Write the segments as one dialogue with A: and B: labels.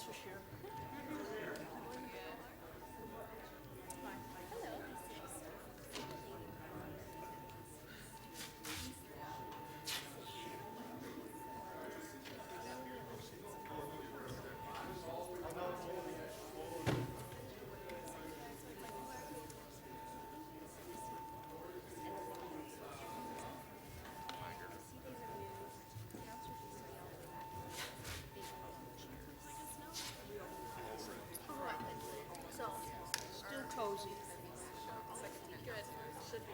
A: That's for sure. So, still cozy.
B: Good. Should be.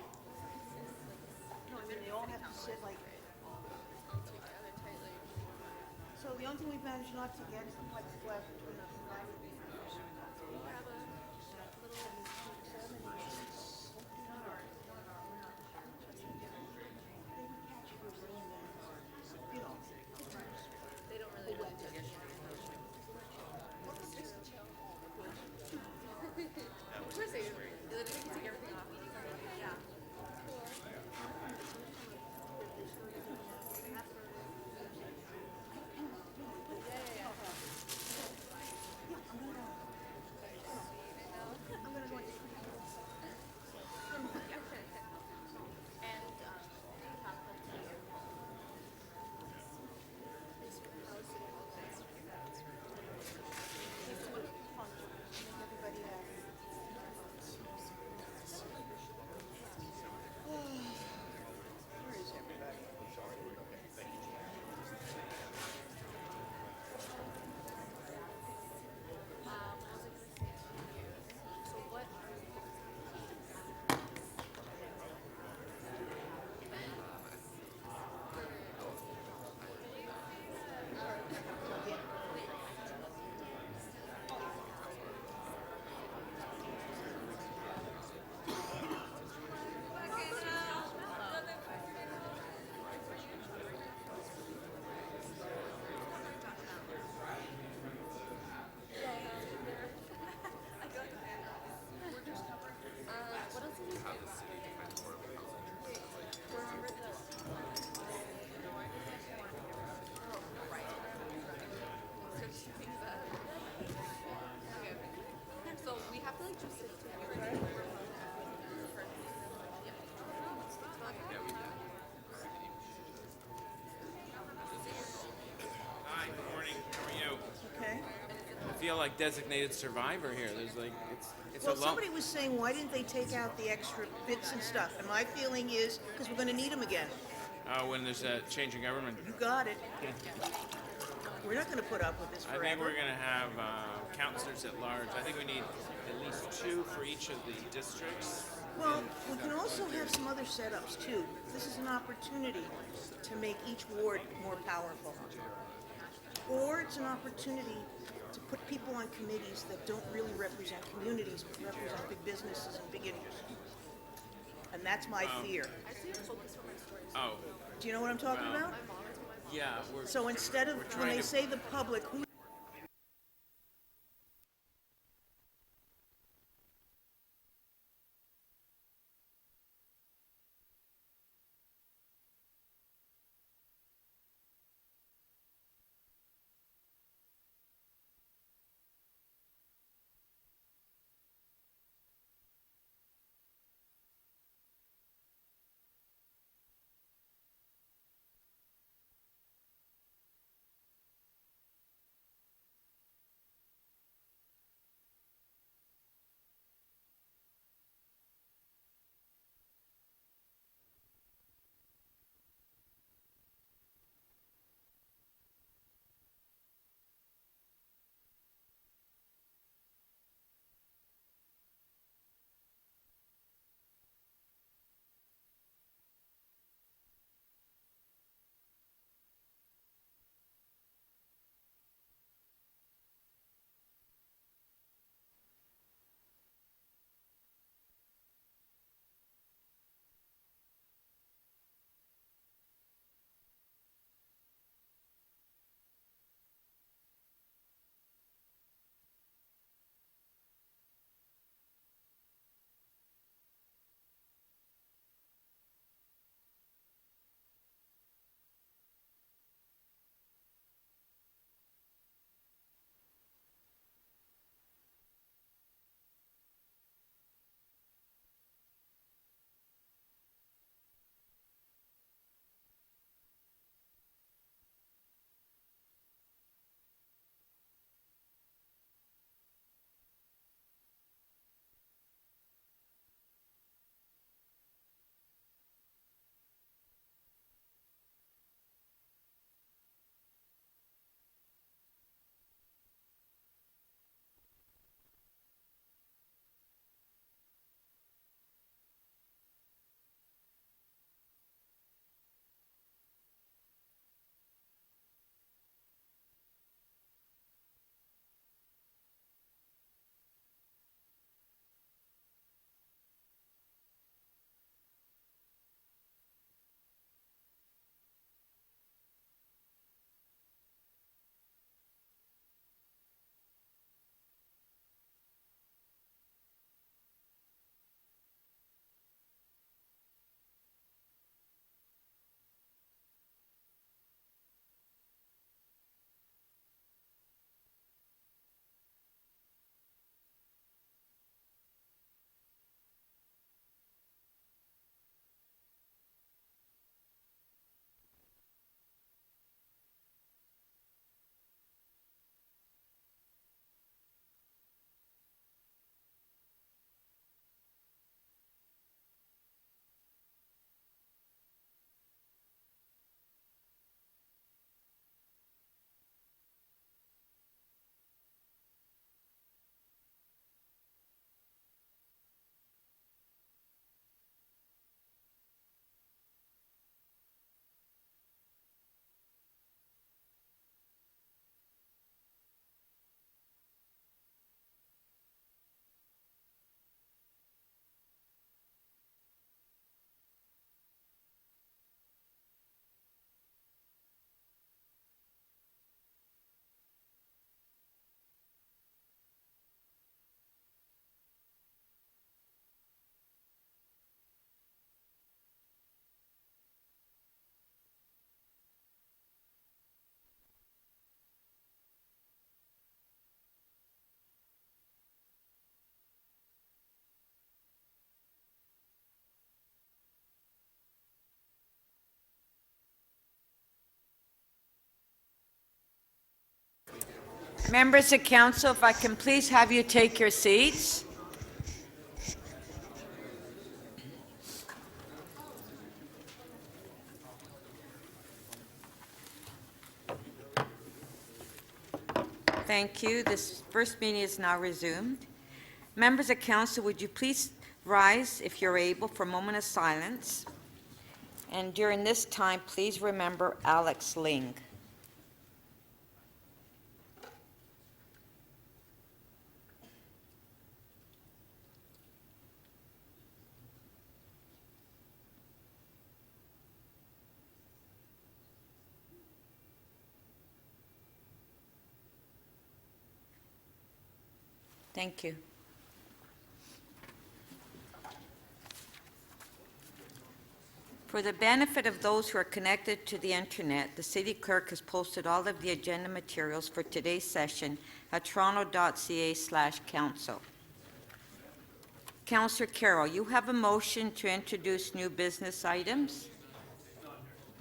A: No, I mean, they all have to sit like,
B: Together tightly.
A: so the only thing we've managed not to get is the plexiglass between us.
B: We have a little.
A: You know,
B: They don't really like to. Of course they do. They literally can take everything off. Yeah.
A: I'm gonna go.
B: And
A: Everybody happy. Where is everybody?
B: so what are you? What else did you do? Remember the so we have to like just sit together.
C: Hi, good morning. How are you?
A: Okay.
C: I feel like designated survivor here. There's like it's
A: Well,
C: a
A: somebody was saying, why didn't they take out the extra bits and stuff? And my feeling is, because we're gonna need them again.
C: when there's a change in government.
A: You got it. We're not gonna put up with this
C: I think
A: forever.
C: we're gonna have councillors at large. I think we need at least 2 for each of the districts.
A: Well, we can also have some other setups too. This is an opportunity to make each ward more powerful. Or it's an opportunity to put people on committees that don't really represent communities, but represent big businesses and big industries. And that's my fear.
B: I see a focus for my stories.
C: Oh,
A: Do you know what I'm talking about?
C: yeah.
A: So instead of, when
C: trying
A: they
C: to-
A: say the public, who
D: Members of council, if I can please have you take your seats. Thank you. This first meeting is now resumed. Members of council, would you please rise, if you're able, for a moment of silence? And during this time, please remember Alex Ling. Thank you. For the benefit of those who are connected to the internet, the city clerk has posted all of the agenda materials for today's session at toronto.ca/council. Councillor Carroll, you have a motion to introduce new business items?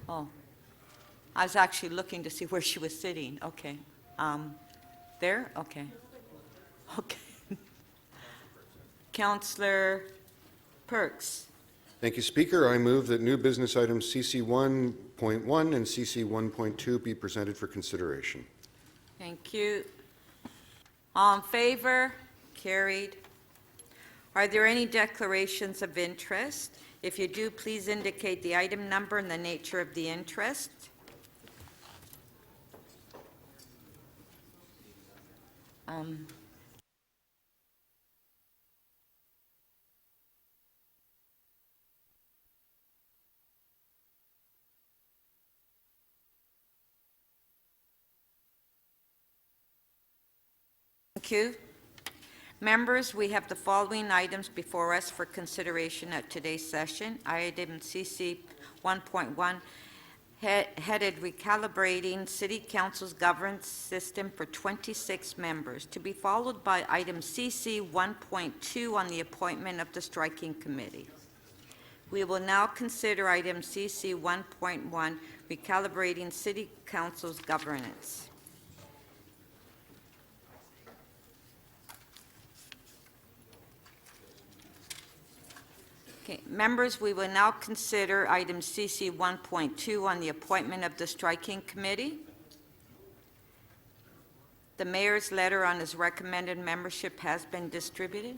D: Oh, I was actually looking to see where she was sitting. Okay. There? Okay. Okay. Councillor Perks.
E: Thank you, Speaker. I move that new business items CC 1.1 and CC 1.2 be presented for consideration.
D: Thank you. All in favor? Carried. Are there any declarations of interest? If you do, please indicate the item number and the nature of the interest. Thank you. Members, we have the following items before us for consideration at today's session. Item CC 1.1, headed Recalibrating City Council's Governance System for 26 members, to be followed by item CC 1.2 on the appointment of the Striking Committee. We will now consider item CC 1.1, Recalibrating City Council's Governance. Okay, members, we will now consider item CC 1.2 on the appointment of the Striking Committee. The mayor's letter on his recommended membership has been distributed.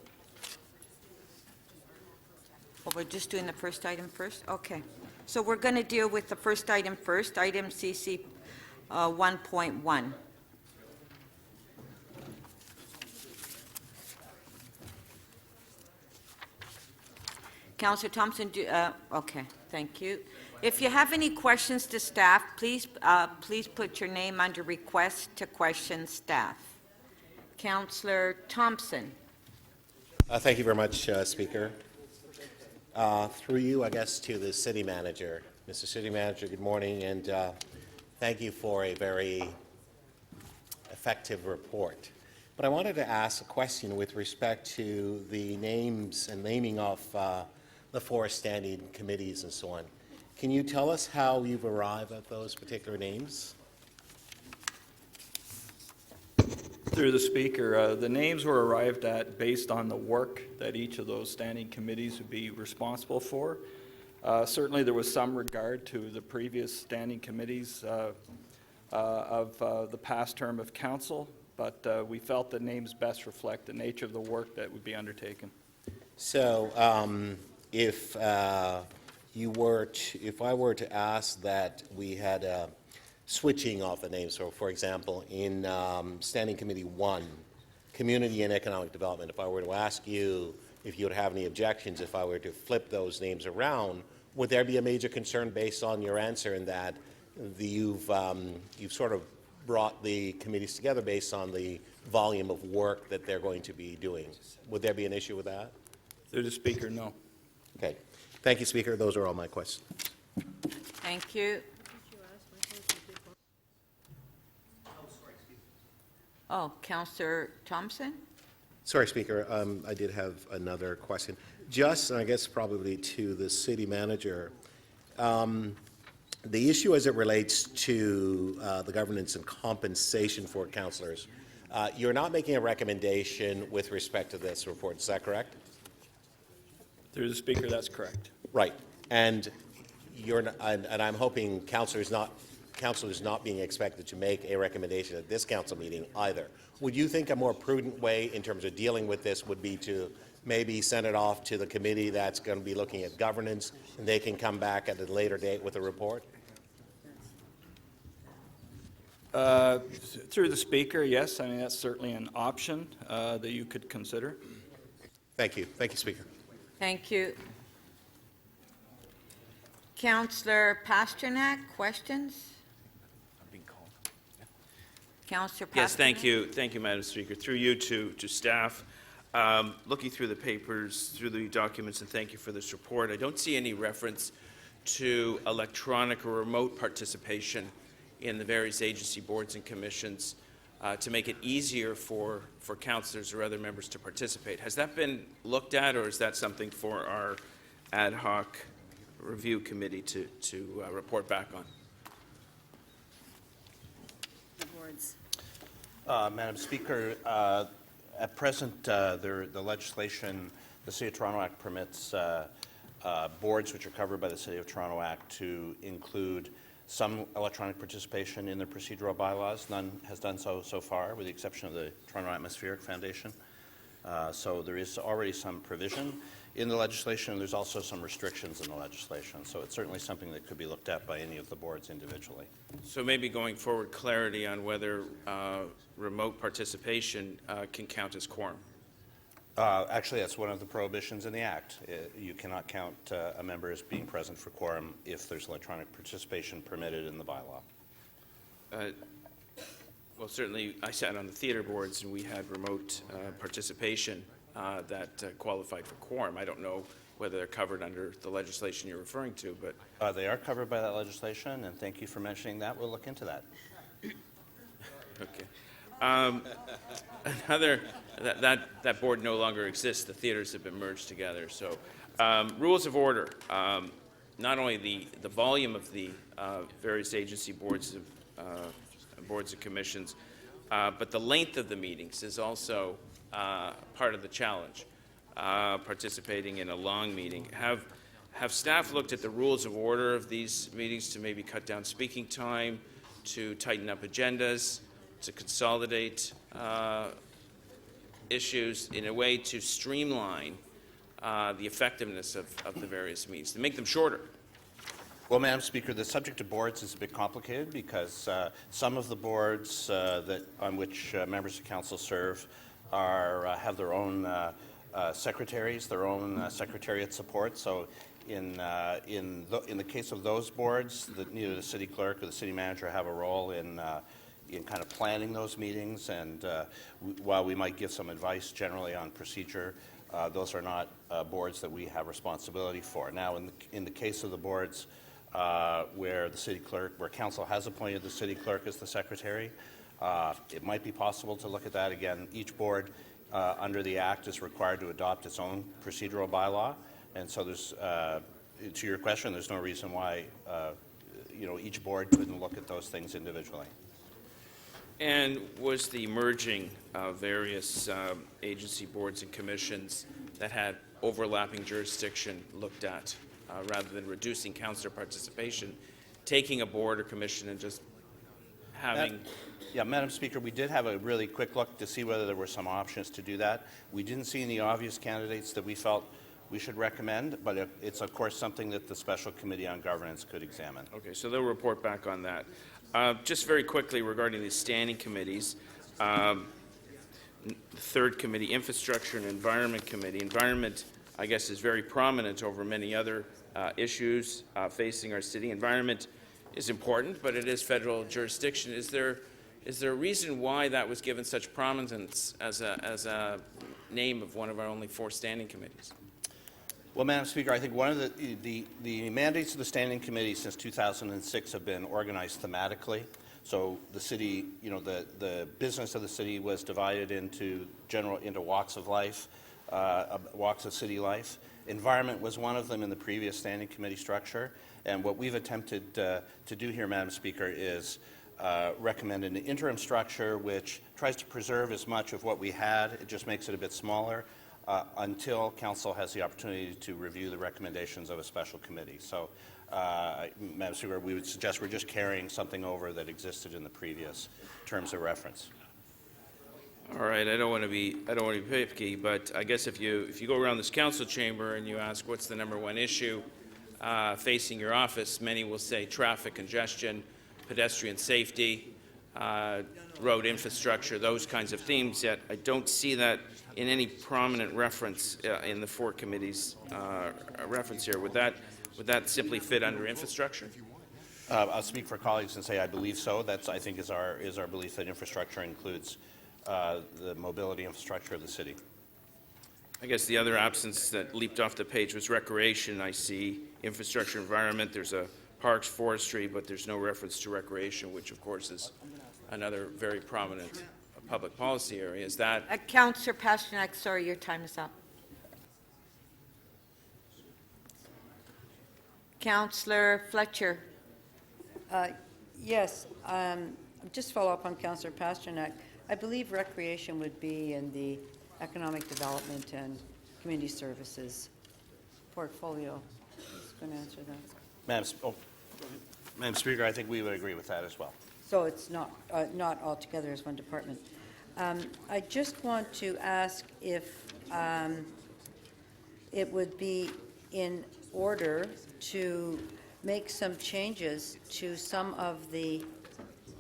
D: Oh, we're just doing the first item first? Okay. So we're going to deal with the first item first, item CC 1.1. Councillor Thompson, okay, thank you. If you have any questions to staff, please put your name under request to question staff. Councillor Thompson.
F: Thank you very much, Speaker. Through you, I guess, to the City Manager. Mr. City Manager, good morning, and thank you for a very effective report. But I wanted to ask a question with respect to the names and naming of the four standing committees and so on. Can you tell us how you've arrived at those particular names?
G: Through the Speaker, the names were arrived at based on the work that each of those standing committees would be responsible for. Certainly there was some regard to the previous standing committees of the past term of council, but we felt the names best reflect the nature of the work that would be undertaken.
F: So if I were to ask that we had a switching of the names, so for example, in Standing Committee 1, Community and Economic Development, if I were to ask you if you would have any objections if I were to flip those names around, would there be a major concern based on your answer in that you've sort of brought the committees together based on the volume of work that they're going to be doing? Would there be an issue with that?
G: Through the Speaker, no.
F: Okay. Thank you, Speaker. Those are all my questions.
D: Thank you. Oh, Councillor Thompson?
F: Sorry, Speaker. I did have another question. Just, and I guess probably to the City Manager, the issue as it relates to the governance and compensation for councillors, You're not making a recommendation with respect to this report, is that correct?
G: Through the Speaker, that's correct.
F: Right. And and I'm hoping Council is not being expected to make a recommendation at this council meeting either. Would you think a more prudent way in terms of dealing with this would be to maybe send it off to the committee that's going to be looking at governance, and they can come back at a later date with a report?
G: Through the Speaker, yes. I mean, that's certainly an option that you could consider.
F: Thank you. Thank you, Speaker.
D: Thank you. Councillor Pasternak, questions? Councillor Pasternak?
C: Yes, thank you. Thank you, Madam Speaker. Through you to staff. Looking through the papers, through the documents, and thank you for this report, I don't see any reference to electronic or remote participation in the various agency boards and commissions to make it easier for councillors or other members to participate. Has that been looked at, or is that something for our ad hoc review committee to report back on?
H: Madam Speaker, at present, the legislation, the City of Toronto Act permits boards which are covered by the City of Toronto Act to include some electronic participation in their procedural bylaws. None has done so far, with the exception of the Toronto Atmospheric Foundation. So there is already some provision in the legislation, and there's also some restrictions in the legislation. So it's certainly something that could be looked at by any of the boards individually.
C: So maybe going forward, clarity on whether remote participation can count as quorum.
H: Actually, that's one of the prohibitions in the Act. You cannot count a member as being present for quorum if there's electronic participation permitted in the bylaw.
C: Well, certainly, I sat on the theater boards, and we had remote participation that qualified for quorum. I don't know whether they're covered under the legislation you're referring to, but
H: They are covered by that legislation, and thank you for mentioning that. We'll look into that.
C: okay. That board no longer exists. The theaters have been merged together. So, rules of order. Not only the volume of the various agency boards and commissions, but the length of the meetings is also part of the challenge. Participating in a long meeting. Have staff looked at the rules of order of these meetings to maybe cut down speaking time, to tighten up agendas, to consolidate issues in a way to streamline the effectiveness of the various meetings, to make them shorter?
H: Well, Madam Speaker, the subject of boards is a bit complicated because some of the boards on which members of council serve have their own secretaries, their own secretariat support. So in the case of those boards, neither the city clerk or the city manager have a role in kind of planning those meetings, and while we might give some advice generally on procedure, those are not boards that we have responsibility for. Now, in the case of the boards where council has appointed the city clerk as the secretary, it might be possible to look at that again. Each board under the Act is required to adopt its own procedural bylaw, and so there's, to your question, there's no reason why each board couldn't look at those things individually.
C: And was the merging of various agency boards and commissions that had overlapping jurisdiction looked at, rather than reducing councillor participation, taking a board or commission and just having...
H: Yeah, Madam Speaker, we did have a really quick look to see whether there were some options to do that. We didn't see any obvious candidates that we felt we should recommend, but it's of course something that the Special Committee on Governance could examine.
C: Okay, so they'll report back on that. Just very quickly regarding the standing committees, the third committee, Infrastructure and Environment Committee. Environment, I guess, is very prominent over many other issues facing our city. Environment is important, but it is federal jurisdiction. Is there a reason why that was given such prominence as a name of one of our only 4 standing committees?
H: Well, Madam Speaker, I think one of the mandates of the Standing Committee since 2006 have been organized thematically. So the city, the business of the city was divided into walks of life, walks of city life. Environment was one of them in the previous Standing Committee structure. And what we've attempted to do here, Madam Speaker, is recommend an interim structure which tries to preserve as much of what we had. It just makes it a bit smaller until council has the opportunity to review the recommendations of a special committee. So, Madam Speaker, we would suggest we're just carrying something over that existed in the previous terms of reference.
C: All right, I don't want to be picky, but I guess if you go around this council chamber and you ask what's the #1 issue facing your office, many will say traffic congestion, pedestrian safety, road infrastructure, those kinds of themes. Yet I don't see that in any prominent reference in the 4 committees' reference here. Would that simply fit under infrastructure?
H: I'll speak for colleagues and say I believe so. That's, I think, is our belief that infrastructure includes the mobility infrastructure of the city.
C: I guess the other absence that leaped off the page was recreation. I see infrastructure, environment, there's a parks, forestry, but there's no reference to recreation, which of course is another very prominent public policy area. Is that?
D: Councillor Pasternak, sorry, your time is up. Councillor Fletcher.
I: Yes, just follow up on Councillor Pasternak. I believe recreation would be in the economic development and community services portfolio. Who's going to answer that?
H: Madam Speaker, I think we would agree with that as well.
I: So it's not altogether as one department. I just want to ask if it would be in order to make some changes to some of the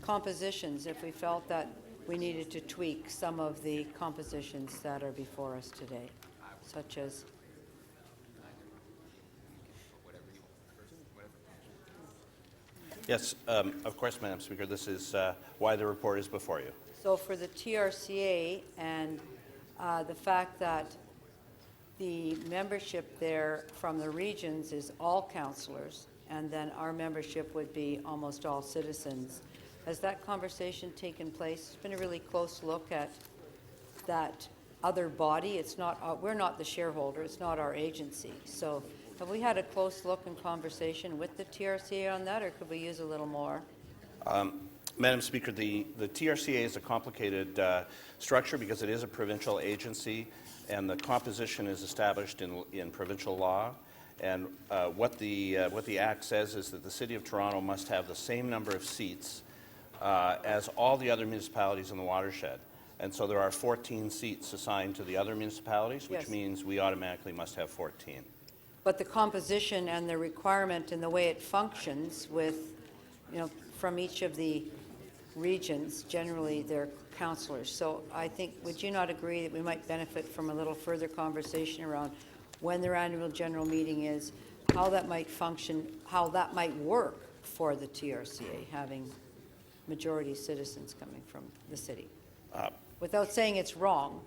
I: compositions if we felt that we needed to tweak some of the compositions that are before us today, such as
H: Yes, of course, Madam Speaker. This is why the report is before you.
I: so for the TRCA and the fact that the membership there from the regions is all councillors, and then our membership would be almost all citizens. Has that conversation taken place? It's been a really close look at that other body. It's not, we're not the shareholder, it's not our agency. So have we had a close look and conversation with the TRCA on that, or could we use a little more?
H: Madam Speaker, the TRCA is a complicated structure because it is a provincial agency, and the composition is established in provincial law. And what the Act says is that the City of Toronto must have the same number of seats as all the other municipalities in the watershed. And so there are 14 seats assigned to the other municipalities, which
I: Yes.
H: means we automatically must have 14.
I: But the composition and the requirement and the way it functions with, from each of the regions, generally they're councillors. So I think, would you not agree that we might benefit from a little further conversation around when their annual general meeting is, how that might function, how that might work for the TRCA, having majority citizens coming from the city? Without saying it's wrong.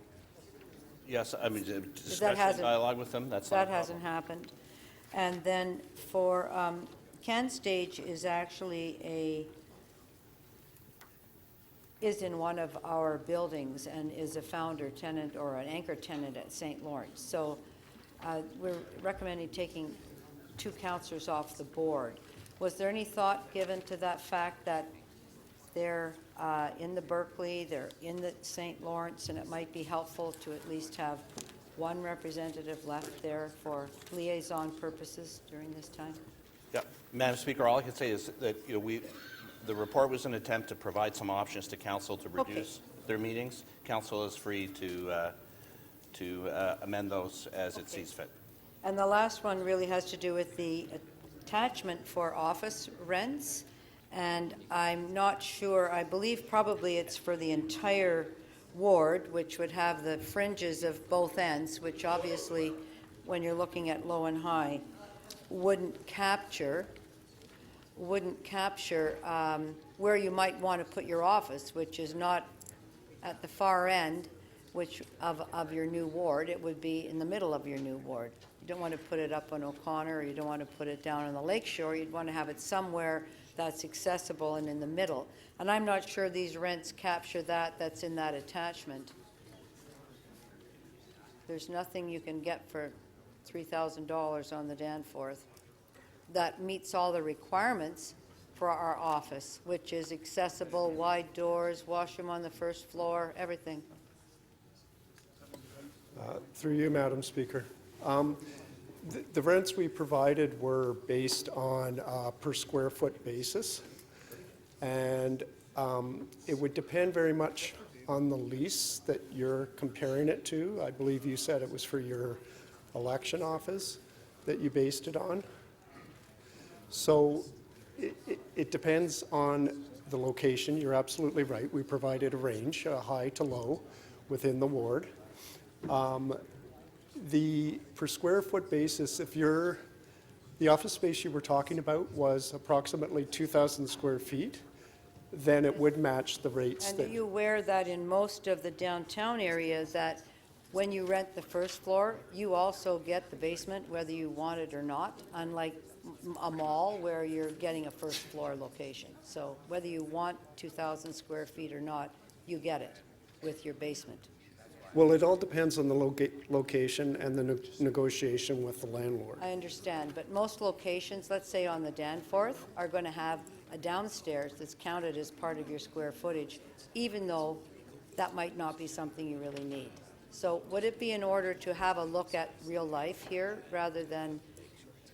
H: Yes, I mean,
I: That
H: discuss
I: hasn't-
H: dialogue with them, that's not a
I: That
H: problem.
I: hasn't happened. And then for CanStage is actually is in one of our buildings and is a founder tenant or an anchor tenant at St. Lawrence. So we're recommending taking 2 councillors off the board. Was there any thought given to that fact that they're in the Berkeley, they're in the St. Lawrence, and it might be helpful to at least have one representative left there for liaison purposes during this time?
H: Yeah, Madam Speaker, all I can say is that the report was an attempt to provide some options to council to reduce their meetings. Council is free to amend those as it sees fit.
I: And the last one really has to do with the attachment for office rents. And I'm not sure, I believe probably it's for the entire ward, which would have the fringes of both ends, which obviously, when you're looking at low and high, wouldn't capture where you might want to put your office, which is not at the far end of your new ward. It would be in the middle of your new ward. You don't want to put it up on O'Connor, or you don't want to put it down on the lakeshore. You'd want to have it somewhere that's accessible and in the middle. And I'm not sure these rents capture that's in that attachment. There's nothing you can get for $3,000 on the Danforth that meets all the requirements for our office, which is accessible, wide doors, washroom on the first floor, everything.
J: Through you, Madam Speaker. The rents we provided were based on a per square foot basis, and it would depend very much on the lease that you're comparing it to. I believe you said it was for your election office that you based it on. So it depends on the location. You're absolutely right. We provided a range, high to low, within the ward. The per square foot basis, the office space you were talking about was approximately 2,000 square feet, then it would match the rates
I: And
J: that.
I: are you aware that in most of the downtown areas that when you rent the first floor, you also get the basement whether you want it or not, unlike a mall where you're getting a first floor location. So whether you want 2,000 square feet or not, you get it with your basement.
J: Well, it all depends on the location and the negotiation with the landlord.
I: I understand, but most locations, let's say on the Danforth, are going to have a downstairs that's counted as part of your square footage, even though that might not be something you really need. So would it be in order to have a look at real life here rather than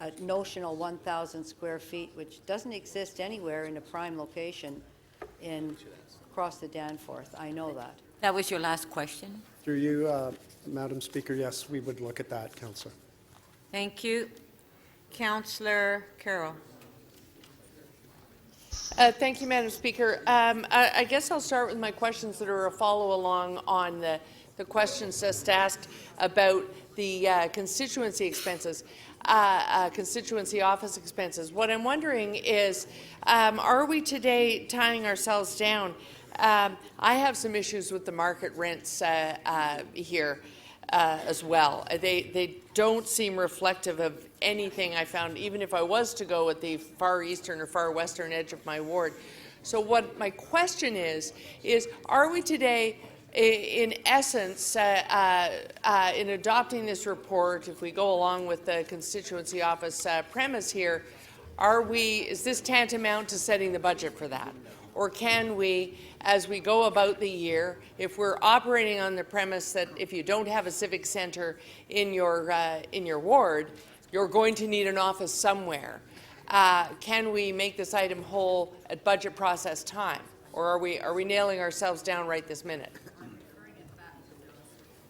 I: a notional 1,000 square feet, which doesn't exist anywhere in a prime location across the Danforth? I know that.
D: That was your last question.
J: Through you, Madam Speaker, yes, we would look at that, Councillor.
D: Thank you. Councillor Carroll.
K: Thank you, Madam Speaker. I guess I'll start with my questions that are a follow-along on the questions just asked about the constituency expenses, constituency office expenses. What I'm wondering is, are we today tying ourselves down? I have some issues with the market rents here as well. They don't seem reflective of anything I found, even if I was to go at the far eastern or far western edge of my ward. So what my question is are we today, in essence, in adopting this report, if we go along with the constituency office premise here, is this tantamount to setting the budget for that? Or can we, as we go about the year, if we're operating on the premise that if you don't have a civic centre in your ward, you're going to need an office somewhere, can we make this item whole at budget process time? Or are we nailing ourselves down right this minute?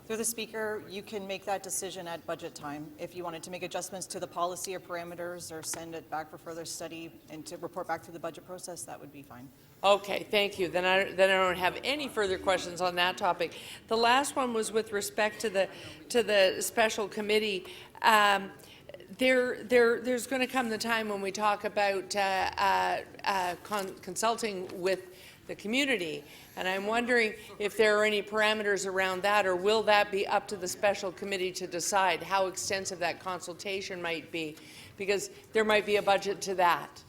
L: Through the Speaker, you can make that decision at budget time. If you wanted to make adjustments to the policy or parameters or send it back for further study and to report back through the budget process, that would be fine. Okay, thank you. Then I don't have any further questions on that topic. The last one was with respect to the special committee. There's going to come the time when we talk about consulting with the community, and I'm wondering if there are any parameters around that, or will that be up to the special committee to decide how extensive that consultation might be, because there might be a budget to that.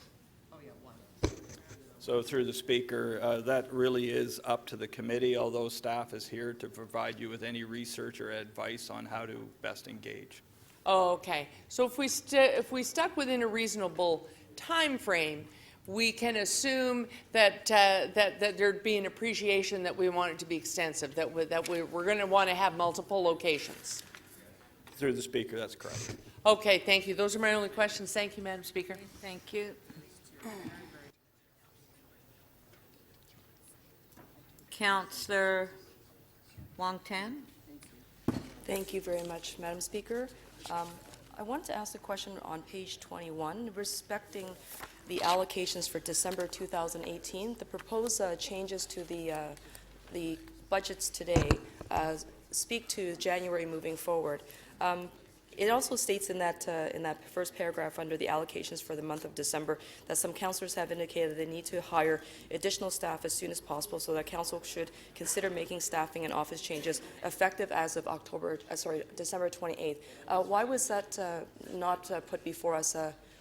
G: So through the Speaker, that really is up to the committee, although staff is here to provide you with any research or advice on how to best engage.
K: Oh, okay. So if we stuck within a reasonable time frame, we can assume that that there'd be an appreciation that we want it to be extensive, that we're going to want to have multiple locations.
G: Through the Speaker, that's correct.
K: Okay, thank you. Those are my only questions. Thank you, Madam Speaker.
D: Thank you. Councillor Wong-Tam.
M: Thank you very much, Madam Speaker. I wanted to ask a question on page 21, respecting the allocations for December 2018. The proposed changes to the budgets today speak to January moving forward. It also states in that first paragraph under the allocations for the month of December that some councillors have indicated they need to hire additional staff as soon as possible, so that council should consider making staffing and office changes effective as of December 28th. Why was that not put before us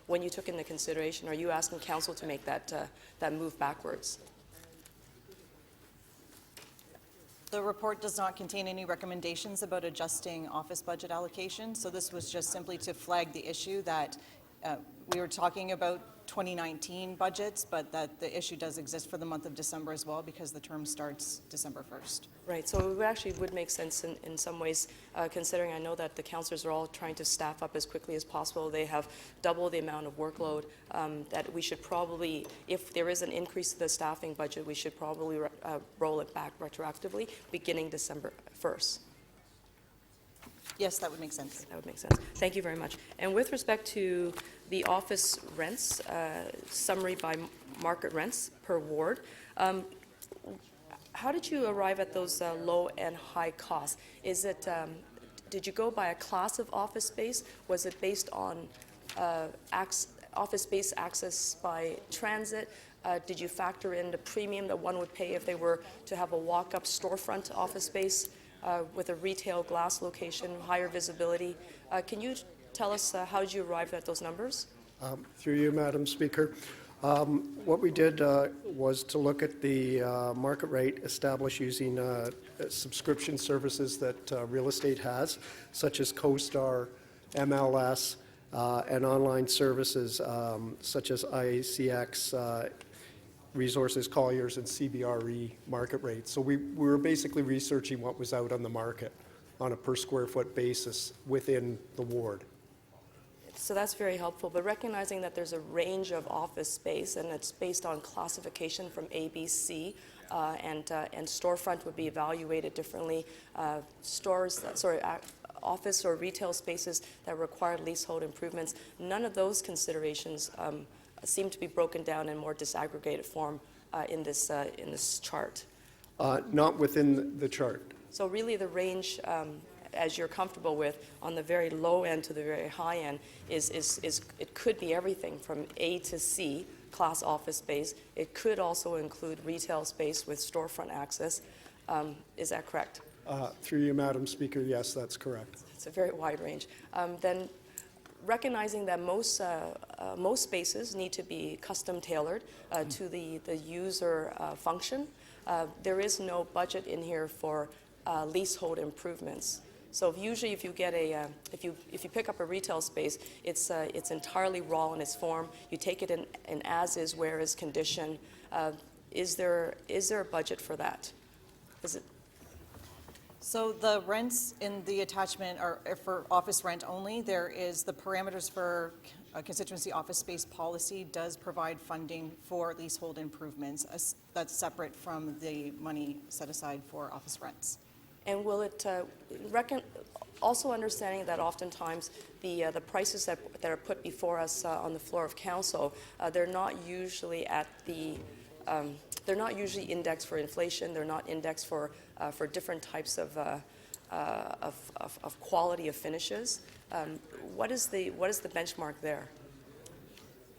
M: when you took into consideration? Are you asking council to make that move backwards?
L: The report does not contain any recommendations about adjusting office budget allocation, so this was just simply to flag the issue that we were talking about 2019 budgets, but that the issue does exist for the month of December as well because the term starts December 1st.
M: Right, so it actually would make sense in some ways, considering I know that the councillors are all trying to staff up as quickly as possible. They have double the amount of workload, that we should probably, if there is an increase to the staffing budget, we should probably roll it back retroactively beginning December 1st.
L: Yes, that would make sense.
M: That would make sense. Thank you very much. And with respect to the office rents, summary by market rents per ward, how did you arrive at those low and high costs? Is it, did you go by a class of office space? Was it based on office space access by transit? Did you factor in the premium that one would pay if they were to have a walk-up storefront office space with a retail glass location, higher visibility? Can you tell us how did you arrive at those numbers?
J: Through you, Madam Speaker. What we did was to look at the market rate established using subscription services that real estate has, such as CoStar, MLS, and online services such as ICX, Resources, Colliers, and CBRE market rates. So we were basically researching what was out on the market on a per square foot basis within the ward.
M: So that's very helpful, but recognizing that there's a range of office space and it's based on classification from A, B, C, and storefront would be evaluated differently. Office or retail spaces that require leasehold improvements, none of those considerations seem to be broken down in more disaggregated form in this chart.
J: Not within the chart.
M: So really the range, as you're comfortable with, on the very low end to the very high end, is it could be everything from A to C, class office space. It could also include retail space with storefront access. Is that correct?
J: Through you, Madam Speaker, yes, that's correct.
M: It's a very wide range. Then recognizing that most spaces need to be custom tailored to the user function, there is no budget in here for leasehold improvements. So usually, if you get if you pick up a retail space, it's entirely raw in its form. You take it in as is, where is condition. Is there a budget for that? Is it?
L: So the rents in the attachment are for office rent only. There is the parameters for a constituency office space policy does provide funding for leasehold improvements. That's separate from the money set aside for office rents.
M: And will it also understanding that oftentimes the prices that are put before us on the floor of council, they're not usually they're not usually indexed for inflation. They're not indexed for different types of quality of finishes. What is the benchmark there?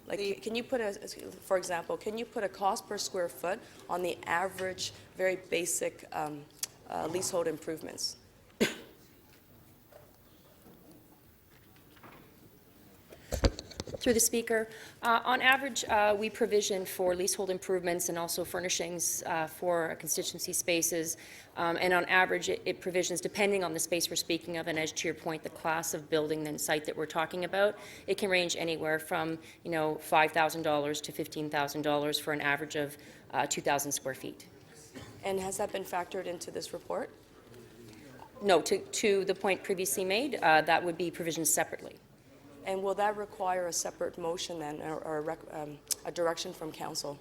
M: Like, can you put for example, can you put a cost per square foot on the average, very basic leasehold improvements?
N: Through the Speaker, on average, we provision for leasehold improvements and also furnishings for constituency spaces, and on average, it provisions, depending on the space we're speaking of, and as to your point, the class of building and site that we're talking about, it can range anywhere from $5,000 to $15,000 for an average of 2,000 square feet.
M: And has that been factored into this report?
N: No, to the point previously made, that would be provisioned separately.
M: And will that require a separate motion then, or a direction from council?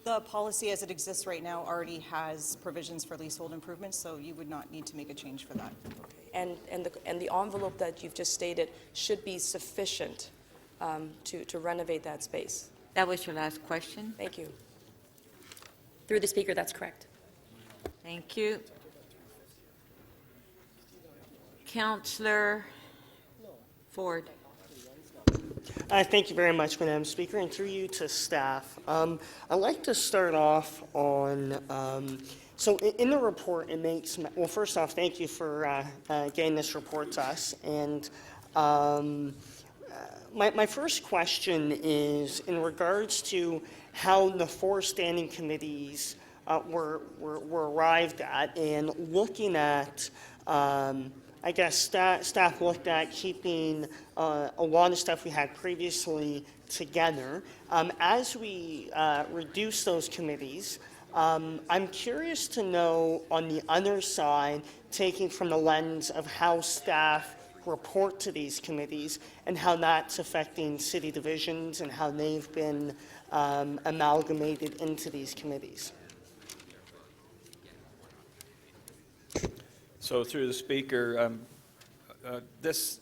L: The policy as it exists right now already has provisions for leasehold improvements, so you would not need to make a change for that.
M: And the envelope that you've just stated should be sufficient to renovate that space.
D: That was your last question.
M: Thank you.
N: Through the Speaker, that's correct.
D: Thank you. Councillor Ford.
O: Thank you very much, Madam Speaker, and through you to staff. I'd like to start off on, so in the report it makes, well, first off, thank you for getting this report to us, and my first question is in regards to how the four standing committees were arrived at, and looking at I guess staff looked at keeping a lot of stuff we had previously together. As we reduce those committees, I'm curious to know on the other side, taking from the lens of how staff report to these committees and how that's affecting city divisions and how they've been amalgamated into these committees.
G: So through the Speaker, this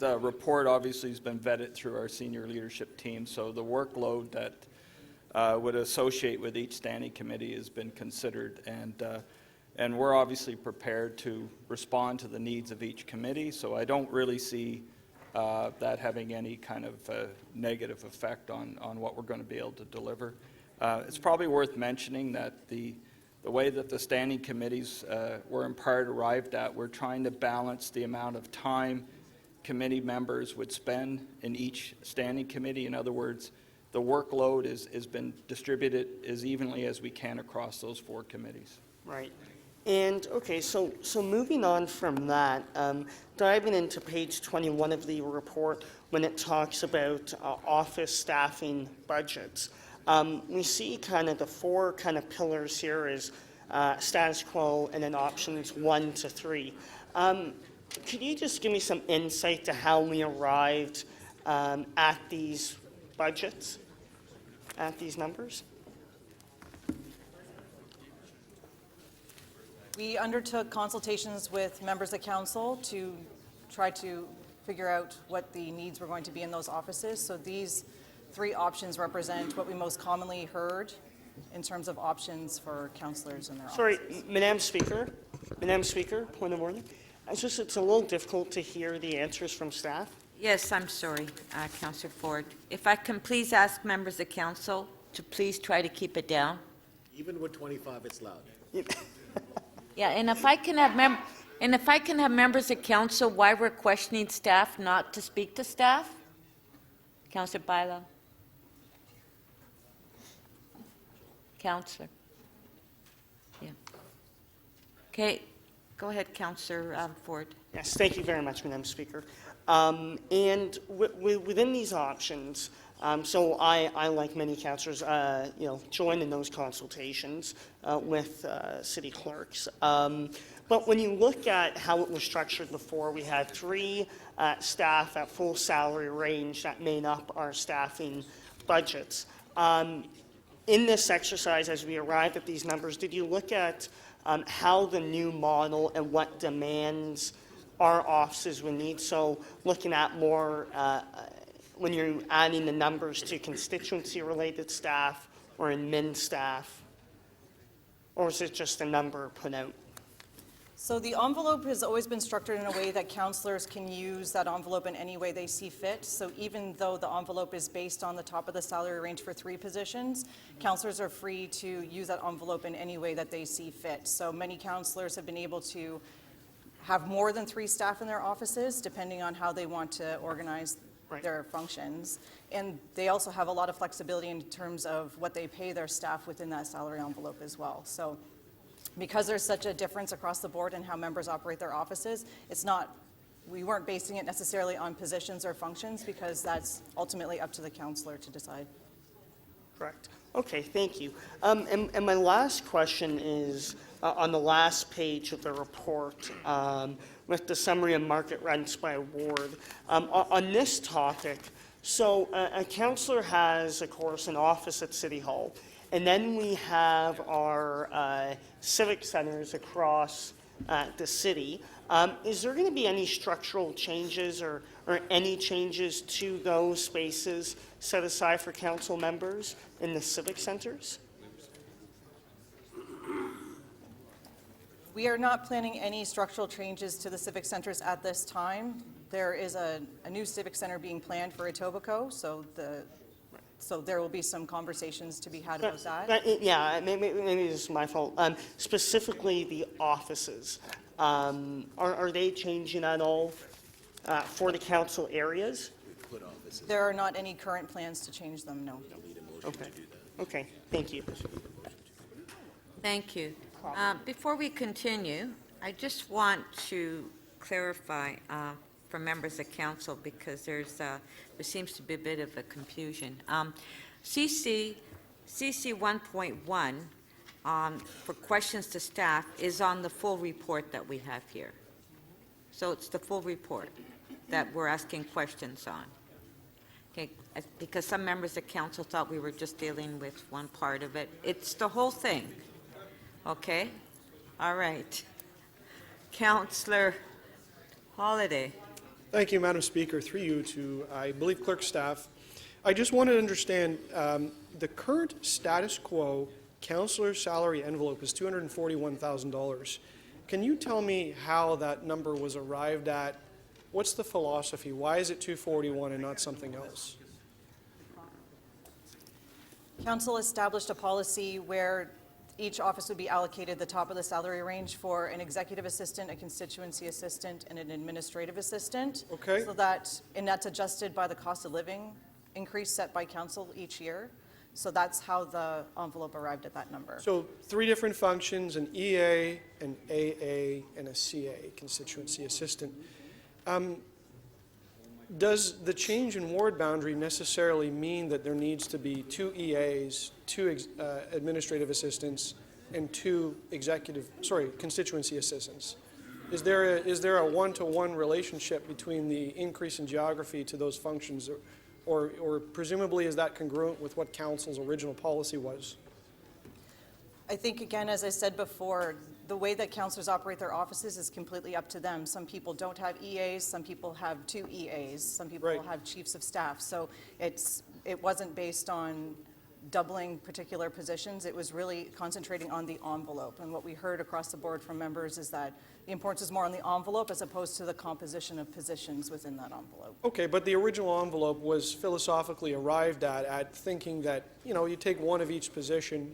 G: report obviously has been vetted through our senior leadership team, so the workload that would associate with each standing committee has been considered, and we're obviously prepared to respond to the needs of each committee, so I don't really see that having any kind of negative effect on what we're going to be able to deliver. It's probably worth mentioning that the way that the standing committees were in part arrived at, we're trying to balance the amount of time committee members would spend in each standing committee. In other words, the workload has been distributed as evenly as we can across those 4 committees.
O: Right. And, okay, so moving on from that, diving into page 21 of the report when it talks about office staffing budgets, we see kind of the 4 kind of pillars here is status quo and then options 1 to 3. Could you just give me some insight to how we arrived at these budgets, at these numbers?
L: We undertook consultations with members of council to try to figure out what the needs were going to be in those offices. So these 3 options represent what we most commonly heard in terms of options for councillors in their
O: Sorry,
L: offices.
O: Madam Speaker, point of order. It's a little difficult to hear the answers from staff.
D: Yes, I'm sorry, Councillor Ford. If I can please ask members of council to please try to keep it down.
P: Even with 25, it's loud.
D: Yeah, and if I can have members of council, why we're questioning staff not to speak to staff? Councillor Bylaw. Councillor. Yeah. Okay, go ahead, Councillor Ford.
O: Yes, thank you very much, Madam Speaker. And within these options, so I, like many councillors, joined in those consultations with city clerks. But when you look at how it was structured before, we had 3 staff at full salary range that made up our staffing budgets. In this exercise, as we arrived at these numbers, did you look at how the new model and what demands our offices would need? So looking at more when you're adding the numbers to constituency-related staff or admin staff, or is it just a number put out?
L: So the envelope has always been structured in a way that councillors can use that envelope in any way they see fit. So even though the envelope is based on the top of the salary range for 3 positions, councillors are free to use that envelope in any way that they see fit. So many councillors have been able to have more than 3 staff in their offices, depending on how they want to organize their functions. And they also have a lot of flexibility in terms of what they pay their staff within that salary envelope as well. So because there's such a difference across the board in how members operate their offices, we weren't basing it necessarily on positions or functions, because that's ultimately up to the councillor to decide.
O: Correct. Okay, thank you. And my last question is on the last page of the report with the summary of market rents by ward. On this topic, so a councillor has, of course, an office at City Hall, and then we have our civic centers across the city. Is there going to be any structural changes or any changes to those spaces set aside for council members in the civic centers?
L: We are not planning any structural changes to the civic centers at this time. There is a new civic center being planned for Etobicoke, so there will be some conversations to be had about that.
O: Yeah, maybe this is my fault. Specifically, the offices. Are they changing at all for the council areas?
L: There are not any current plans to change them, no.
O: Okay. Okay, thank you.
D: Thank you. Before we continue, I just want to clarify for members of council, because there seems to be a bit of a confusion. CC 1.1 for questions to staff is on the full report that we have here. So it's the full report that we're asking questions on. Okay, because some members of council thought we were just dealing with one part of it. It's the whole thing. Okay? All right. Councillor Holiday.
J: Thank you, Madam Speaker. Through you to, I believe, clerk staff. I just wanted to understand the current status quo councillor salary envelope is $241,000. Can you tell me how that number was arrived at? What's the philosophy? Why is it 241 and not something else?
L: Council established a policy where each office would be allocated the top of the salary range for an executive assistant, a constituency assistant, and an administrative assistant.
J: Okay.
L: So that, and that's adjusted by the cost of living increase set by council each year. So that's how the envelope arrived at that number.
J: So 3 different functions, an EA, an AA, and a CA, constituency assistant. Does the change in ward boundary necessarily mean that there needs to be 2 EAs, 2 administrative assistants, and 2 constituency assistants? Is there a one-to-one relationship between the increase in geography to those functions, or presumably is that congruent with what council's original policy was?
L: I think, again, as I said before, the way that councillors operate their offices is completely up to them. Some people don't have EAs, some people have 2 EAs, some people have chiefs of staff. So it wasn't based on doubling particular positions. It was really concentrating on the envelope. And what we heard across the board from members is that the importance is more on the envelope as opposed to the composition of positions within that envelope.
J: Okay, but the original envelope was philosophically arrived at thinking that, you take one of each position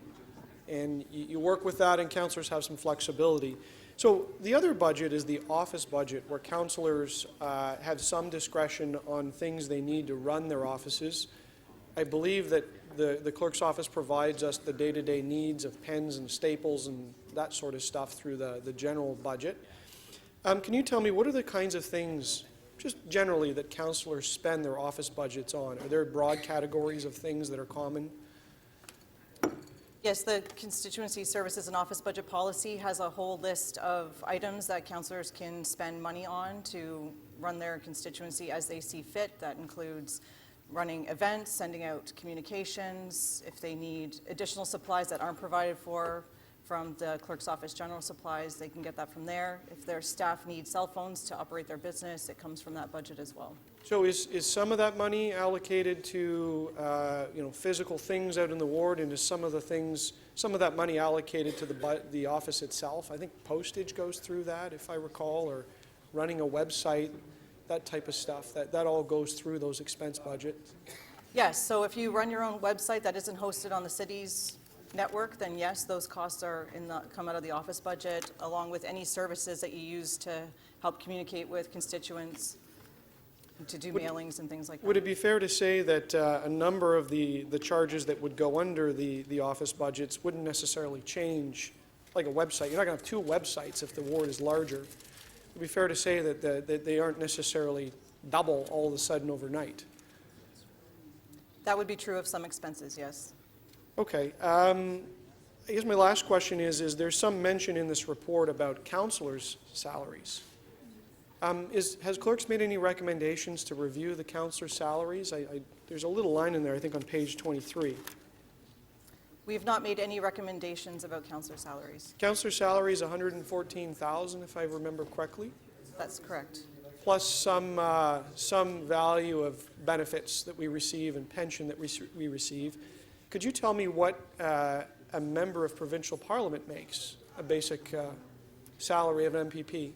J: and you work with that, and councillors have some flexibility. So the other budget is the office budget, where councillors have some discretion on things they need to run their offices. I believe that the clerk's office provides us the day-to-day needs of pens and staples and that sort of stuff through the general budget. Can you tell me, what are the kinds of things, just generally, that councillors spend their office budgets on? Are there broad categories of things that are common?
L: Yes, the Constituency Services and Office Budget Policy has a whole list of items that councillors can spend money on to run their constituency as they see fit. That includes running events, sending out communications, if they need additional supplies that aren't provided from the clerk's office general supplies, they can get that from there. If their staff need cell phones to operate their business, it comes from that budget as well.
J: So is some of that money allocated to physical things out in the ward, and is some of that money allocated to the office itself? I think postage goes through that, if I recall, or running a website, that type of stuff. That all goes through those expense budgets.
L: Yes, so if you run your own website that isn't hosted on the city's network, then yes, those costs are come out of the office budget, along with any services that you use to help communicate with constituents, to do mailings and things like that.
J: Would it be fair to say that a number of the charges that would go under the office budgets wouldn't necessarily change, like a website? You're not going to have 2 websites if the ward is larger. It would be fair to say that they aren't necessarily double all of a sudden overnight.
L: That would be true of some expenses, yes.
J: Okay. I guess my last question is there's some mention in this report about councillors' salaries. Has clerks made any recommendations to review the councillors' salaries? There's a little line in there, I think, on page 23.
L: We have not made any recommendations about councillor salaries.
J: Councillor salary is $114,000, if I remember correctly.
L: That's correct.
J: Plus some value of benefits that we receive and pension that we receive. Could you tell me what a member of provincial parliament makes, a basic salary of an MPP?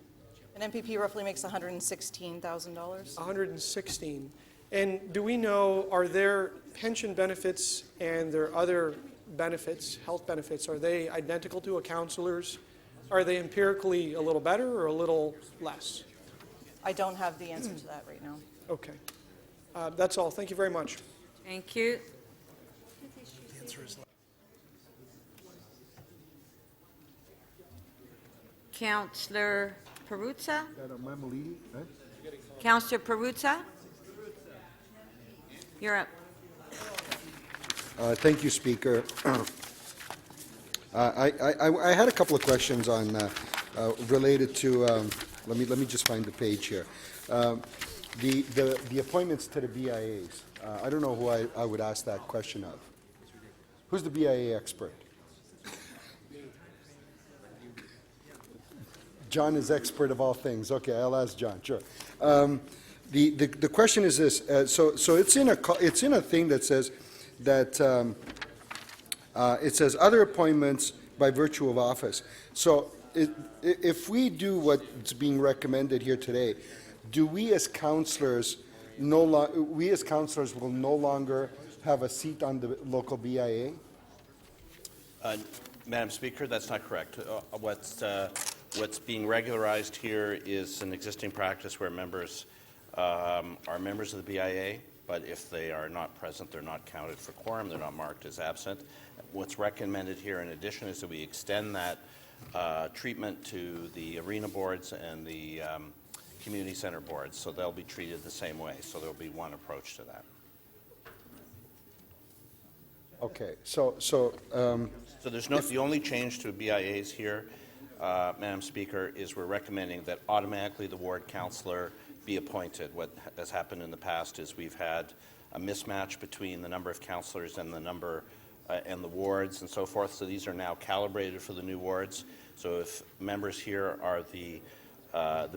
L: An MPP roughly makes $116,000.
J: $116,000. And do we know, are there pension benefits and their other benefits, health benefits, are they identical to a councillor's? Are they empirically a little better or a little less?
L: I don't have the answer to that right now.
J: Okay. That's all. Thank you very much.
D: Thank you. Councillor Perruzza? Councillor Perruzza? You're up.
Q: Thank you, Speaker. I had a couple of questions on related to. Let me just find the page here. The appointments to the BIAs. I don't know who I would ask that question of. Who's the BIA expert? John is expert of all things. Okay, I'll ask John. Sure. The question is this. So it's in a thing that says that it says other appointments by virtue of office. So if we do what's being recommended here today, do we as councillors will no longer have a seat on the local BIA?
H: Madam Speaker, that's not correct. What's being regularized here is an existing practice where members are members of the BIA, but if they are not present, they're not counted for quorum, they're not marked as absent. What's recommended here in addition is that we extend that treatment to the arena boards and the community center boards, so they'll be treated the same way. So there'll be one approach to that.
Q: Okay,
H: So there's no, the only change to BIAs here, Madam Speaker, is we're recommending that automatically the ward councillor be appointed. What has happened in the past is we've had a mismatch between the number of councillors and the number and the wards and so forth. So these are now calibrated for the new wards. So if members here are the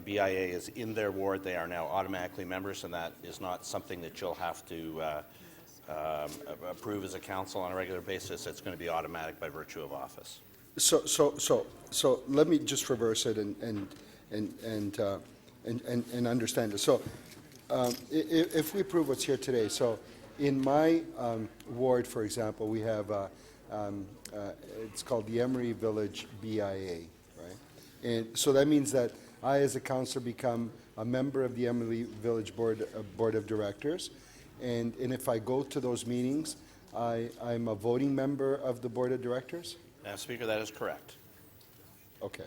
H: BIA is in their ward, they are now automatically members, and that is not something that you'll have to approve as a council on a regular basis. It's going to be automatic by virtue of office.
Q: So let me just reverse it and understand it. So if we approve what's here today, so in my ward, for example, we have it's called the Emery Village BIA, right? And so that means that I, as a councillor, become a member of the Emery Village Board of Directors, and if I go to those meetings, I'm a voting member of the Board of Directors?
H: Madam Speaker, that is correct.
Q: Okay.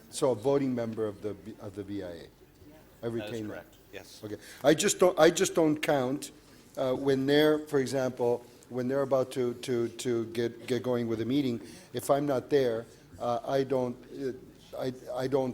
Q: So a voting member of the BIA. I retain
H: that. Is correct. Yes.
Q: Okay. I just don't count when they're, for example, when they're about to get going with a meeting. If I'm not there, I don't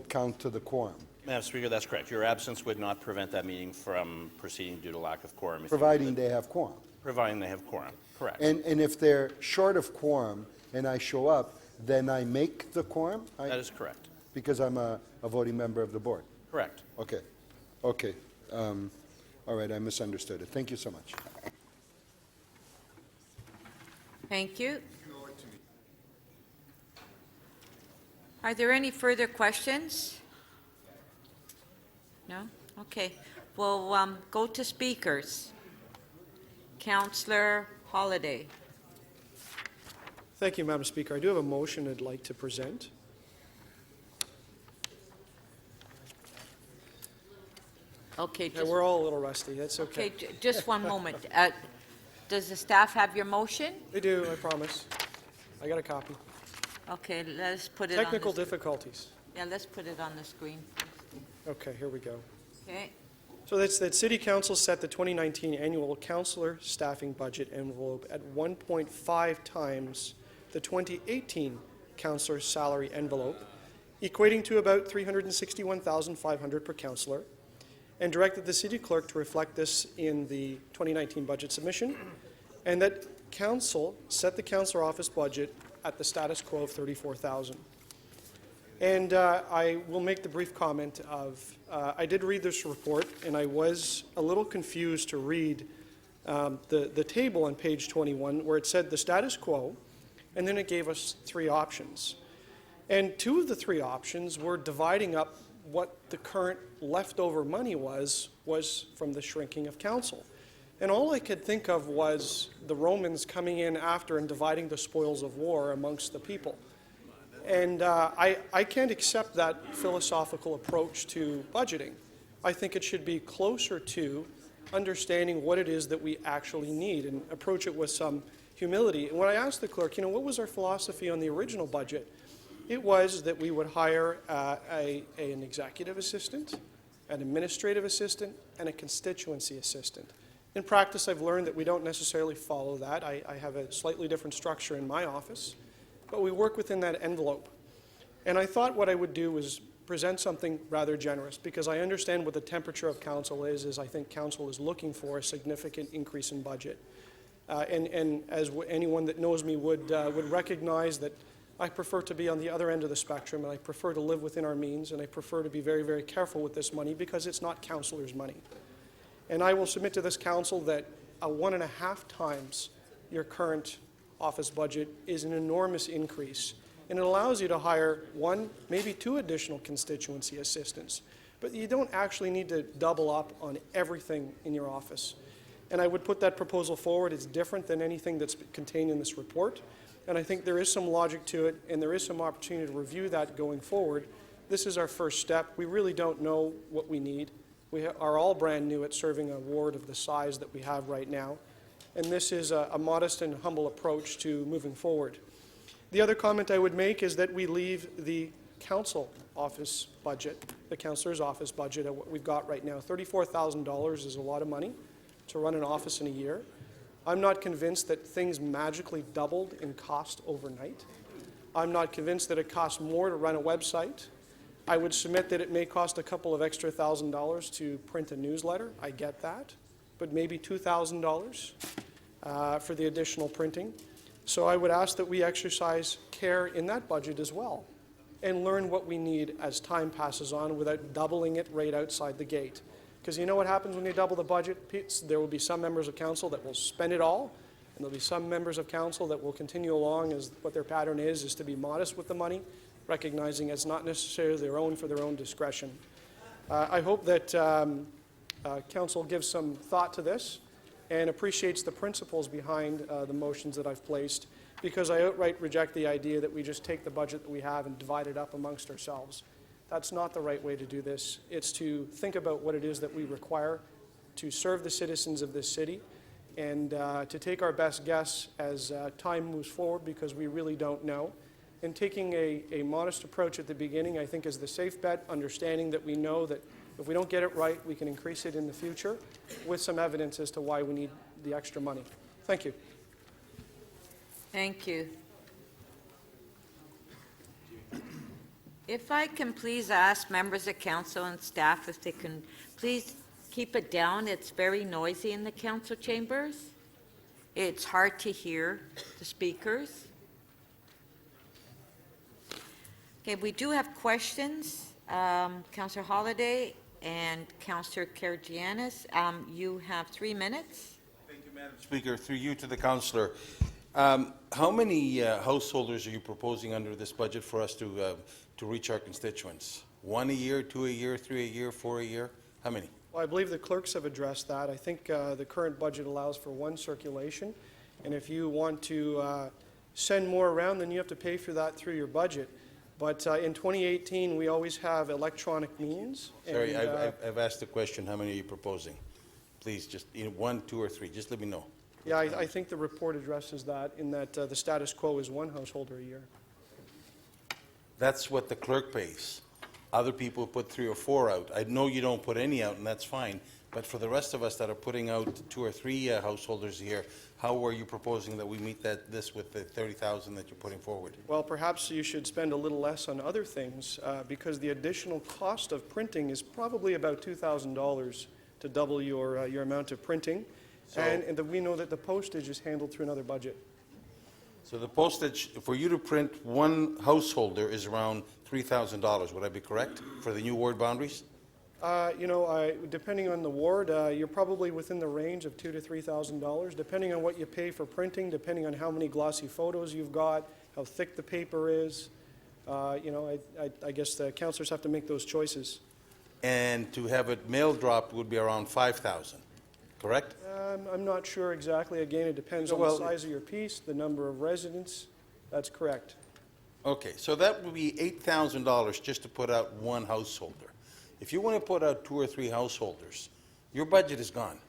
Q: count to the quorum.
H: Madam Speaker, that's correct. Your absence would not prevent that meeting from proceeding due to lack of quorum.
Q: Providing they have quorum.
H: Providing they have quorum. Correct.
Q: And if they're short of quorum and I show up, then I make the quorum?
H: That is correct.
Q: Because I'm a voting member of the board?
H: Correct.
Q: Okay. Okay. All right, I misunderstood it. Thank you so much.
D: Thank you. Are there any further questions? No? Okay. We'll go to speakers. Councillor Holiday.
J: Thank you, Madam Speaker. I do have a motion I'd like to present.
D: Okay.
J: Yeah, we're all a little rusty. That's okay.
D: Okay, just one moment. Does the staff have your motion?
J: They do, I promise. I got a copy.
D: Okay, let's put it on
J: Technical
D: the,
J: difficulties.
D: yeah, let's put it on the screen.
J: Okay, here we go.
D: Okay.
J: So that's that City Council set the 2019 annual councillor staffing budget envelope at 1.5 times the 2018 councillor salary envelope, equating to about $361,500 per councillor, and directed the city clerk to reflect this in the 2019 budget submission, and that council set the councillor office budget at the status quo of $34,000. And I will make the brief comment of, I did read this report, and I was a little confused to read the table on page 21 where it said the status quo, and then it gave us three options. And two of the three options were dividing up what the current leftover money was from the shrinking of council. And all I could think of was the Romans coming in after and dividing the spoils of war amongst the people. And I can't accept that philosophical approach to budgeting. I think it should be closer to understanding what it is that we actually need and approach it with some humility. And when I asked the clerk, what was our philosophy on the original budget? It was that we would hire an executive assistant, an administrative assistant, and a constituency assistant. In practice, I've learned that we don't necessarily follow that. I have a slightly different structure in my office, but we work within that envelope. And I thought what I would do was present something rather generous, because I understand what the temperature of council is I think council is looking for a significant increase in budget. And as anyone that knows me would recognize that I prefer to be on the other end of the spectrum, and I prefer to live within our means, and I prefer to be very, very careful with this money because it's not councillors' money. And I will submit to this council that 1.5 times your current office budget is an enormous increase. And it allows you to hire 1, maybe 2 additional constituency assistants. But you don't actually need to double up on everything in your office. And I would put that proposal forward. It's different than anything that's contained in this report. And I think there is some logic to it, and there is some opportunity to review that going forward. This is our first step. We really don't know what we need. We are all brand new at serving a ward of the size that we have right now. And this is a modest and humble approach to moving forward. The other comment I would make is that we leave the council office budget, the councillor's office budget at what we've got right now. $34,000 is a lot of money to run an office in a year. I'm not convinced that things magically doubled in cost overnight. I'm not convinced that it costs more to run a website. I would submit that it may cost a couple of extra $1,000 to print a newsletter. I get that. But maybe $2,000 for the additional printing. So I would ask that we exercise care in that budget as well and learn what we need as time passes on without doubling it right outside the gate. Because you know what happens when you double the budget? There will be some members of council that will spend it all, and there'll be some members of council that will continue along as what their pattern is to be modest with the money, recognizing it's not necessarily their own for their own discretion. I hope that council gives some thought to this and appreciates the principles behind the motions that I've placed, because I outright reject the idea that we just take the budget that we have and divide it up amongst ourselves. That's not the right way to do this. It's to think about what it is that we require to serve the citizens of this city, and to take our best guess as time moves forward, because we really don't know. And taking a modest approach at the beginning, I think, is the safe bet, understanding that we know that if we don't get it right, we can increase it in the future with some evidence as to why we need the extra money. Thank you.
D: Thank you. If I can please ask members of council and staff if they can please keep it down. It's very noisy in the council chambers. It's hard to hear the speakers. Okay, we do have questions. Councillor Holliday and Councillor Karygiannis, you have 3 minutes.
R: Thank you, Madam Speaker. Through you to the councillor. How many householders are you proposing under this budget for us to reach our constituents? 1 a year, 2 a year, 3 a year, 4 a year? How many?
J: Well, I believe the clerks have addressed that. I think the current budget allows for 1 circulation, and if you want to send more around, then you have to pay for that through your budget. But in 2018, we always have electronic means.
R: Sorry, I've asked the question, how many are you proposing? Please, just 1, 2, or 3, just let me know.
J: Yeah, I think the report addresses that, in that the status quo is 1 householder a year.
R: That's what the clerk pays. Other people put 3 or 4 out. I know you don't put any out, and that's fine. But for the rest of us that are putting out 2 or 3 householders a year, how are you proposing that we meet this with the 30,000 that you're putting forward?
J: Well, perhaps you should spend a little less on other things, because the additional cost of printing is probably about $2,000 to double your amount of printing.
R: So,
J: and we know that the postage is handled through another budget.
R: So the postage, for you to print 1 householder is around $3,000, would I be correct, for the new ward boundaries?
J: Depending on the ward, you're probably within the range of $2,000 to $3,000, depending on what you pay for printing, depending on how many glossy photos you've got, how thick the paper is. I guess the councillors have to make those choices.
R: And to have it mail dropped would be around $5,000, correct?
J: I'm not sure exactly. Again, it depends on the size of your piece, the number of residents. That's correct.
R: Okay, so that would be $8,000 just to put out 1 householder. If you want to put out 2 or 3 householders, your budget is gone.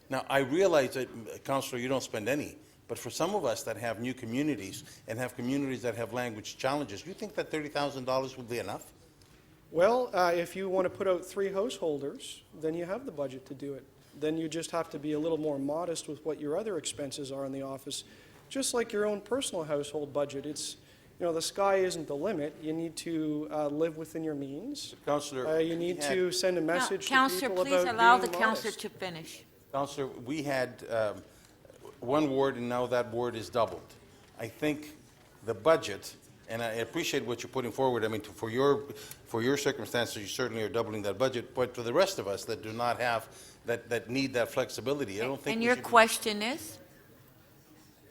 R: Now, I realize that, Councillor, you don't spend any, But for some of us that have new communities and have communities that have language challenges, you think that $30,000 will be enough?
J: Well, if you want to put out 3 householders, then you have the budget to do it. Then you just have to be a little more modest with what your other expenses are in the office. Just like your own personal household budget, it's, you know, the sky isn't the limit. You need to live within your means.
R: Councillor,
J: You need to send a message to
D: Councillor,
J: people
D: please
J: about
D: allow the
J: being
D: councillor
J: modest.
D: to finish.
R: Councillor, we had one ward, and now that ward is doubled. I think the budget, and I appreciate what you're putting forward. I mean, for your circumstances, you certainly are doubling that budget. But for the rest of us that do not have, that need that flexibility, I don't think.
D: And
R: we
D: your
R: should be
D: question is?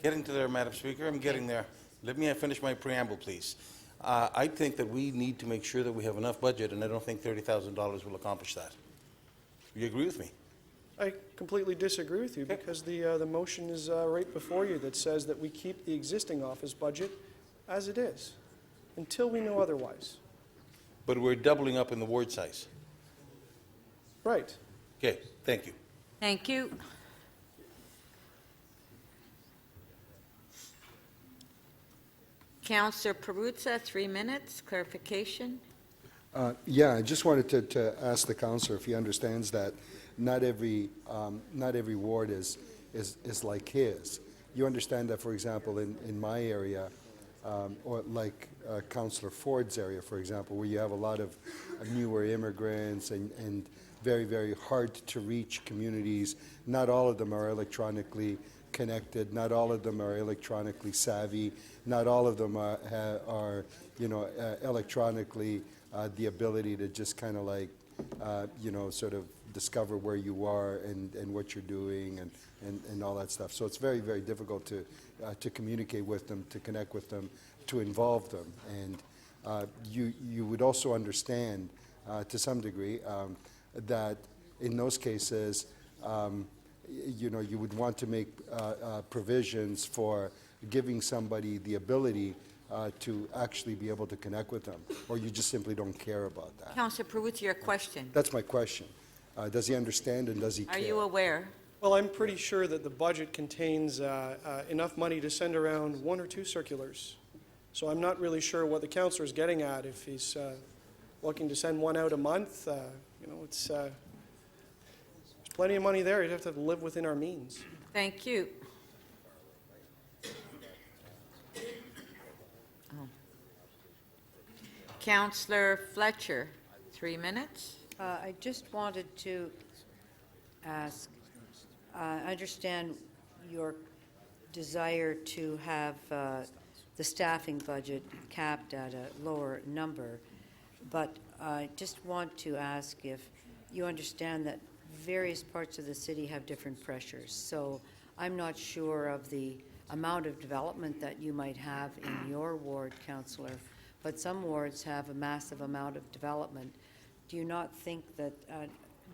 R: getting to there, Madam Speaker. I'm getting there. Let me finish my preamble, please. I think that we need to make sure that we have enough budget, and I don't think $30,000 will accomplish that. You agree with me?
J: I completely disagree with you because the motion is right before you that says that we keep the existing office budget as it is until we know otherwise.
R: But we're doubling up in the ward size.
J: Right.
R: Okay, thank you.
D: Thank you. Councillor Perruzza, 3 minutes, clarification.
Q: Yeah, I just wanted to ask the councillor if he understands that not every ward is like his. You understand that, for example, in my area, or like Councillor Ford's area, for example, where you have a lot of newer immigrants and very, very hard to reach communities. Not all of them are electronically connected. Not all of them are electronically savvy. Not all of them are electronically the ability to just kind of like, sort of discover where you are and what you're doing and all that stuff. So it's very, very difficult to communicate with them, to connect with them, to involve them. And you would also understand to some degree that in those cases, you would want to make provisions for giving somebody the ability to actually be able to connect with them, or you just simply don't care about that.
D: Councillor Perruzza, your question.
Q: That's my question. Does he understand and does he care?
D: Are you aware?
J: Well, I'm pretty sure that the budget contains enough money to send around 1 or 2 circulars. So I'm not really sure what the councillor is getting at. If he's looking to send 1 out a month, it's there's plenty of money there. You'd have to live within our means.
D: Thank you. Councillor Fletcher, 3 minutes.
I: I just wanted to ask, I understand your desire to have the staffing budget capped at a lower number, but I just want to ask if you understand that various parts of the city have different pressures. So I'm not sure of the amount of development that you might have in your ward, Councillor, but some wards have a massive amount of development. Do you not think that,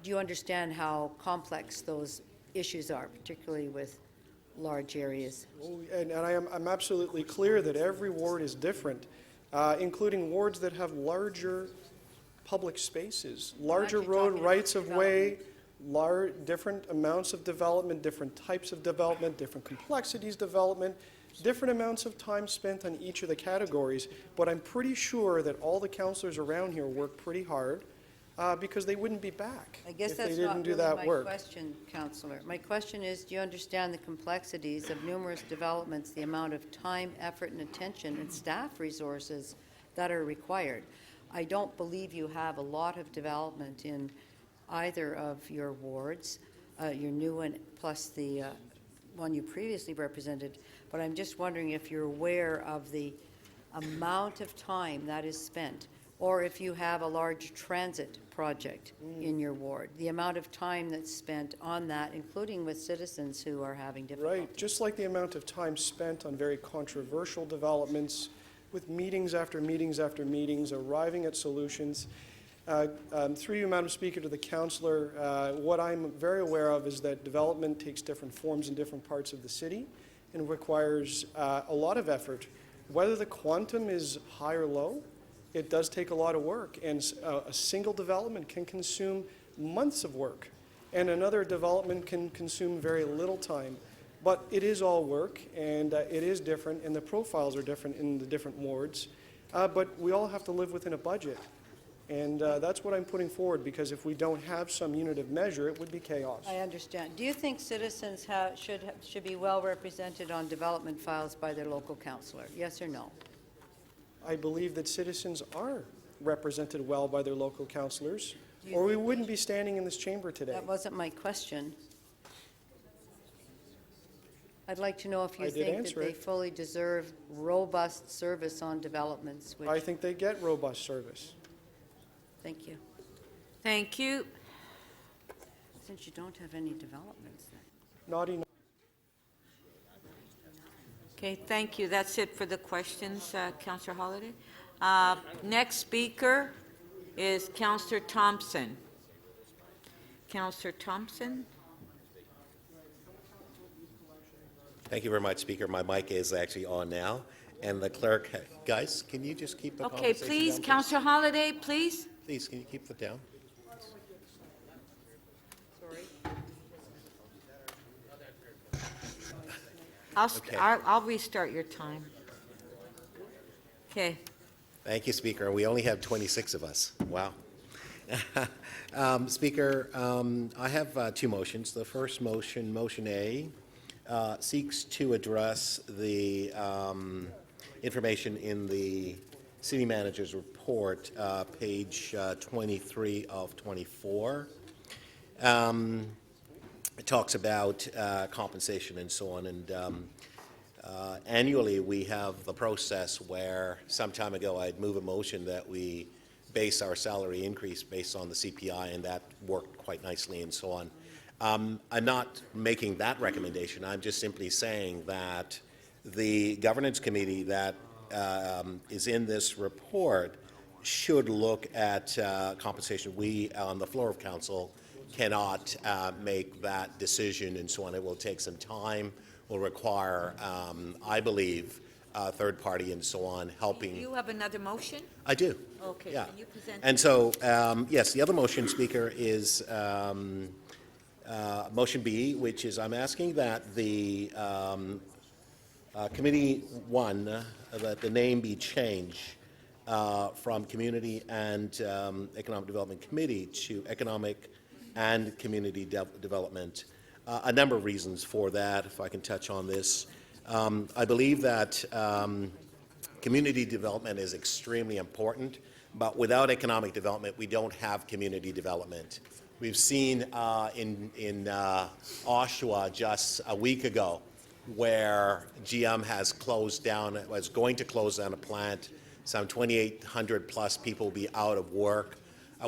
I: do you understand how complex those issues are, particularly with large areas?
J: And I'm absolutely clear that every ward is different, including wards that have larger public spaces, larger road rights of way, different amounts of development, different types of development, different complexities development, different amounts of time spent on each of the categories. But I'm pretty sure that all the councillors around here work pretty hard because they wouldn't be back
I: I guess
J: if they
I: that's
J: didn't
I: not
J: do
I: really
J: that
I: my
J: work.
I: question, Councillor. My question is, do you understand the complexities of numerous developments, the amount of time, effort, and attention and staff resources that are required? I don't believe you have a lot of development in either of your wards, your new one plus the one you previously represented, but I'm just wondering if you're aware of the amount of time that is spent, or if you have a large transit project in your ward, the amount of time that's spent on that, including with citizens who are having difficulty.
J: Right, just like the amount of time spent on very controversial developments, with meetings after meetings after meetings, arriving at solutions. Through you, Madam Speaker, to the councillor, what I'm very aware of is that development takes different forms in different parts of the city and requires a lot of effort. Whether the quantum is high or low, it does take a lot of work, and a single development can consume months of work, and another development can consume very little time. But it is all work, and it is different, and the profiles are different in the different wards. But we all have to live within a budget. And that's what I'm putting forward, because if we don't have some unit of measure, it would be chaos.
I: I understand. Do you think citizens should be well represented on development files by their local councillor? Yes or no?
J: I believe that citizens are represented well by their local councillors, or we wouldn't be standing in this chamber today.
I: That wasn't my question. I'd like to know if you
J: I did
I: think that
J: answer
I: they
J: it.
I: fully deserve robust service on developments, which,
J: I think they get robust service.
I: thank you.
D: Thank you.
I: Since you don't have any developments then.
J: Not enough.
D: Okay, thank you. That's it for the questions, Councillor Holliday. Next speaker is Councillor Thompson. Councillor Thompson?
F: Thank you very much, Speaker. My mic is actually on now. And the clerk, guys, can you just keep the
D: Okay,
F: conversation
D: please,
F: down,
D: Councillor Holliday, please.
F: Please, can you keep it down? Okay.
D: I'll restart your time. Okay.
F: Thank you, Speaker. We only have 26 of us. Wow. Speaker, I have two motions. The first motion, Motion A, seeks to address the information in the City Manager's report, page 23 of 24. It talks about compensation and so on, and annually we have the process where some time ago I'd move a motion that we base our salary increase based on the CPI, and that worked quite nicely and so on. I'm not making that recommendation. I'm just simply saying that the governance committee that is in this report should look at compensation. We, on the floor of council, cannot make that decision and so on. It will take some time, will require, I believe, third party and so on helping.
D: You have another motion?
F: I do.
D: Okay,
F: Yeah.
D: can you present?
F: And so, yes, the other motion, Speaker, is motion B, which is I'm asking that the Committee 1, that the name be changed from Community and Economic Development Committee to Economic and Community Development. A number of reasons for that, if I can touch on this. I believe that community development is extremely important, but without economic development, we don't have community development. We've seen in Oshawa just a week ago where GM has closed down, was going to close down a plant. Some 2,800 plus people will be out of work.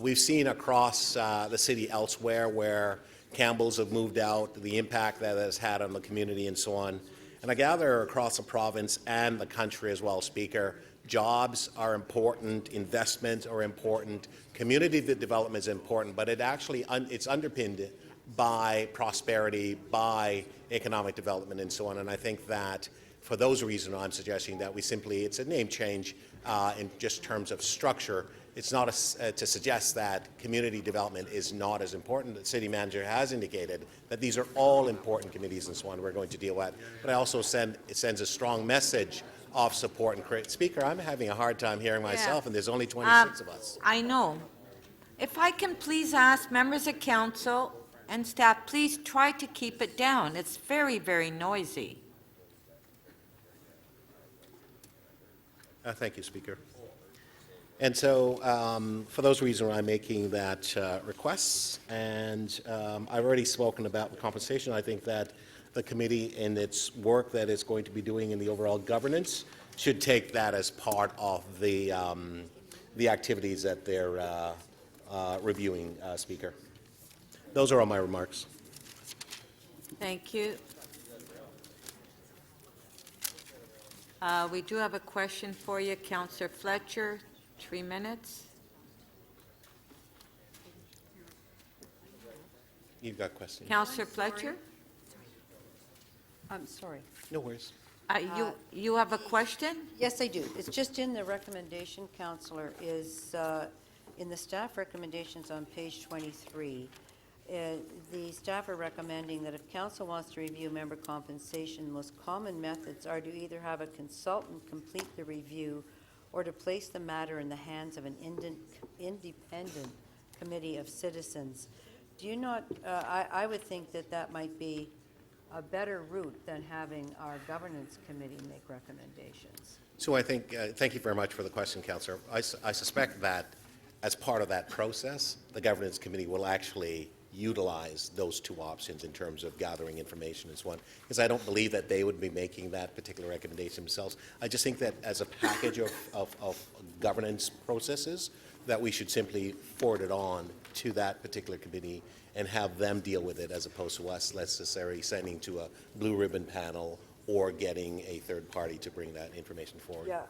F: We've seen across the city elsewhere where Campbell's have moved out, the impact that has had on the community and so on. And I gather across the province and the country as well, Speaker, jobs are important, investments are important, community development is important, but it actually it's underpinned by prosperity, by economic development and so on. And I think that for those reasons I'm suggesting that we simply, it's a name change in just terms of structure. It's not to suggest that community development is not as important. The city manager has indicated that these are all important committees and so on we're going to deal with. But I also it sends a strong message of support and credit. Speaker, I'm having a hard time hearing myself, and there's only 26 of us.
D: I know. If I can please ask members of council and staff, please try to keep it down. It's very, very noisy.
F: Thank you, Speaker. And so, for those reasons, I'm making that request. And I've already spoken about the compensation. I think that the committee, in its work that it's going to be doing in the overall governance, should take that as part of the activities that they're reviewing, Speaker. Those are all my remarks.
D: Thank you. We do have a question for you, Councillor Fletcher. 3 minutes.
F: You've got questions.
D: Councillor Fletcher?
I: I'm sorry.
F: No worries.
D: You have a question?
I: Yes, I do. It's just in the recommendation, Councillor, is in the staff recommendations on page 23. the staff are recommending that if council wants to review member compensation, the most common methods are to either have a consultant complete the review or to place the matter in the hands of an independent committee of citizens. Do you not, I would think that that might be a better route than having our governance committee make recommendations.
F: So I think, thank you very much for the question, Councillor. I suspect that as part of that process, the governance committee will actually utilize those two options in terms of gathering information as one, because I don't believe that they would be making that particular recommendation themselves. I just think that as a package of governance processes, that we should simply forward it on to that particular committee and have them deal with it, as opposed to us necessarily sending to a blue ribbon panel or getting a third party to bring that information forward.
I: Yeah.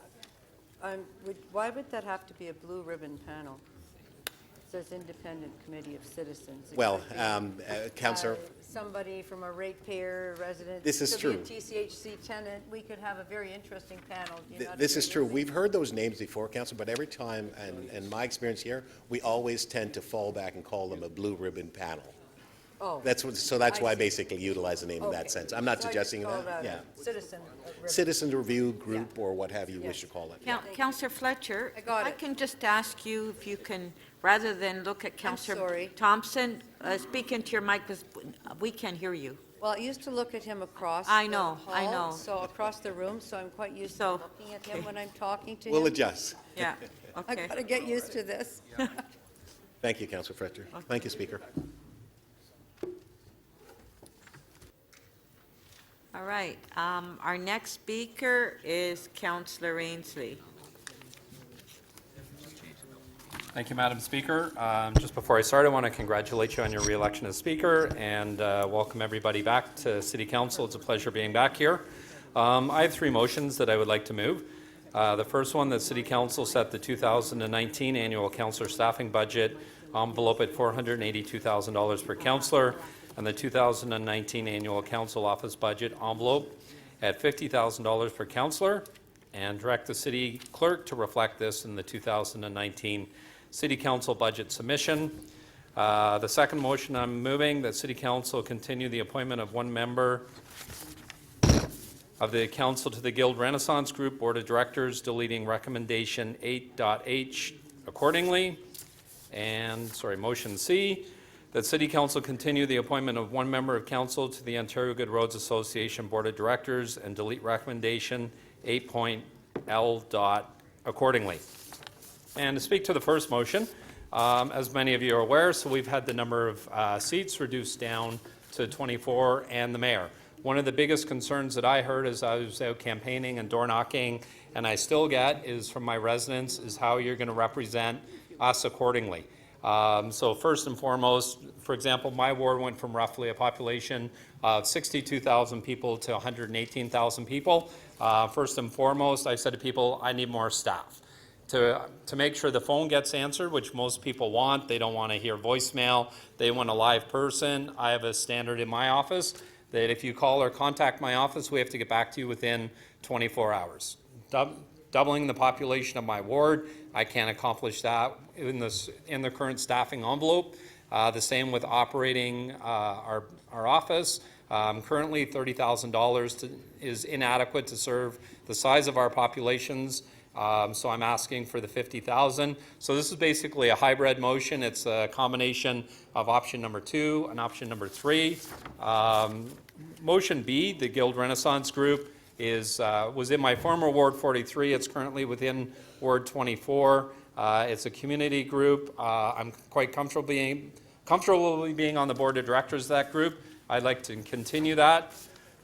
I: Why would that have to be a blue ribbon panel? It says independent committee of citizens. It
F: Well,
I: could be,
F: Councillor,
I: somebody from a ratepayer resident.
F: This is
I: could be
F: true.
I: a TCHC tenant. We could have a very interesting panel. Do you not
F: This
I: agree
F: is true.
I: with me?
F: We've heard those names before, Council, but every time, and my experience here, we always tend to fall back and call them a blue ribbon panel.
I: Oh.
F: That's why I basically utilize the name in
I: Okay.
F: that sense. I'm not
I: So I
F: suggesting
I: just call
F: that. Yeah.
I: Citizen.
F: Citizen review group or what have you wish to call it.
D: Councillor Fletcher,
I: got
D: I
I: it.
D: can just ask you if you can, rather than look at Councillor
I: sorry.
D: Thompson, speak into your mic because we can't hear you.
I: Well, I used to look at him across
D: I
I: the
D: know, I
I: hall,
D: know.
I: So across the room, so I'm quite used to
D: So,
I: looking at him when I'm talking to him.
F: We'll adjust.
D: Yeah,
I: I
D: okay.
I: gotta get used to this.
F: Thank you, Councillor Fletcher. Thank you, Speaker.
D: All right, our next speaker is Councillor Ainsley.
S: Thank you, Madam Speaker. Just before I start, I want to congratulate you on your re-election as Speaker and welcome everybody back to City Council. It's a pleasure being back here. I have three motions that I would like to move. The first one, that City Council set the 2019 annual councillor staffing budget envelope at $482,000 per councillor, and the 2019 annual council office budget envelope at $50,000 per councillor, and direct the city clerk to reflect this in the 2019 city council budget submission. The second motion I'm moving, that city council continue the appointment of one member of the council to the Guild Renaissance Group Board of Directors, deleting recommendation 8.h accordingly. And, motion C, that City Council continue the appointment of one member of council to the Ontario Good Roads Association Board of Directors and delete recommendation 8.l. accordingly. And to speak to the first motion, as many of you are aware, so we've had the number of seats reduced down to 24 and the mayor. One of the biggest concerns that I heard as I was out campaigning and door knocking, and I still get, is from my residents, is how you're going to represent us accordingly. So first and foremost, for example, my ward went from roughly a population of 62,000 people to 118,000 people. First and foremost, I said to people, I need more staff to make sure the phone gets answered, which most people want. They don't want to hear voicemail. They want a live person. I have a standard in my office that if you call or contact my office, we have to get back to you within 24 hours. Doubling the population of my ward, I can't accomplish that in the current staffing envelope. The same with operating our office. Currently, $30,000 is inadequate to serve the size of our populations. So I'm asking for the $50,000. So this is basically a hybrid motion. It's a combination of option number 2 and option number 3. Motion B, the Guild Renaissance Group, was in my former Ward 43. It's currently within Ward 24. It's a community group. I'm quite comfortable being on the board of directors of that group. I'd like to continue that.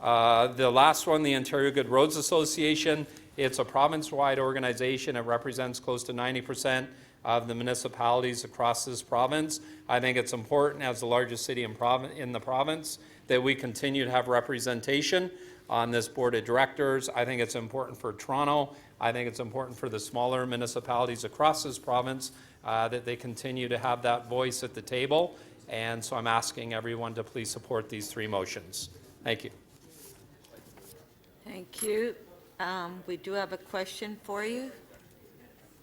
S: The last one, the Ontario Good Roads Association, it's a province-wide organization. It represents close to 90% of the municipalities across this province. I think it's important, as the largest city in the province, that we continue to have representation on this board of directors. I think it's important for Toronto. I think it's important for the smaller municipalities across this province that they continue to have that voice at the table. And so I'm asking everyone to please support these three motions. Thank you.
D: Thank you. We do have a question for you.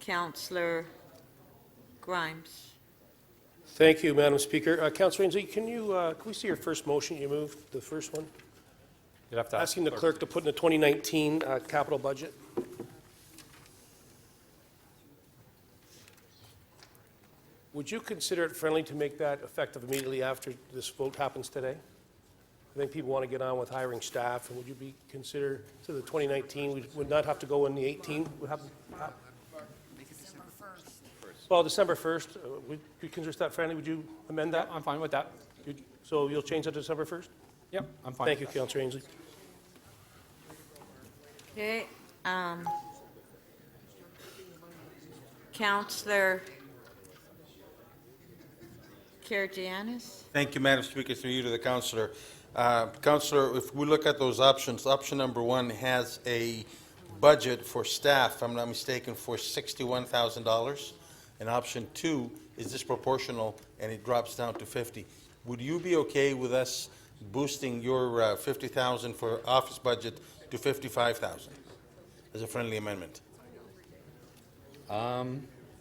D: Councillor Grimes.
T: Thank you, Madam Speaker. Councillor Ainsley, can we see your first motion you moved, the first one?
S: You'd have to ask
T: Asking the clerk to put in the 2019 capital budget. Would you consider it friendly to make that effective immediately after this vote happens today? I think people want to get on with hiring staff, and would you be consider to the 2019? We would not have to go in the 18. Would have, well, December 1st. Would you consider that friendly? Would you amend that?
S: I'm fine with that.
T: So you'll change that to December 1st?
S: Yep, I'm fine.
T: Thank you, Councillor Ainsley.
D: Okay, Councillor Karygiannis?
R: Thank you, Madam Speaker, through you to the councillor. Councillor, if we look at those options, option number 1 has a budget for staff, if I'm not mistaken, for $61,000. And option 2 is disproportional and it drops down to 50. Would you be okay with us boosting your 50,000 for office budget to 55,000 as a friendly amendment?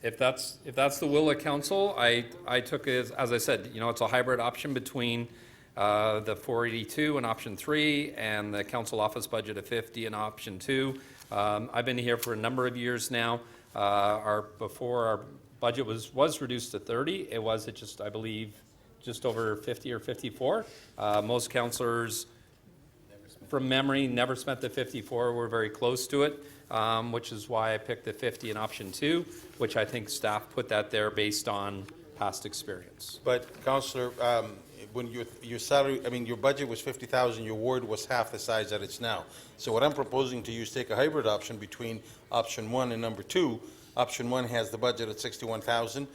S: If that's the will of council, I took it as I said, it's a hybrid option between the 482 and option 3 and the council office budget of 50 and option 2. I've been here for a number of years now. Before our budget was reduced to 30, it was at I believe, just over 50 or 54. Most councillors, from memory, never spent the 54. We're very close to it, which is why I picked the 50 in option 2, which I think staff put that there based on past experience.
R: But, Councillor, when your salary, your budget was 50,000, your ward was half the size that it's now. So what I'm proposing to you is take a hybrid option between option 1 and number 2. Option 1 has the budget at 61,000.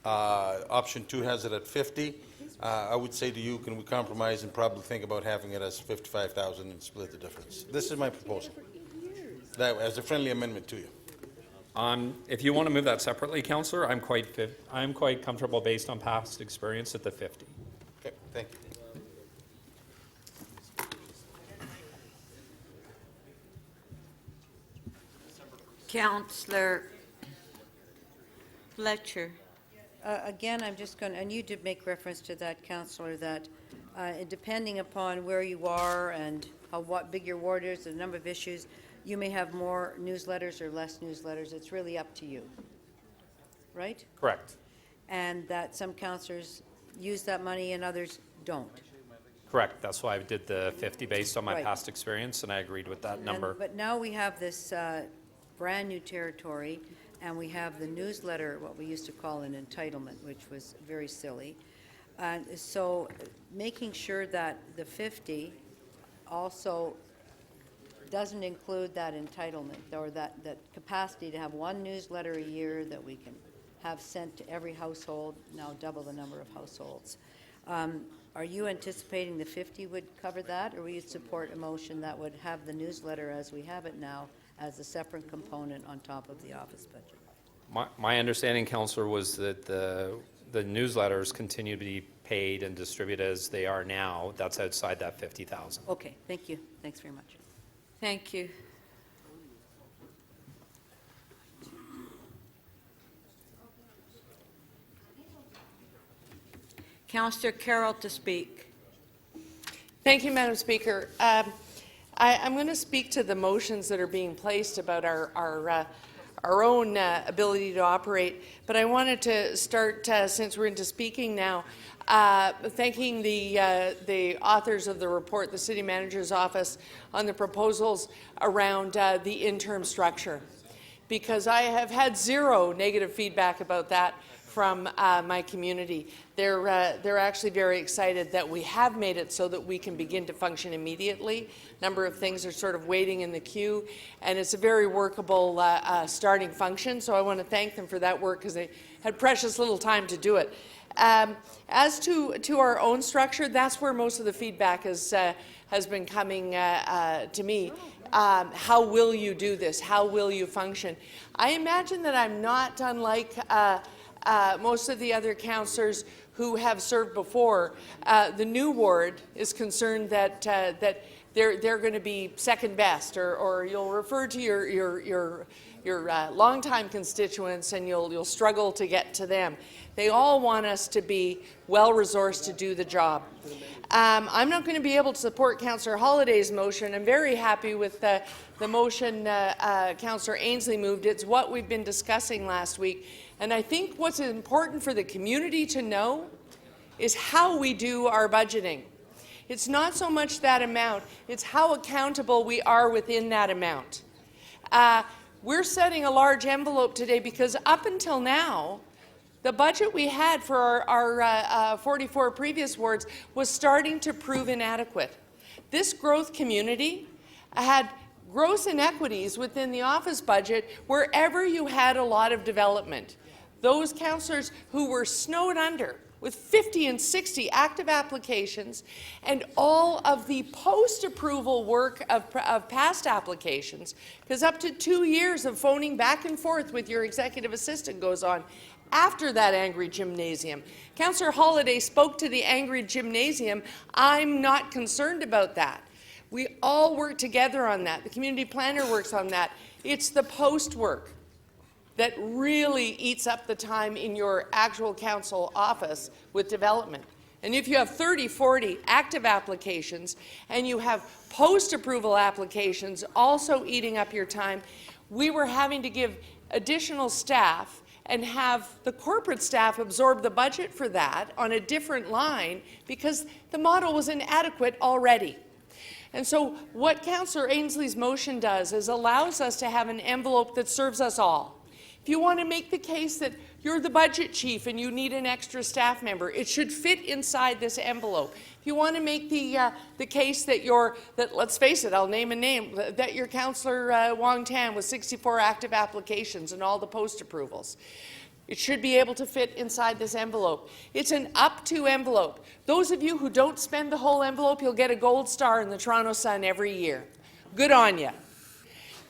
R: Option 2 has it at 50. I would say to you, can we compromise and probably think about having it as 55,000 and split the difference? This is my proposal, that as a friendly amendment to you.
S: If you want to move that separately, Councillor, I'm quite comfortable based on past experience at the 50.
R: Okay, thank you.
D: Councillor Fletcher?
I: Again, I'm just going to, and you did make reference to that, Councillor, that depending upon where you are and what big your ward is, the number of issues, you may have more newsletters or less newsletters. It's really up to you, right?
S: Correct.
I: And that some councillors use that money and others don't.
S: Correct. That's why I did the 50 based on my
I: Right.
S: past experience, and I agreed with that number.
I: But now we have this brand new territory, and we have the newsletter, what we used to call an entitlement, which was very silly. So making sure that the 50 also doesn't include that entitlement or that capacity to have one newsletter a year that we can have sent to every household, now double the number of households. Are you anticipating the 50 would cover that, or will you support a motion that would have the newsletter as we have it now as a separate component on top of the office budget?
S: My understanding, Councillor, was that the newsletters continue to be paid and distributed as they are now. That's outside that 50,000.
I: Okay, thank you. Thanks very much.
D: Thank you. Councillor Carroll to speak.
K: Thank you, Madam Speaker. I'm going to speak to the motions that are being placed about our own ability to operate, but I wanted to start, since we're into speaking now, thanking the authors of the report, the City Manager's Office, on the proposals around the interim structure, because I have had zero negative feedback about that from my community. They're actually very excited that we have made it so that we can begin to function immediately. A number of things are sort of waiting in the queue, and it's a very workable starting function, so I want to thank them for that work because they had precious little time to do it. As to our own structure, that's where most of the feedback has been coming to me. How will you do this? How will you function? I imagine that I'm not unlike most of the other councillors who have served before. The new ward is concerned that they're going to be second best, or you'll refer to your longtime constituents and you'll struggle to get to them. They all want us to be well-resourced to do the job. I'm not going to be able to support Councillor Holliday's motion. I'm very happy with the motion Councillor Ainsley moved. It's what we've been discussing last week. And I think what's important for the community to know is how we do our budgeting. It's not so much that amount, it's how accountable we are within that amount. We're setting a large envelope today because up until now, the budget we had for our 44 previous wards was starting to prove inadequate. This growth community had gross inequities within the office budget wherever you had a lot of development. Those councillors who were snowed under with 50 and 60 active applications and all of the post-approval work of past applications, because up to 2 years of phoning back and forth with your executive assistant goes on after that angry gymnasium. Councillor Holliday spoke to the angry gymnasium. I'm not concerned about that. We all work together on that. The community planner works on that. It's the post work that really eats up the time in your actual council office with development. And if you have 30, 40 active applications and you have post-approval applications also eating up your time, we were having to give additional staff and have the corporate staff absorb the budget for that on a different line because the model was inadequate already. And so what Councillor Ainsley's motion does is allows us to have an envelope that serves us all. If you want to make the case that you're the budget chief and you need an extra staff member, it should fit inside this envelope. If you want to make the case that let's face it, I'll name a name, that you're Councillor Wong Tam with 64 active applications and all the post approvals, it should be able to fit inside this envelope. It's an up-to envelope. Those of you who don't spend the whole envelope, you'll get a gold star in the Toronto Sun every year. Good on you.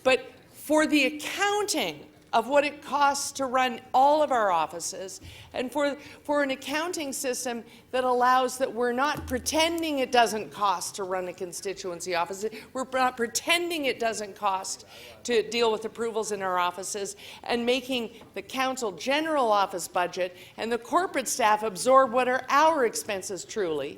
K: But for the accounting of what it costs to run all of our offices, and for an accounting system that allows that we're not pretending it doesn't cost to run a constituency office, we're not pretending it doesn't cost to deal with approvals in our offices, and making the council general office budget and the corporate staff absorb what are our expenses truly.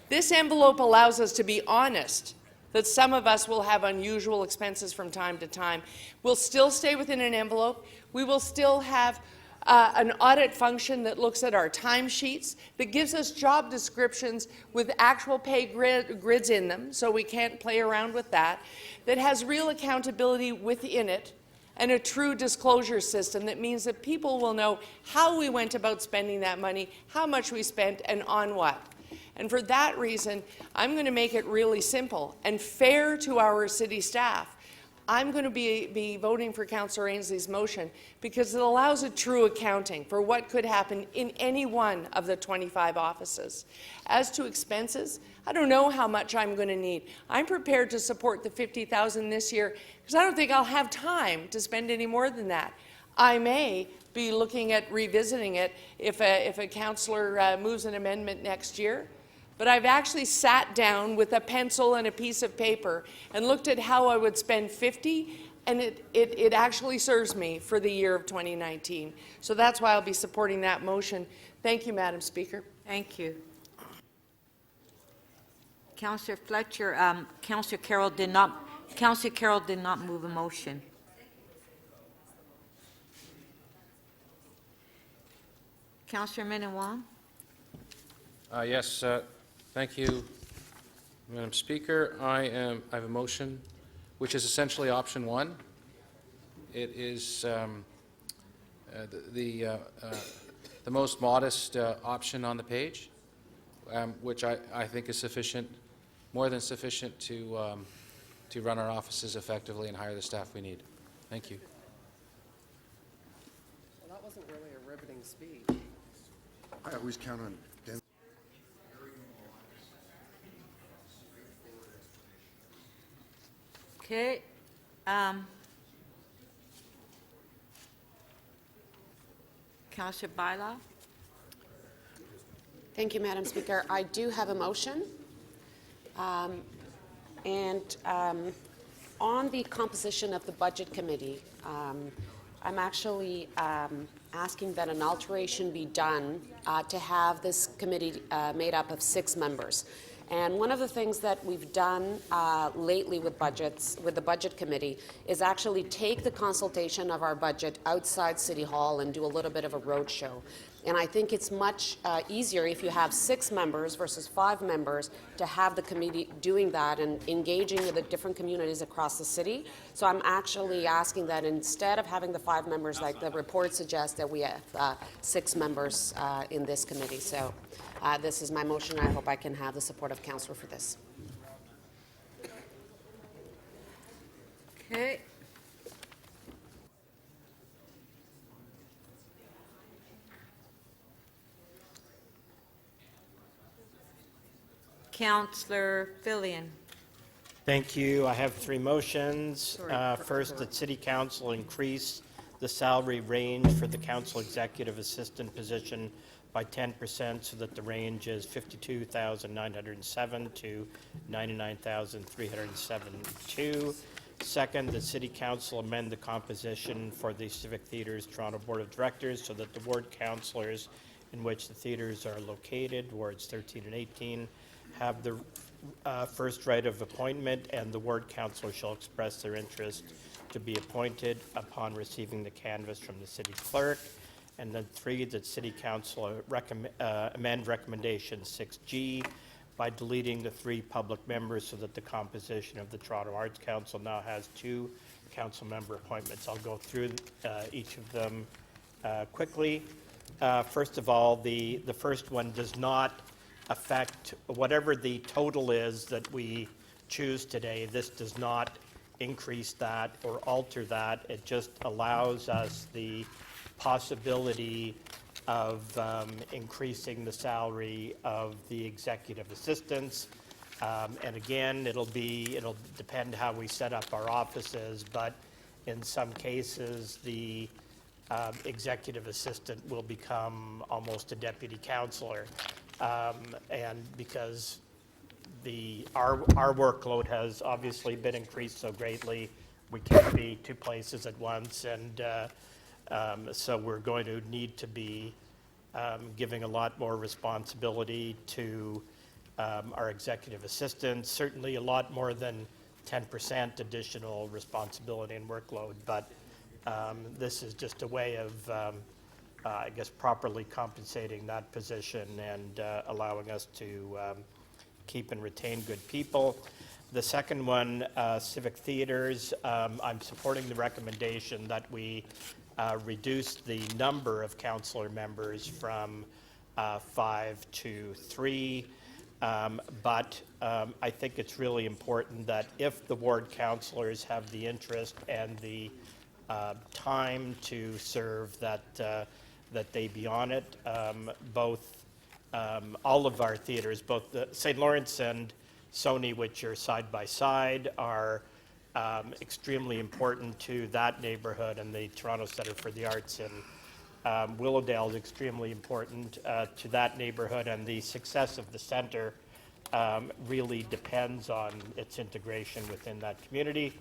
K: This envelope allows us to be honest that some of us will have unusual expenses from time to time. We'll still stay within an envelope. We will still have an audit function that looks at our timesheets, that gives us job descriptions with actual pay grids in them, so we can't play around with that, that has real accountability within it, and a true disclosure system that means that people will know how we went about spending that money, how much we spent, and on what. And for that reason, I'm going to make it really simple and fair to our city staff. I'm going to be voting for Councillor Ainsley's motion because it allows a true accounting for what could happen in any one of the 25 offices. As to expenses, I don't know how much I'm going to need. I'm prepared to support the $50,000 this year because I don't think I'll have time to spend any more than that. I may be looking at revisiting it if a councillor moves an amendment next year. But I've actually sat down with a pencil and a piece of paper and looked at how I would spend 50, and it actually serves me for the year of 2019. So that's why I'll be supporting that motion. Thank you, Madam Speaker.
D: Thank you. Councillor Fletcher, Councillor Carroll did not move a motion. Councillor Minnan-Wong?
U: Yes. Thank you, Madam Speaker. I have a motion which is essentially option one. It is the most modest option on the page, which I think is sufficient, more than sufficient to run our offices effectively and hire the staff we need. Thank you.
V: Well, that wasn't really a riveting speech.
E: I always count on Dan.
D: Okay. Councillor Bylaw?
W: Thank you, Madam Speaker. I do have a motion,
V: And on the composition of the Budget Committee, I'm actually asking that an alteration be done to have this committee made up of 6 members. And one of the things that we've done lately with budgets, with the Budget Committee, is actually take the consultation of our budget outside City Hall and do a little bit of a roadshow. And I think it's much easier if you have 6 members versus 5 members to have the committee doing that and engaging with the different communities across the city. So I'm actually asking that instead of having the 5 members like the report suggests, that we have 6 members in this committee. So this is my motion. I hope I can have the support of Councillor for this.
D: Okay. Councillor Fillion.
A: Thank you. I have 3 motions. First, that City Council increase the salary range for the Council Executive Assistant position by 10% so that the range is $52,907 to $99,372. Second, the City Council amend the composition for the Civic Theatre's Toronto Board of Directors so that the ward councillors in which the theatres are located, wards 13 and 18, have the first right of appointment, and the ward councillor shall express their interest to be appointed upon receiving the canvass from the city clerk. And then 3, that City Council amend recommendation 6G by deleting the 3 public members so that the composition of the Toronto Arts Council now has 2 council member appointments. I'll go through each of them quickly. First of all, the first one does not affect whatever the total is that we choose today. This does not increase that or alter that. It just allows us the possibility of increasing the salary of the executive assistants. And again, it'll depend how we set up our offices, but in some cases, the executive assistant will become almost a deputy councillor. And because our workload has obviously been increased so greatly, we can't be 2 places at once, and so we're going to need to be giving a lot more responsibility to our executive assistants, certainly a lot more than 10% additional responsibility and workload, but this is just a way of I guess properly compensating that position and allowing us to keep and retain good people. The second one, civic theaters, I'm supporting the recommendation that we reduce the number of councillor members from 5 to 3. But I think it's really important that if the ward councillors have the interest and the time to serve, that they be on it. All of our theatres, both the St. Lawrence and Sony, which are side by side, are extremely important to that neighborhood, and the Toronto Centre for the Arts in Willowdale is extremely important to that neighborhood, and the success of the centre really depends on its integration within that community.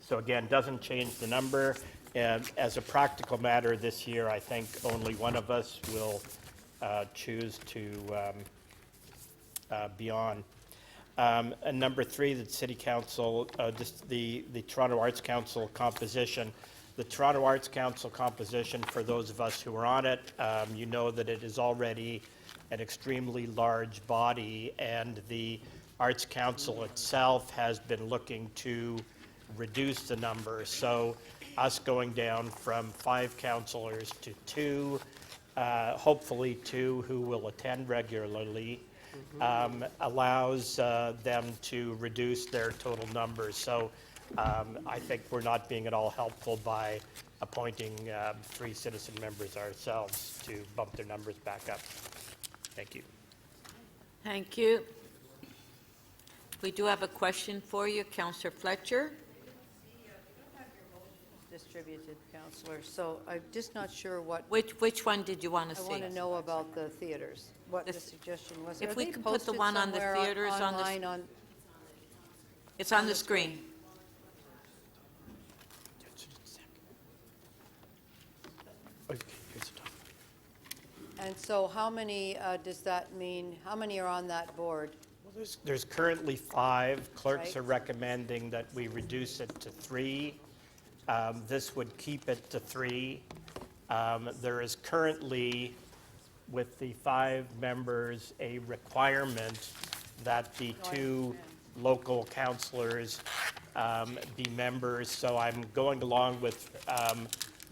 A: So again, doesn't change the number. And as a practical matter this year, I think only one of us will choose to be on. And number 3, the City Council, just the Toronto Arts Council composition. The Toronto Arts Council composition, for those of us who are on it, you know that it is already an extremely large body, and the Arts Council itself has been looking to reduce the number. So us going down from 5 councillors to 2, hopefully 2 who will attend regularly, allows them to reduce their total numbers. So I think we're not being at all helpful by appointing 3 citizen members ourselves to bump their numbers back up. Thank you.
D: Thank you. We do have a question for you, Councillor Fletcher.
I: Distributed, Councillor, so I'm just not sure what...
D: Which one did you want to see?
I: I want to know about the theaters, what the suggestion was.
D: If
I: Are
D: we
I: they
D: can put the
I: posted
D: one on the
I: somewhere
D: theaters on the...
I: online on...
D: It's on the screen.
I: And so how many does that mean, how many are on that board?
A: There's currently 5. Clerks
I: Right.
A: are recommending that we reduce it to 3. This would keep it to 3. There is currently, with the 5 members, a requirement that the 2 local councillors be members. So I'm going along with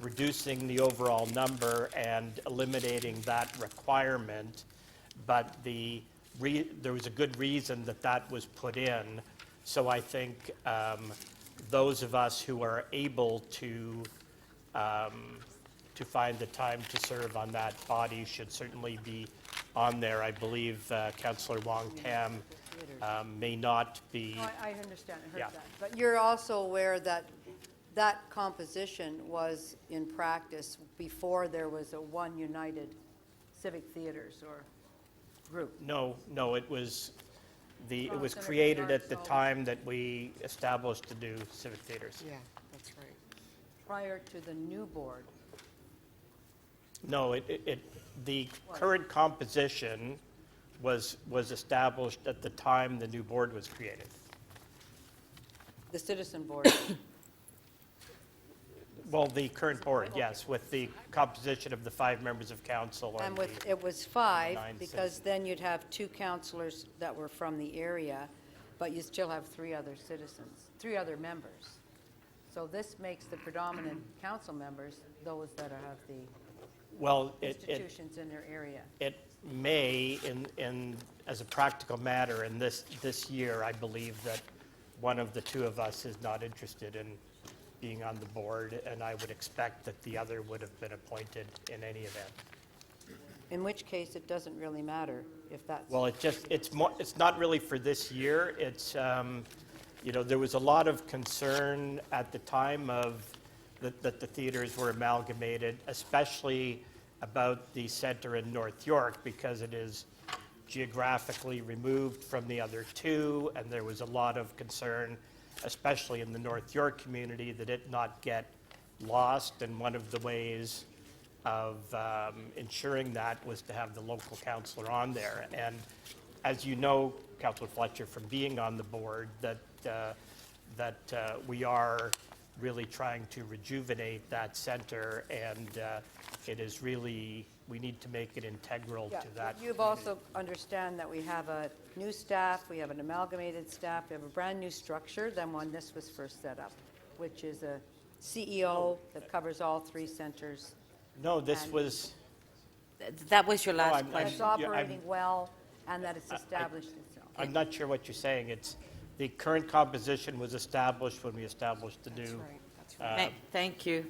A: reducing the overall number and eliminating that requirement. But there was a good reason that that was put in. So I think those of us who are able to find the time to serve on that body should certainly be on there. I believe Councillor Wong Tam may not be.
I: No, I understand, I heard
A: Yeah.
I: that. But you're also aware that that composition was in practice before there was a one united civic theaters or group?
A: No, it was it was
I: Senator
A: created
I: Bernard
A: at the
I: Sullivan.
A: time that we established the new civic theaters.
K: Yeah, that's right.
I: Prior to the new board?
A: No, the current composition was established at the time the new board was created.
I: The citizen board?
A: Well, the current board, yes, with the composition of the 5 members of council.
I: And
A: the
I: with, it was 5,
A: 9
I: because
A: citizens.
I: then you'd have 2 councillors that were from the area, but you still have 3 other citizens, 3 other members. So this makes the predominant council members those that have the
A: Well,
I: institutions in their area.
A: it may, as a practical matter, in this year, I believe that one of the 2 of us is not interested in being on the board, and I would expect that the other would have been appointed in any event.
I: In which case, it doesn't really matter if that's...
A: Well, it's not really for this year. It's, there was a lot of concern at the time that the theaters were amalgamated, especially about the center in North York, because it is geographically removed from the other 2, and there was a lot of concern, especially in the North York community, that it not get lost. And one of the ways of ensuring that was to have the local councillor on there. And as you know, Councillor Fletcher, from being on the board, that we are really trying to rejuvenate that center, and it is really, we need to make it integral
I: Yeah,
A: to that.
I: you've also understand that we have a new staff, we have an amalgamated staff, we have a brand-new structure than when this was first set up, which is a CEO that covers all 3 centers.
A: No, this
I: And-
A: was,
D: That was your last
A: I'm-
I: That it's
D: question.
I: operating well, and that it's established itself.
A: I'm not sure what you're saying. It's, the current composition was established when we established the new.
D: Thank you.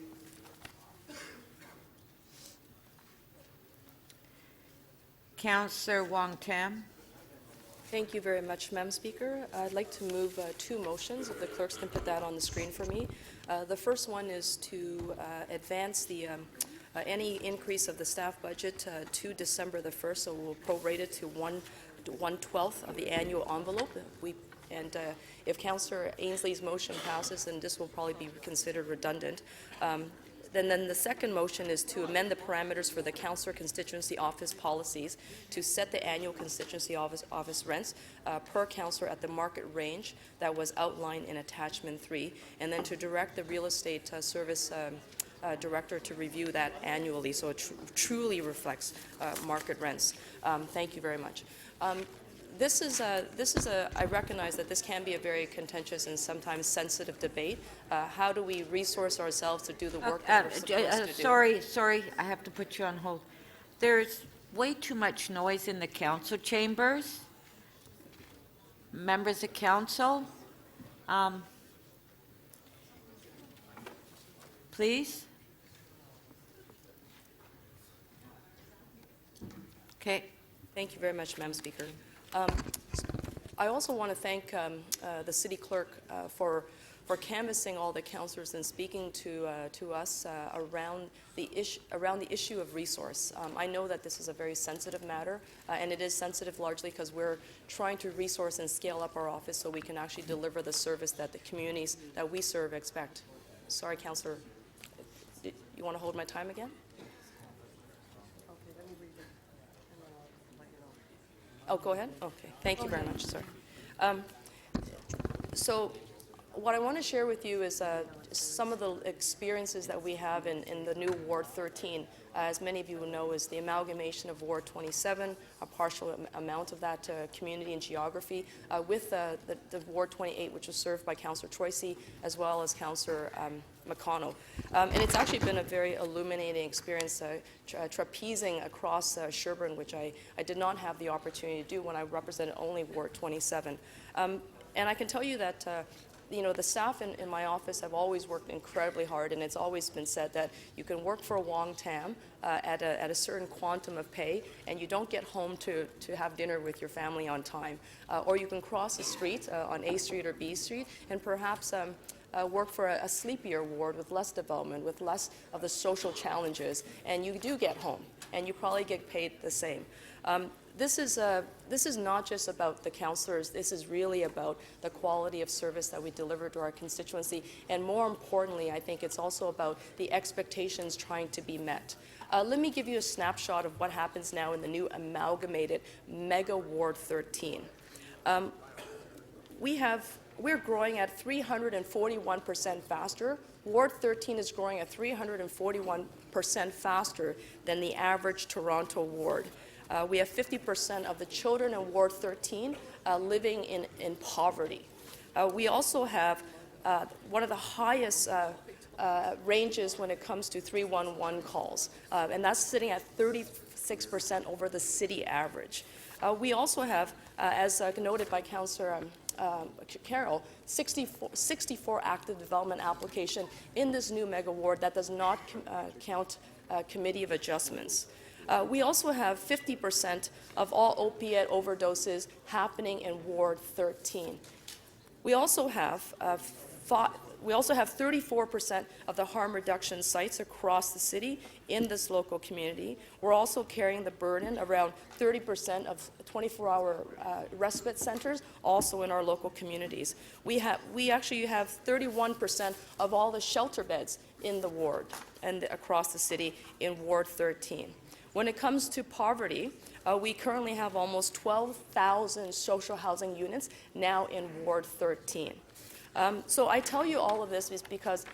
D: Councillor Wong Tam.
M: Thank you very much, Madam Speaker. I'd like to move 2 motions, if the clerks can put that on the screen for me. The first one is to advance the any increase of the staff budget to December the 1st, so we'll prorate it to 1/12 of the annual envelope. If Councillor Ainsley's motion passes, then this will probably be considered redundant. Then the second motion is to amend the parameters for the councillor constituency office policies to set the annual constituency office rents per councillor at the market range that was outlined in attachment 3, and then to direct the real estate service director to review that annually, so it truly reflects market rents. Thank you very much. I recognize that this can be a very contentious and sometimes sensitive debate. How do we resource ourselves to do the work that we're supposed to do?
D: Sorry, I have to put you on hold. There's way too much noise in the council chambers. Members of council, please. Okay.
M: Thank you very much, Madam Speaker. I also want to thank the City Clerk for for canvassing all the councillors and speaking to us around the issue of resource. I know that this is a very sensitive matter, and it is sensitive largely because we're trying to resource and scale up our office so we can actually deliver the service that the communities that we serve expect. Sorry, Councillor. You want to hold my time again? Oh, go ahead? Okay. Thank you very much, sir. So what I want to share with you is some of the experiences that we have in the new Ward 13. As many of you will know, is the amalgamation of Ward 27, a partial amount of that community and geography, with the Ward 28, which was served by Councillor Troisi, as well as Councillor McConnell. And it's actually been a very illuminating experience, trapezing across Sherbourne, which I did not have the opportunity to do when I represented only Ward 27. And I can tell you that the staff in my office have always worked incredibly hard, and it's always been said that you can work for a long time at a certain quantum of pay, and you don't get home to have dinner with your family on time. Or you can cross the street on A Street or B Street and perhaps work for a sleepier ward with less development, with less of the social challenges, and you do get home, and you probably get paid the same. This is not just about the councillors. This is really about the quality of service that we deliver to our constituency, and more importantly, I think it's also about the expectations trying to be met. Let me give you a snapshot of what happens now in the new amalgamated Mega Ward 13. We're growing at 341% faster. Ward 13 is growing at 341% faster than the average Toronto ward. We have 50% of the children in Ward 13 living in poverty. We also have one of the highest ranges when it comes to 311 calls, and that's sitting at 36% over the city average. We also have, as noted by Councillor Carroll, 64 active development application in this new mega ward that does not count committee of adjustments. We also have 50% of all opiate overdoses happening in Ward 13. We also have 34% of the harm reduction sites across the city in this local community. We're also carrying the burden around 30% of 24-hour respite centers also in our local communities. We actually have 31% of all the shelter beds in the ward and across the city in Ward 13. When it comes to poverty, we currently have almost 12,000 social housing units now in Ward 13. So I tell you all of this is because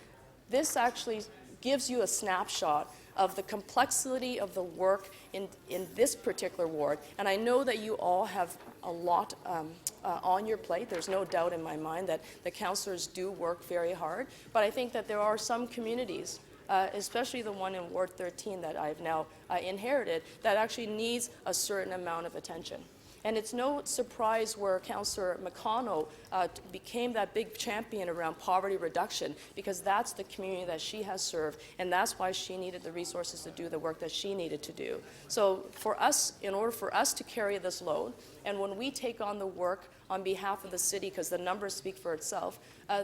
M: this actually gives you a snapshot of the complexity of the work in this particular ward. And I know that you all have a lot on your plate. There's no doubt in my mind that the councillors do work very hard. But I think that there are some communities, especially the one in Ward 13 that I've now inherited, that actually needs a certain amount of attention. And it's no surprise where Councillor McConnell became that big champion around poverty reduction, because that's the community that she has served, and that's why she needed the resources to do the work that she needed to do. So for us, in order for us to carry this load, and when we take on the work on behalf of the city, because the numbers speak for itself,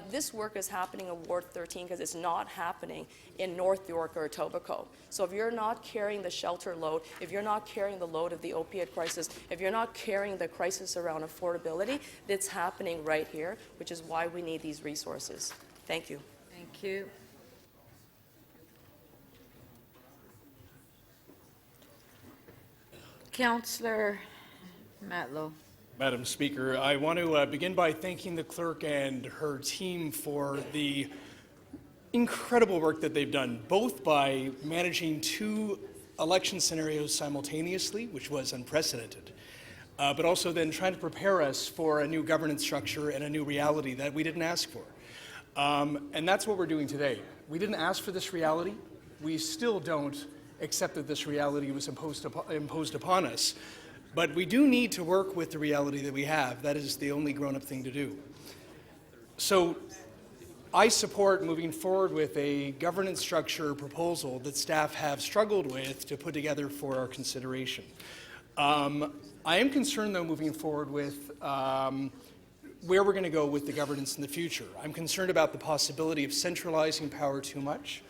M: this work is happening in Ward 13 because it's not happening in North York or Etobicoke. So if you're not carrying the shelter load, if you're not carrying the load of the opiate crisis, if you're not carrying the crisis around affordability, it's happening right here, which is why we need these resources. Thank you.
D: Thank you. Councillor Matlow.
B: Madam Speaker, I want to begin by thanking the clerk and her team for the incredible work that they've done, both by managing two election scenarios simultaneously, which was unprecedented, but also then trying to prepare us for a new governance structure and a new reality that we didn't ask for. And that's what we're doing today. We didn't ask for this reality. We still don't accept that this reality was imposed upon us. But we do need to work with the reality that we have. That is the only grown-up thing to do. So I support moving forward with a governance structure proposal that staff have struggled with to put together for our consideration. I am concerned, though, moving forward with where we're going to go with the governance in the future. I'm concerned about the possibility of centralizing power too much.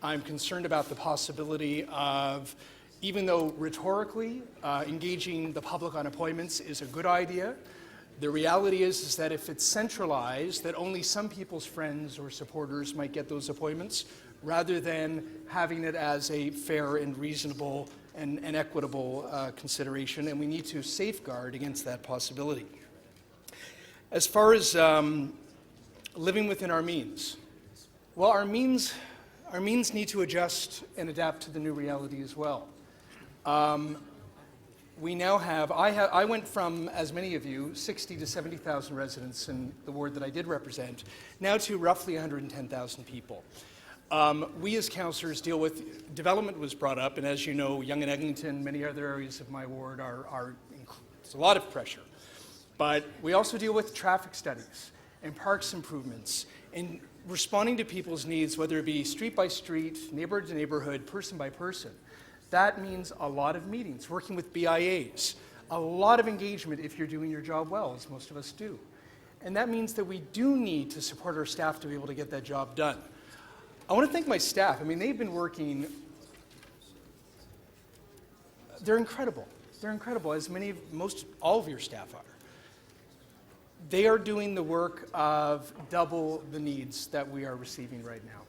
B: I'm concerned about the possibility of, even though rhetorically engaging the public on appointments is a good idea, the reality is that if it's centralized, that only some people's friends or supporters might get those appointments, rather than having it as a fair and reasonable and equitable consideration, and we need to safeguard against that possibility. As far as living within our means, well, our means need to adjust and adapt to the new reality as well. We now have, I went from, as many of you, 60 to 70,000 residents in the ward that I did represent, now to roughly 110,000 people. We as councillors deal with, development was brought up, and as you know, Yonge and Eglinton, many other areas of my ward there's a lot of pressure. But we also deal with traffic studies and parks improvements and responding to people's needs, whether it be street by street, neighborhood to neighborhood, person by person. That means a lot of meetings, working with BIAs, a lot of engagement if you're doing your job well, as most of us do. And that means that we do need to support our staff to be able to get that job done. I want to thank my staff. I mean, they've been working, they're incredible. They're incredible, as all of your staff are. They are doing the work of double the needs that we are receiving right now.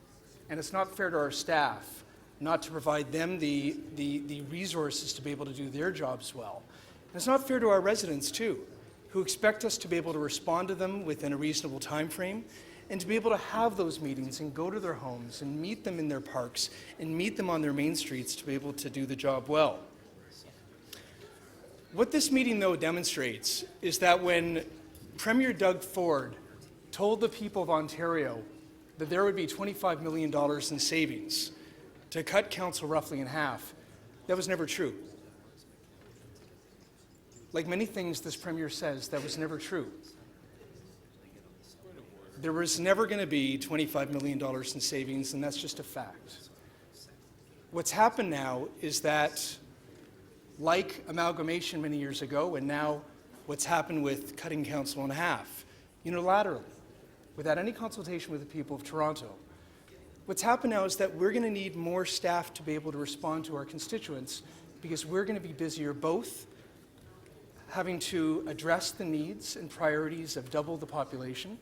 B: And it's not fair to our staff not to provide them the resources to be able to do their jobs well. And it's not fair to our residents, too, who expect us to be able to respond to them within a reasonable time frame and to be able to have those meetings and go to their homes and meet them in their parks and meet them on their main streets to be able to do the job well. What this meeting, though, demonstrates is that when Premier Doug Ford told the people of Ontario that there would be $25 million in savings to cut council roughly in half, that was never true. Like many things this Premier says, that was never true. There was never going to be $25 million in savings, and that's just a fact. What's happened now is that, like amalgamation many years ago, and now what's happened with cutting council in half, unilaterally, without any consultation with the people of Toronto, what's happened now is that we're going to need more staff to be able to respond to our constituents, because we're going to be busier both having to address the needs and priorities of double the population,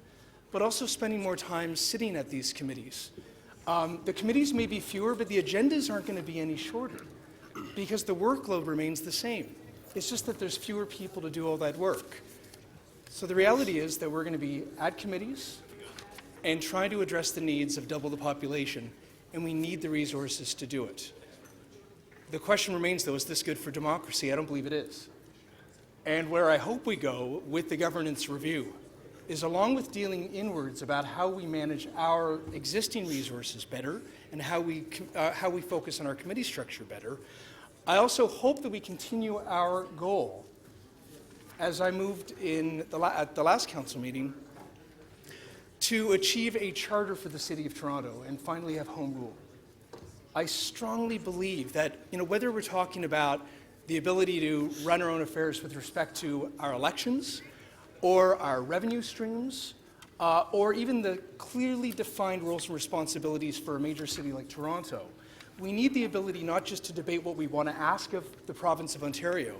B: but also spending more time sitting at these committees. The committees may be fewer, but the agendas aren't going to be any shorter, because the workload remains the same. It's just that there's fewer people to do all that work. So the reality is that we're going to be at committees and trying to address the needs of double the population, and we need the resources to do it. The question remains, though, is this good for democracy? I don't believe it is. And where I hope we go with the governance review is, along with dealing inwards about how we manage our existing resources better and how we focus on our committee structure better, I also hope that we continue our goal, as I moved at the last council meeting, to achieve a charter for the City of Toronto and finally have home rule. I strongly believe that, whether we're talking about the ability to run our own affairs with respect to our elections or our revenue streams, or even the clearly defined roles and responsibilities for a major city like Toronto, we need the ability not just to debate what we want to ask of the province of Ontario,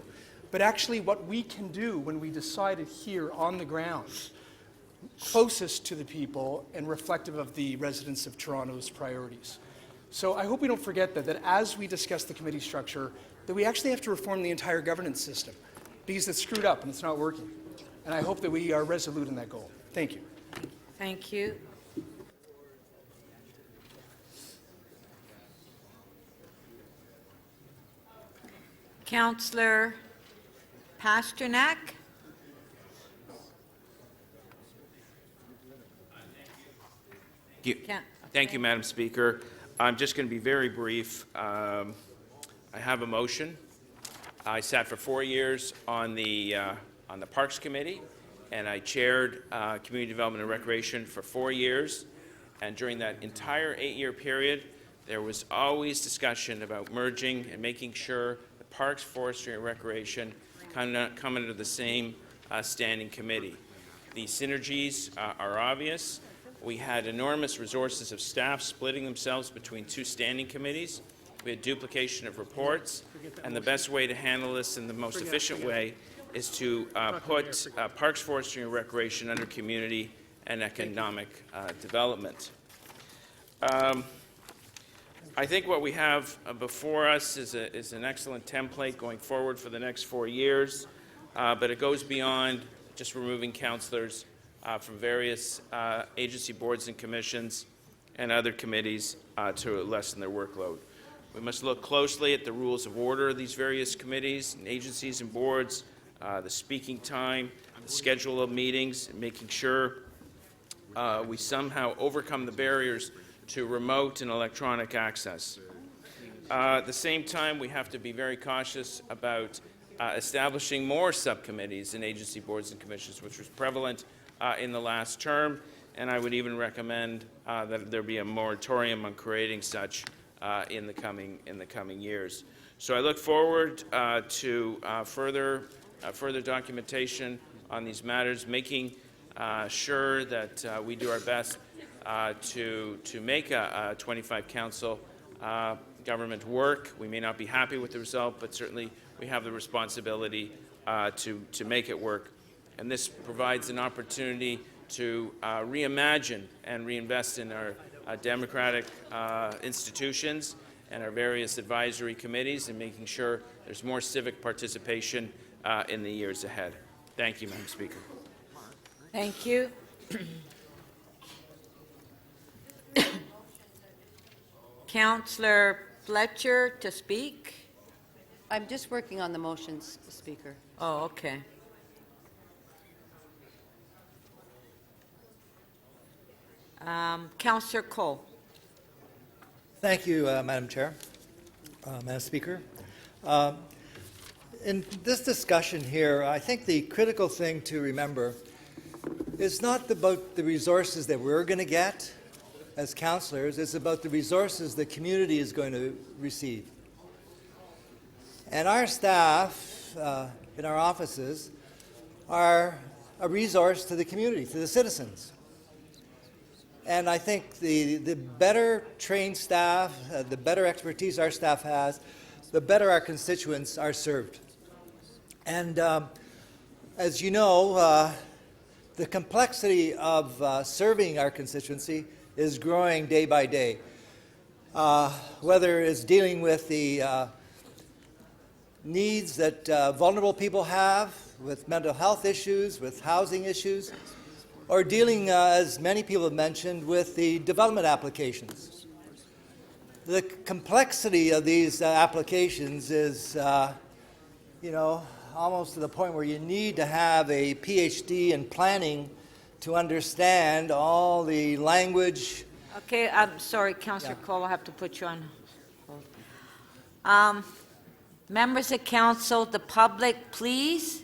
B: but actually what we can do when we decide it here on the ground, closest to the people and reflective of the residents of Toronto's priorities. So I hope we don't forget that as we discuss the committee structure, that we actually have to reform the entire governance system, because it's screwed up and it's not working. And I hope that we are resolute in that goal. Thank you.
D: Thank you. Councillor Pasternak.
C: Thank you, Madam Speaker. I'm just going to be very brief. I have a motion. I sat for 4 years on the Parks Committee, and I chaired Community Development and Recreation for 4 years. And during that entire 8-year period, there was always discussion about merging and making sure the Parks, Forestry, and Recreation come under the same standing committee. The synergies are obvious. We had enormous resources of staff splitting themselves between two standing committees. We had duplication of reports, and the best way to handle this in the most efficient way is to put Parks, Forestry, and Recreation under Community and Economic Development. I think what we have before us is an excellent template going forward for the next 4 years, but it goes beyond just removing councillors from various agency boards and commissions and other committees to lessen their workload. We must look closely at the rules of order of these various committees and agencies and boards, the speaking time, the schedule of meetings, and making sure we somehow overcome the barriers to remote and electronic access. At the same time, we have to be very cautious about establishing more subcommittees in agency boards and commissions, which was prevalent in the last term, and I would even recommend that there be a moratorium on creating such in the coming years. So I look forward to further documentation on these matters, making sure that we do our best to make a 25 council government work. We may not be happy with the result, but certainly we have the responsibility to make it work. And this provides an opportunity to reimagine and reinvest in our democratic institutions and our various advisory committees, and making sure there's more civic participation in the years ahead. Thank you, Madam Speaker.
D: Thank you. Councillor Fletcher to speak.
I: I'm just working on the motions, Speaker.
D: Oh, okay. Councillor Cole.
G: Thank you, Madam Chair, Madam Speaker. In this discussion here, I think the critical thing to remember is not about the resources that we're going to get as councillors, it's about the resources the community is going to receive. And our staff in our offices are a resource to the community, to the citizens. And I think the better trained staff, the better expertise our staff has, the better our constituents are served. And as you know, the complexity of serving our constituency is growing day by day. Whether it's dealing with the needs that vulnerable people have, with mental health issues, with housing issues, or dealing, as many people have mentioned, with the development applications. The complexity of these applications is, you know, almost to the point where you need to have a PhD in planning to understand all the language.
D: Okay, I'm sorry, Councillor Cole, I'll have to put you on hold. Members of council, the public, please.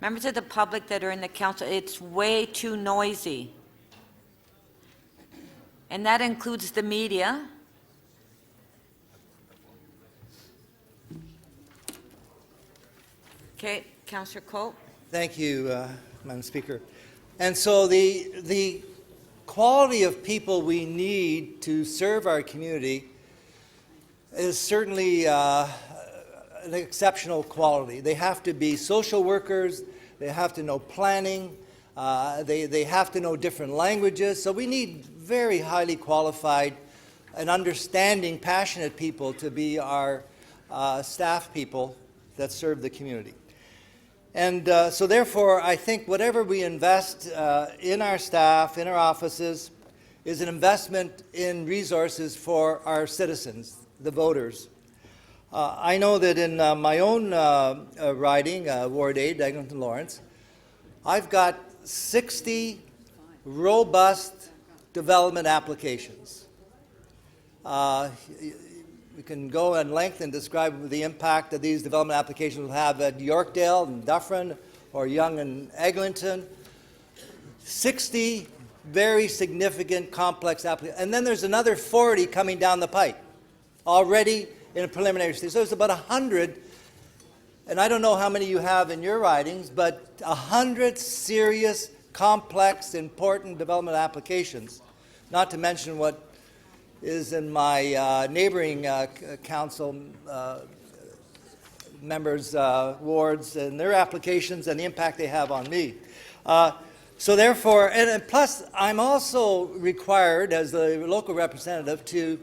D: Members of the public that are in the council, it's way too noisy. And that includes the media. Okay, Councillor Cole.
G: Thank you, Madam Speaker. And so the quality of people we need to serve our community is certainly an exceptional quality. They have to be social workers, they have to know planning, they have to know different languages. So we need very highly qualified and understanding, passionate people to be our staff people that serve the community. And so therefore, I think whatever we invest in our staff, in our offices, is an investment in resources for our citizens, the voters. I know that in my own riding, Ward 8, Eglinton Lawrence, I've got 60 robust development applications. We can go in length and describe the impact that these development applications will have at Yorkdale and Dufferin or Yonge and Eglinton. 60 very significant complex applications. And then there's another 40 coming down the pipe already in a preliminary stage. So there's about 100 and I don't know how many you have in your ridings, but 100 serious, complex, important development applications, not to mention what is in my neighboring council members' wards and their applications and the impact they have on me. So therefore, and plus, I'm also required as the local representative to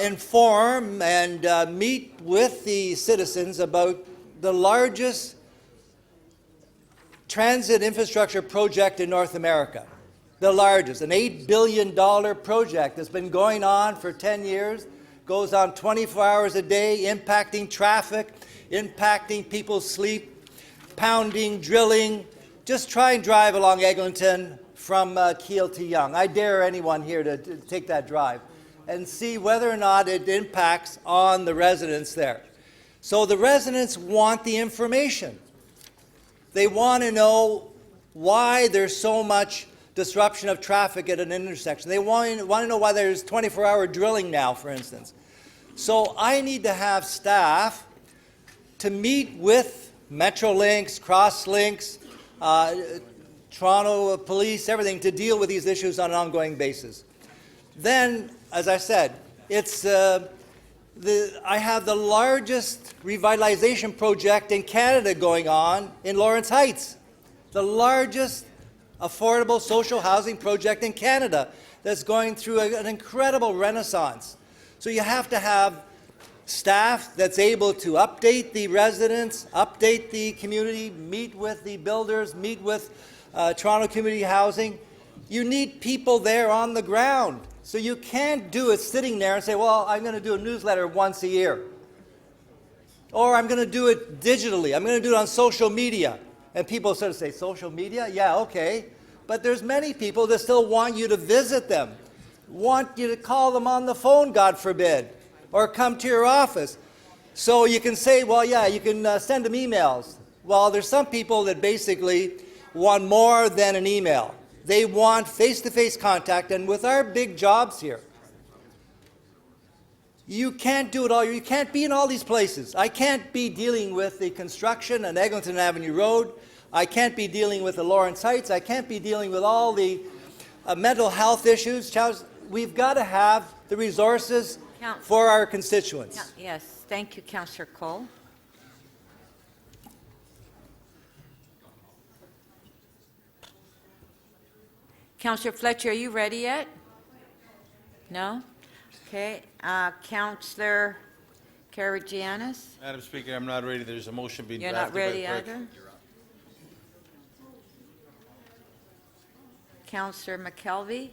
G: inform and meet with the citizens about the largest transit infrastructure project in North America. The largest, an $8 billion project that's been going on for 10 years, goes on 24 hours a day, impacting traffic, impacting people's sleep, pounding, drilling. Just try and drive along Eglinton from Kiel to Yonge. I dare anyone here to take that drive and see whether or not it impacts on the residents there. So the residents want the information. They want to know why there's so much disruption of traffic at an intersection. They want to know why there's 24-hour drilling now, for instance. So I need to have staff to meet with Metrolinx, Crosslinks, Toronto Police, everything, to deal with these issues on an ongoing basis. Then, as I said, it's I have the largest revitalization project in Canada going on in Lawrence Heights, the largest affordable social housing project in Canada that's going through an incredible renaissance. So you have to have staff that's able to update the residents, update the community, meet with the builders, meet with Toronto Community Housing. You need people there on the ground. So you can't do it sitting there and say, well, I'm going to do a newsletter once a year. Or I'm going to do it digitally. I'm going to do it on social media. And people sort of say, social media? Yeah, okay. But there's many people that still want you to visit them, want you to call them on the phone, God forbid, or come to your office. So you can say, well, yeah, you can send them emails. Well, there's some people that basically want more than an email. They want face-to-face contact, and with our big jobs here, you can't do it all. You can't be in all these places. I can't be dealing with the construction on Eglinton Avenue Road. I can't be dealing with the Lawrence Heights. I can't be dealing with all the mental health issues. We've got to have the resources for our constituents.
D: Yes, thank you, Councillor Cole. Councillor Fletcher, are you ready yet? No? Okay. Councillor Karagianis?
R: Madam Speaker, I'm not ready. There's a motion being
D: You're
R: drafted
D: not ready
R: by the clerk.
D: either? Councillor McKelvey?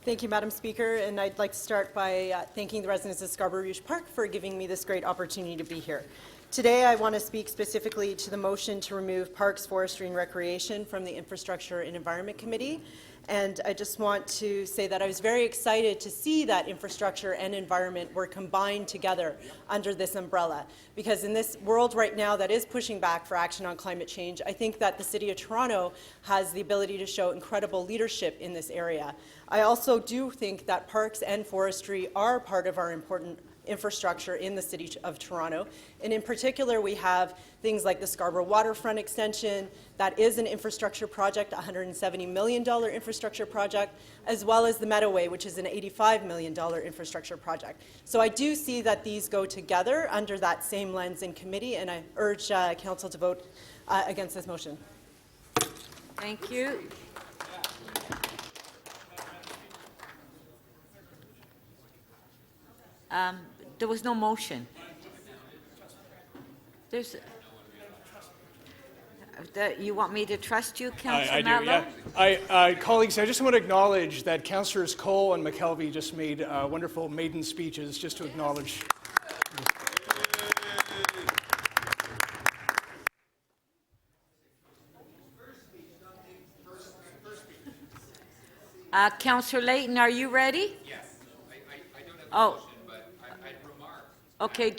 L: Thank you, Madam Speaker, and I'd like to start by thanking the residents of Scarborough Rouge Park for giving me this great opportunity to be here. Today, I want to speak specifically to the motion to remove Parks, Forestry and Recreation from the Infrastructure and Environment Committee. And I just want to say that I was very excited to see that infrastructure and environment were combined together under this umbrella. Because in this world right now that is pushing back for action on climate change, I think that the City of Toronto has the ability to show incredible leadership in this area. I also do think that parks and forestry are part of our important infrastructure in the City of Toronto. And in particular, we have things like the Scarborough Waterfront Extension. That is an infrastructure project, a $170 million infrastructure project, as well as the Meadowway, which is an $85 million infrastructure project. So I do see that these go together under that same lens in committee, and I urge Council to vote against this motion.
D: Thank you. There was no motion. There's. You want me to trust you, Councillor Matlow?
B: Yeah. Colleagues, I just want to acknowledge that Councillors Cole and McKelvey just made wonderful maiden speeches, just to acknowledge.
D: Councillor Layton, are you ready?
N: Yes. I don't have a motion, but I'd remark.
D: Okay,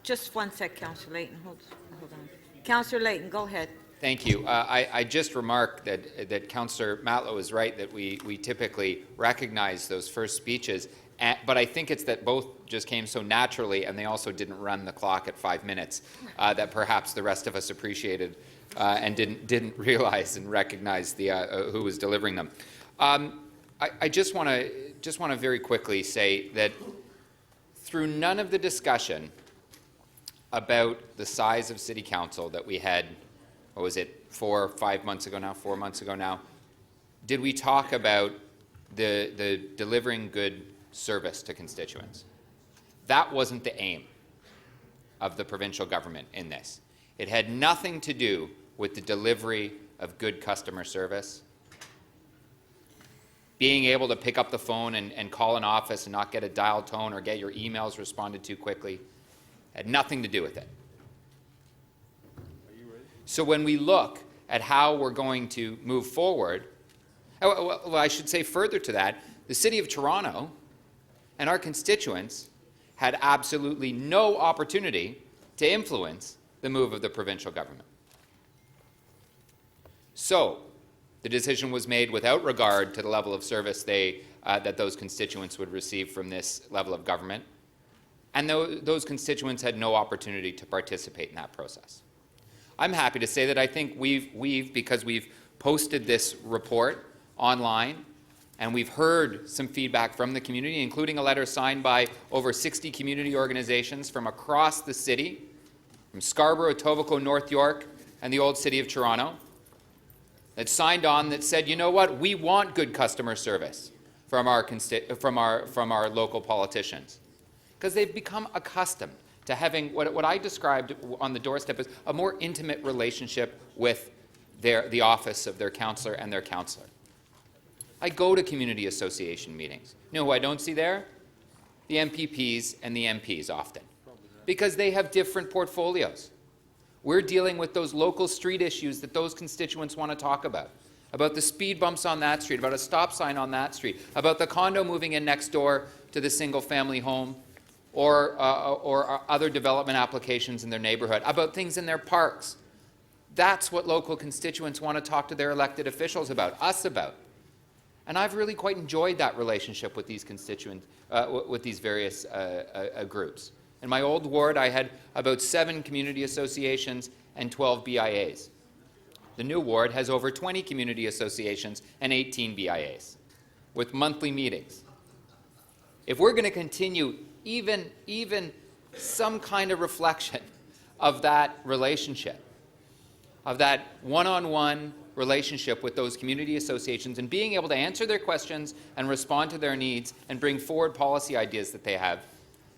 D: just one sec, Councillor Layton. Hold on. Councillor Layton, go ahead.
N: Thank you. I just remark that Councillor Matlow is right that we typically recognize those first speeches,
O: But I think it's that both just came so naturally, and they also didn't run the clock at 5 minutes, that perhaps the rest of us appreciated and didn't realize and recognize who was delivering them. I just want to very quickly say that through none of the discussion about the size of City Council that we had, what was it, 4 or 5 months ago now, 4 months ago now, did we talk about the delivering good service to constituents. That wasn't the aim of the provincial government in this. It had nothing to do with the delivery of good customer service, being able to pick up the phone and call an office and not get a dial tone or get your emails responded to quickly. It had nothing to do with it. So when we look at how we're going to move forward, well, I should say further to that, the City of Toronto and our constituents had absolutely no opportunity to influence the move of the provincial government. So the decision was made without regard to the level of service that those constituents would receive from this level of government, and those constituents had no opportunity to participate in that process. I'm happy to say that I think because we've posted this report online, and we've heard some feedback from the community, including a letter signed by over 60 community organizations from across the city, from Scarborough, Etobicoke, North York, and the old City of Toronto, that signed on that said, you know what, we want good customer service from our local politicians, because they've become accustomed to having what I described on the doorstep as a more intimate relationship with the office of their councillor and their councillor. I go to community association meetings. You know who I don't see there? The MPPs and the MPs often, because they have different portfolios. We're dealing with those local street issues that those constituents want to talk about the speed bumps on that street, about a stop sign on that street, about the condo moving in next door to the single-family home, or other development applications in their neighborhood, about things in their parks. That's what local constituents want to talk to their elected officials about, us about. And I've really quite enjoyed that relationship with these constituents, with these various groups. In my old ward, I had about 7 community associations and 12 BIAs. The new ward has over 20 community associations and 18 BIAs, with monthly meetings. If we're going to continue even some kind of reflection of that relationship, of that one-on-one relationship with those community associations and being able to answer their questions and respond to their needs and bring forward policy ideas that they have,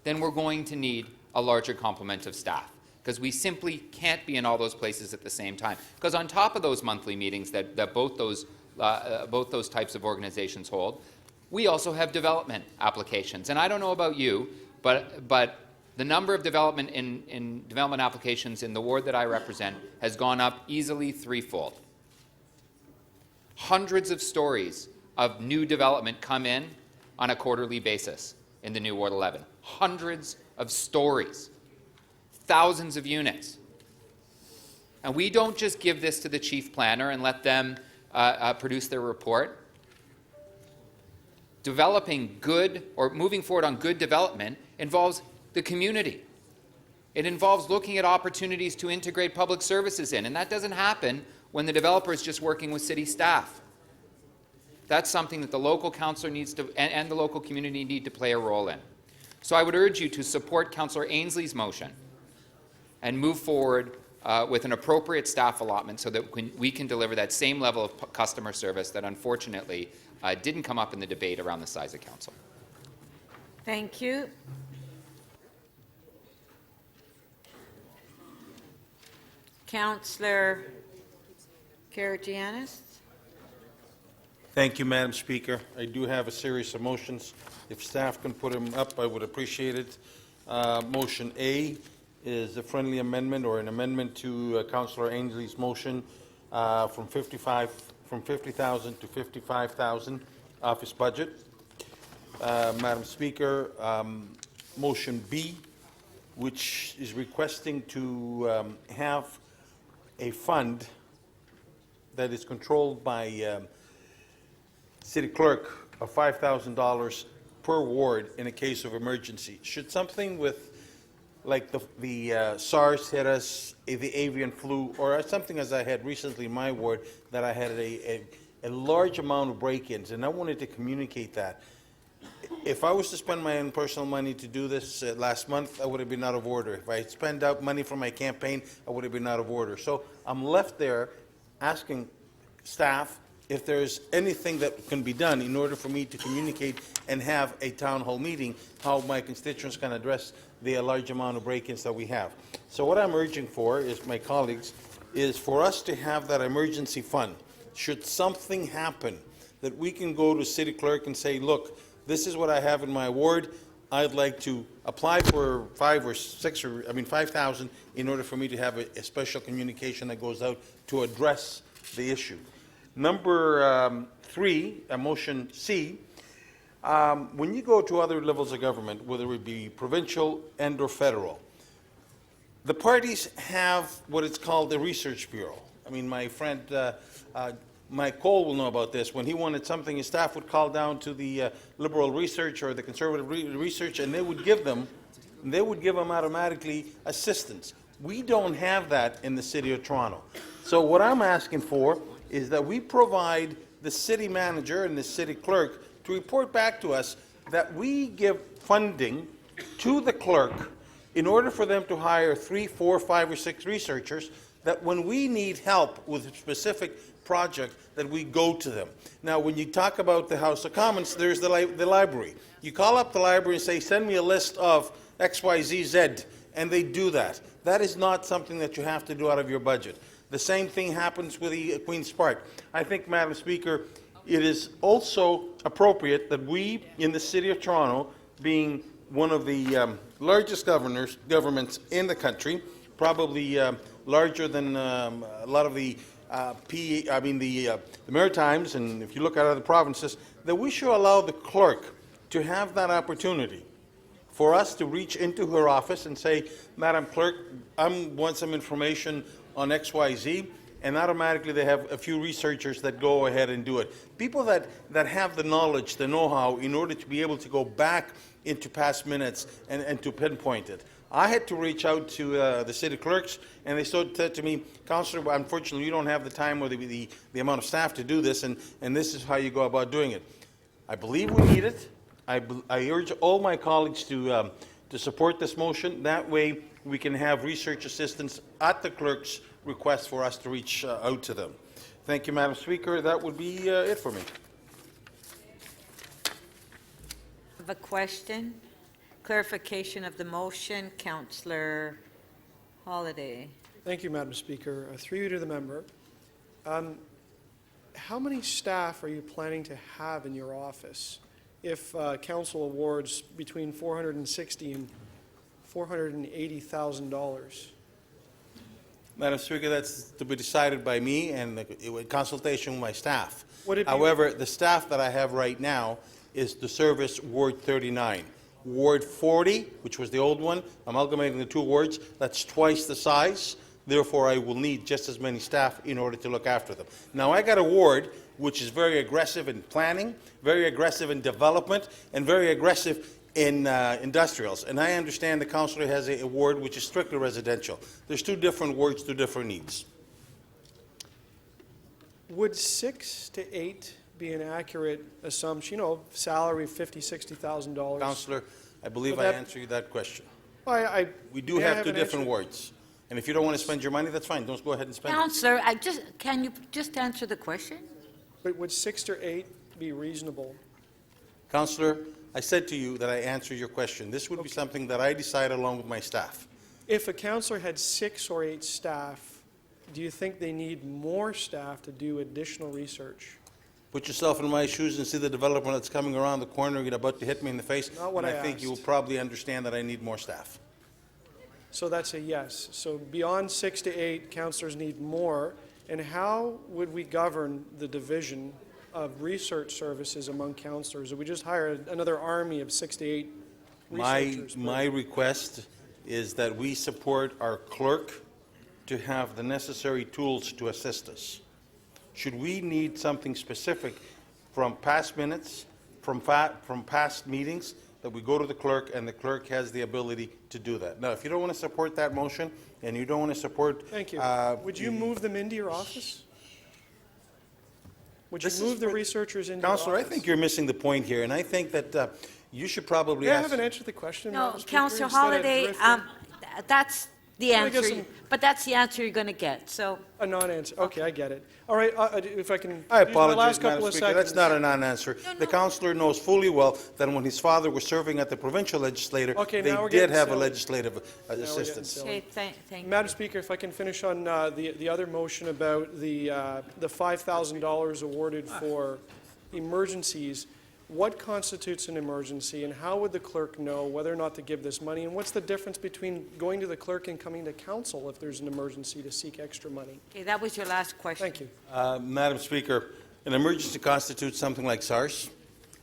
O: then we're going to need a larger complement of staff, because we simply can't be in all those places at the same time. Because on top of those monthly meetings that both those types of organizations hold, we also have development applications. And I don't know about you, but the number of development applications in the ward that I represent has gone up easily 3-fold. Hundreds of stories of new development come in on a quarterly basis in the new Ward 11. Hundreds of stories, thousands of units. And we don't just give this to the chief planner and let them produce their report. Developing good, or moving forward on good development, involves the community. It involves looking at opportunities to integrate public services in, and that doesn't happen when the developer is just working with city staff. That's something that the local councillor needs to, and the local community need to play a role in. So I would urge you to support Councillor Ainsley's motion and move forward with an appropriate staff allotment so that we can deliver that same level of customer service that unfortunately didn't come up in the debate around the size of council.
D: Thank you. Councillor Karygiannis.
R: Thank you, Madam Speaker. I do have a series of motions. If staff can put them up, I would appreciate it. Motion A is a friendly amendment or an amendment to Councillor Ainsley's motion from 50,000 to 55,000 office budget. Madam Speaker, motion B, which is requesting to have a fund that is controlled by City Clerk of $5,000 per ward in a case of emergency. Should something with, like the SARS hit us, the avian flu, or something as I had recently in my ward, that I had a large amount of break-ins, and I wanted to communicate that. If I was to spend my own personal money to do this last month, I would have been out of order. If I spent out money for my campaign, I would have been out of order. So I'm left there asking staff if there's anything that can be done in order for me to communicate and have a town hall meeting, how my constituents can address the large amount of break-ins that we have. So what I'm urging for is, my colleagues, is for us to have that emergency fund. Should something happen, that we can go to city clerk and say, look, this is what I have in my ward. I'd like to apply for 5,000 in order for me to have a special communication that goes out to address the issue. Number 3, motion C, when you go to other levels of government, whether it be provincial and or federal, the parties have what is called the research bureau. I mean, my friend Mike Cole will know about this. When he wanted something, his staff would call down to the liberal research or the conservative research, and they would give them automatically assistance. We don't have that in the City of Toronto. So what I'm asking for is that we provide the city manager and the city clerk to report back to us that we give funding to the clerk in order for them to hire 3, 4, 5, or 6 researchers, that when we need help with a specific project, that we go to them. Now, when you talk about the House of Commons, there's the library. You call up the library and say, send me a list of XYZZ, and they do that. That is not something that you have to do out of your budget. The same thing happens with the Queen's Park. I think, Madam Speaker, it is also appropriate that we, in the City of Toronto, being one of the largest governments in the country, probably larger than a lot of the the Maritimes, and if you look at other provinces, that we should allow the clerk to have that opportunity for us to reach into her office and say, Madam Clerk, I want some information on XYZ, and automatically they have a few researchers that go ahead and do it. People that have the knowledge, the know-how, in order to be able to go back into past minutes and to pinpoint it. I had to reach out to the city clerks, and they said to me, Councillor, unfortunately, you don't have the time or the amount of staff to do this, and this is how you go about doing it. I believe we need it. I urge all my colleagues to support this motion. That way, we can have research assistance at the clerk's request for us to reach out to them. Thank you, Madam Speaker. That would be it for me.
D: I have a question. Clarification of the motion, Councillor Holiday.
J: Thank you, Madam Speaker. Through you to the member. How many staff are you planning to have in your office if council awards between $460,000 and $480,000?
R: Madam Speaker, that's to be decided by me and in consultation with my staff.
J: Would it be
R: However, the staff that I have right now is to service Ward 39. Ward 40, which was the old one, amalgamating the 2 wards, that's twice the size. Therefore, I will need just as many staff in order to look after them. Now, I got a ward which is very aggressive in planning, very aggressive in development, and very aggressive in industrials. And I understand the councillor has a ward which is strictly residential. There's 2 different wards, 2 different needs.
J: Would 6 to 8 be an accurate assumption? You know, salary of $50,000, $60,000.
R: Councillor, I believe I answered that question. We do have 2 different wards. And if you don't want to spend your money, that's fine. Don't go ahead and spend it.
D: Councillor, can you just answer the question?
J: But would 6 to 8 be reasonable?
R: Councillor, I said to you that I answered your question. This would be something that I decide along with my staff.
J: If a councillor had 6 or 8 staff, do you think they need more staff to do additional research?
R: Put yourself in my shoes and see the development that's coming around the corner and about to hit me in the face.
J: Not what
R: and
J: I
R: think
J: asked.
R: you will probably understand that I need more staff.
J: So that's a yes. So beyond 6 to 8, councillors need more. And how would we govern the division of research services among councillors? Would we just hire another army of 6 to 8 researchers?
R: My request is that we support our clerk to have the necessary tools to assist us. Should we need something specific from past minutes, from past meetings, that we go to the clerk, and the clerk has the ability to do that. Now, if you don't want to support that motion, and you don't want to support...
J: Thank you. Would you move them into your office? Would you
R: This
J: move
R: is
J: the
R: where-
J: researchers into your office?
R: Counselor, I think you're missing the point here, and I think that you should probably
J: May I
R: ask...
J: have an answer to the question,
D: No,
J: Madam Speaker,
D: Councillor
J: instead of
D: Holiday,
J: drifting?
D: that's the
J: Can I get
D: answer,
J: some-
D: but that's the answer you're going to get, so.
J: A non-answer. Okay, I get it. All right, if I can
R: I
J: use my last
R: apologize,
J: couple
R: Madam
J: of
R: Speaker,
J: seconds.
R: that's not a non-answer. The councillor knows fully well that when his father was serving at the provincial legislature,
J: Okay,
R: they
J: now we're
R: did
J: getting
R: have a
J: silly.
R: legislative
J: Now we're getting
R: assistance.
J: silly.
D: Okay, thank you.
J: Madam Speaker, if I can finish on the other motion about the $5,000 awarded for emergencies. What constitutes an emergency, and how would the clerk know whether or not to give this money? And what's the difference between going to the clerk and coming to council if there's an emergency to seek extra money?
D: Okay, that was your last question.
J: Thank you.
R: Madam Speaker, an emergency constitutes something like SARS.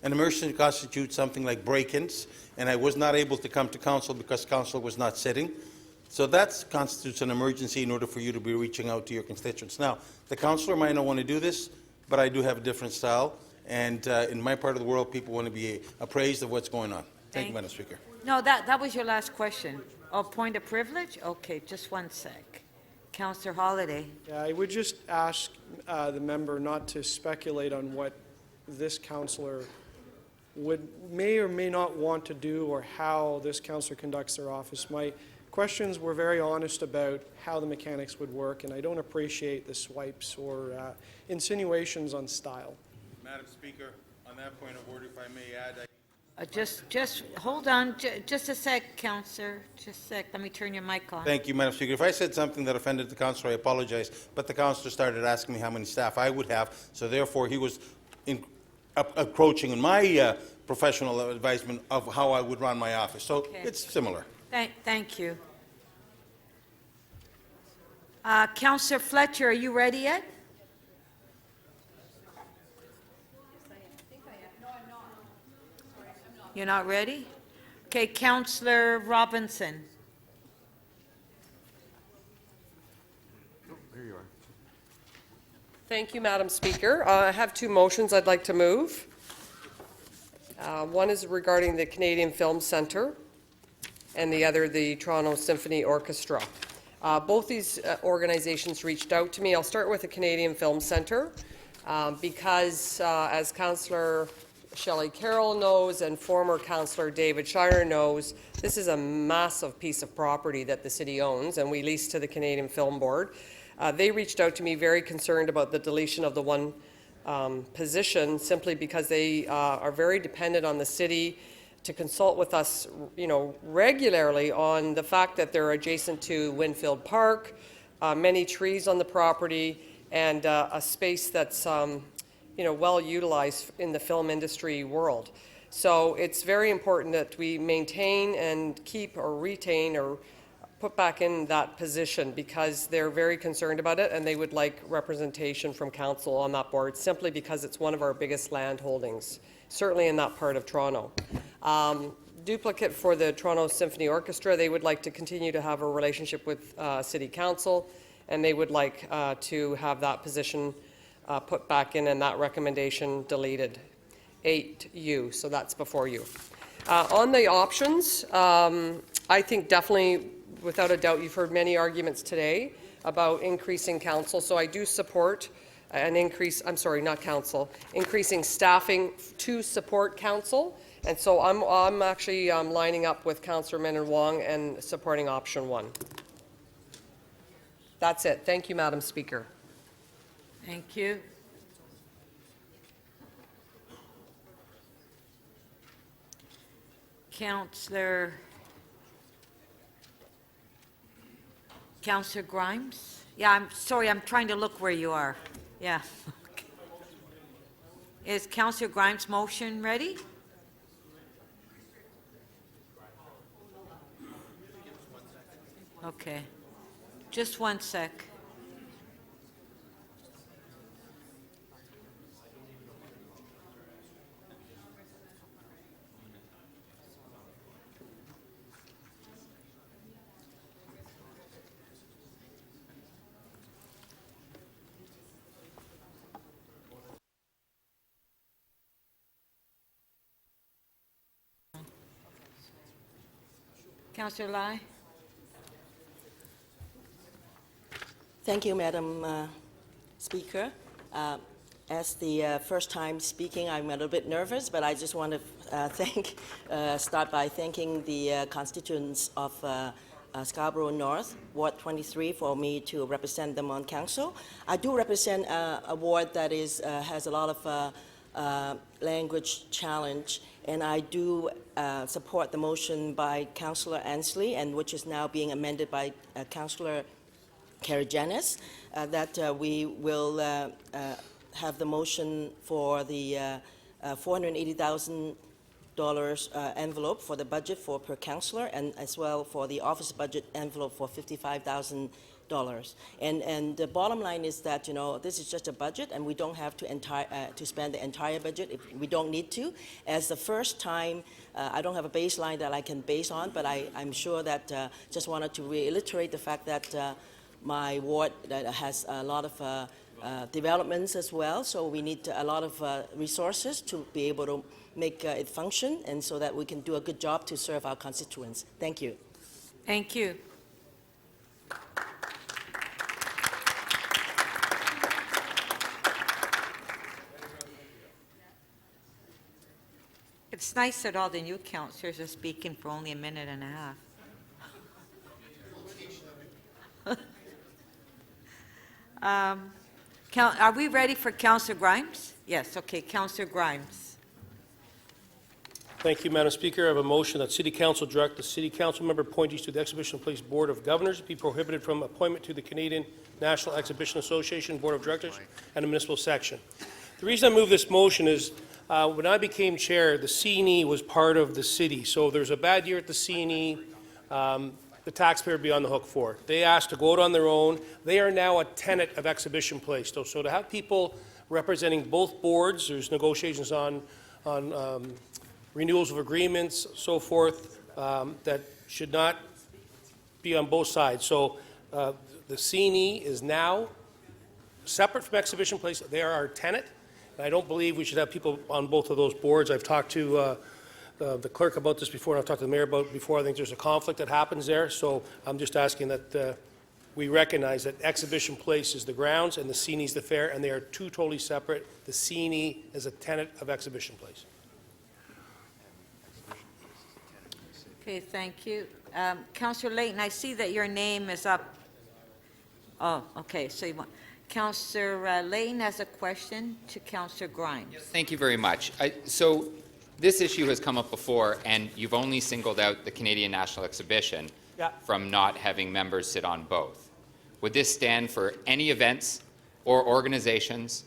R: An emergency constitutes something like break-ins, and I was not able to come to council because council was not sitting. So that constitutes an emergency in order for you to be reaching out to your constituents. Now, the councillor might not want to do this, but I do have a different style. And in my part of the world, people want to be appraised of what's going on. Thank you, Madam Speaker.
D: No, that was your last question. Oh, point of privilege? Okay, just one sec. Councillor Holiday.
J: Yeah, I would just ask the member not to speculate on what this councillor may or may not want to do or how this councillor conducts their office. My questions were very honest about how the mechanics would work, and I don't appreciate the swipes or insinuations on style.
R: Madam Speaker, on that point of order, if I may add...
D: Just hold on, just a sec, Councillor, just a sec. Let me turn your mic on.
R: Thank you, Madam Speaker. If I said something that offended the councillor, I apologize, but the councillor started asking me how many staff I would have, so therefore he was approaching in my professional advisement of how I would run my office. So
D: Okay.
R: it's similar.
D: Thank you. Councillor Fletcher, are you ready yet? You're not ready? Okay, Councillor Robinson.
E: There you are.
H: Thank you, Madam Speaker. I have two motions I'd like to move. One is regarding the Canadian Film Centre, and the other the Toronto Symphony Orchestra. Both these organizations reached out to me. I'll start with the Canadian Film Centre because, as Councillor Shelley Carroll knows and former Councillor David Shire knows, this is a massive piece of property that the city owns, and we lease to the Canadian Film Board. They reached out to me very concerned about the deletion of the one position, simply because they are very dependent on the city to consult with us, regularly on the fact that they're adjacent to Winfield Park, many trees on the property, and a space that's well utilized in the film industry world. So it's very important that we maintain and keep or retain or put back in that position, because they're very concerned about it and they would like representation from council on that board, simply because it's one of our biggest land holdings, certainly in that part of Toronto. Duplicate for the Toronto Symphony Orchestra, they would like to continue to have a relationship with City Council, and they would like to have that position put back in and that recommendation deleted. 8U, so that's before you. On the options, I think definitely, without a doubt, you've heard many arguments today about increasing council, so I do support an increase, increasing staffing to support council, and so I'm actually lining up with Councillor Menon Wong and supporting option 1. That's it. Thank you, Madam Speaker.
D: Thank you. Councillor Grimes? Yeah, I'm sorry, I'm trying to look where you are. Yeah. Is Councillor Grimes' motion ready? Okay. Just one sec. Councillor Lai?
P: Thank you, Madam Speaker. As the first time speaking, I'm a little bit nervous, but I just want to start by thanking the constituents of Scarborough North, Ward 23, for me to represent them on council. I do represent a ward that has a lot of language challenge, and I do support the motion by Councillor Ansley, and which is now being amended by Councillor Carrie Janis, that we will have the motion for the $480,000 envelope for the budget for per councillor, and as well for the office budget envelope for $55,000. And the bottom line is that, you know, this is just a budget, and we don't have to spend the entire budget if we don't need to. As the first time, I don't have a baseline that I can base on, but I'm sure that just wanted to reiterate the fact that my ward that has a lot of developments as well, so we need a lot of resources to be able to make it function, and so that we can do a good job to serve our constituents. Thank you.
D: Thank you. It's nice that all the new councillors are speaking for only a minute and a half. Are we ready for Councillor Grimes? Yes, okay, Councillor Grimes.
T: Thank you, Madam Speaker. I have a motion that City Council direct the City Council member appointees to the Exhibition Place Board of Governors be prohibited from appointment to the Canadian National Exhibition Association Board of Directors and the Municipal Section. The reason I move this motion is when I became chair, the CNE was part of the city. So if there's a bad year at the CNE, the taxpayer would be on the hook for it. They asked to go out on their own. They are now a tenant of Exhibition Place. So to have people representing both boards, there's negotiations on renewals of agreements, so forth, that should not be on both sides. So the CNE is now separate from Exhibition Place. They are our tenant, and I don't believe we should have people on both of those boards. I've talked to the clerk about this before, and I've talked to the mayor about it before. I think there's a conflict that happens there, so I'm just asking that we recognize that Exhibition Place is the grounds and the CNE is the fair, and they are two totally separate. The CNE is a tenant of Exhibition Place.
D: Okay, thank you. Councillor Layton, I see that your name is up. Oh, okay, so you want, Councillor Layton has a question to Councillor Grimes.
O: Thank you very much. So this issue has come up before, and you've only singled out the Canadian National Exhibition from not having members sit on both. Would this stand for any events or organizations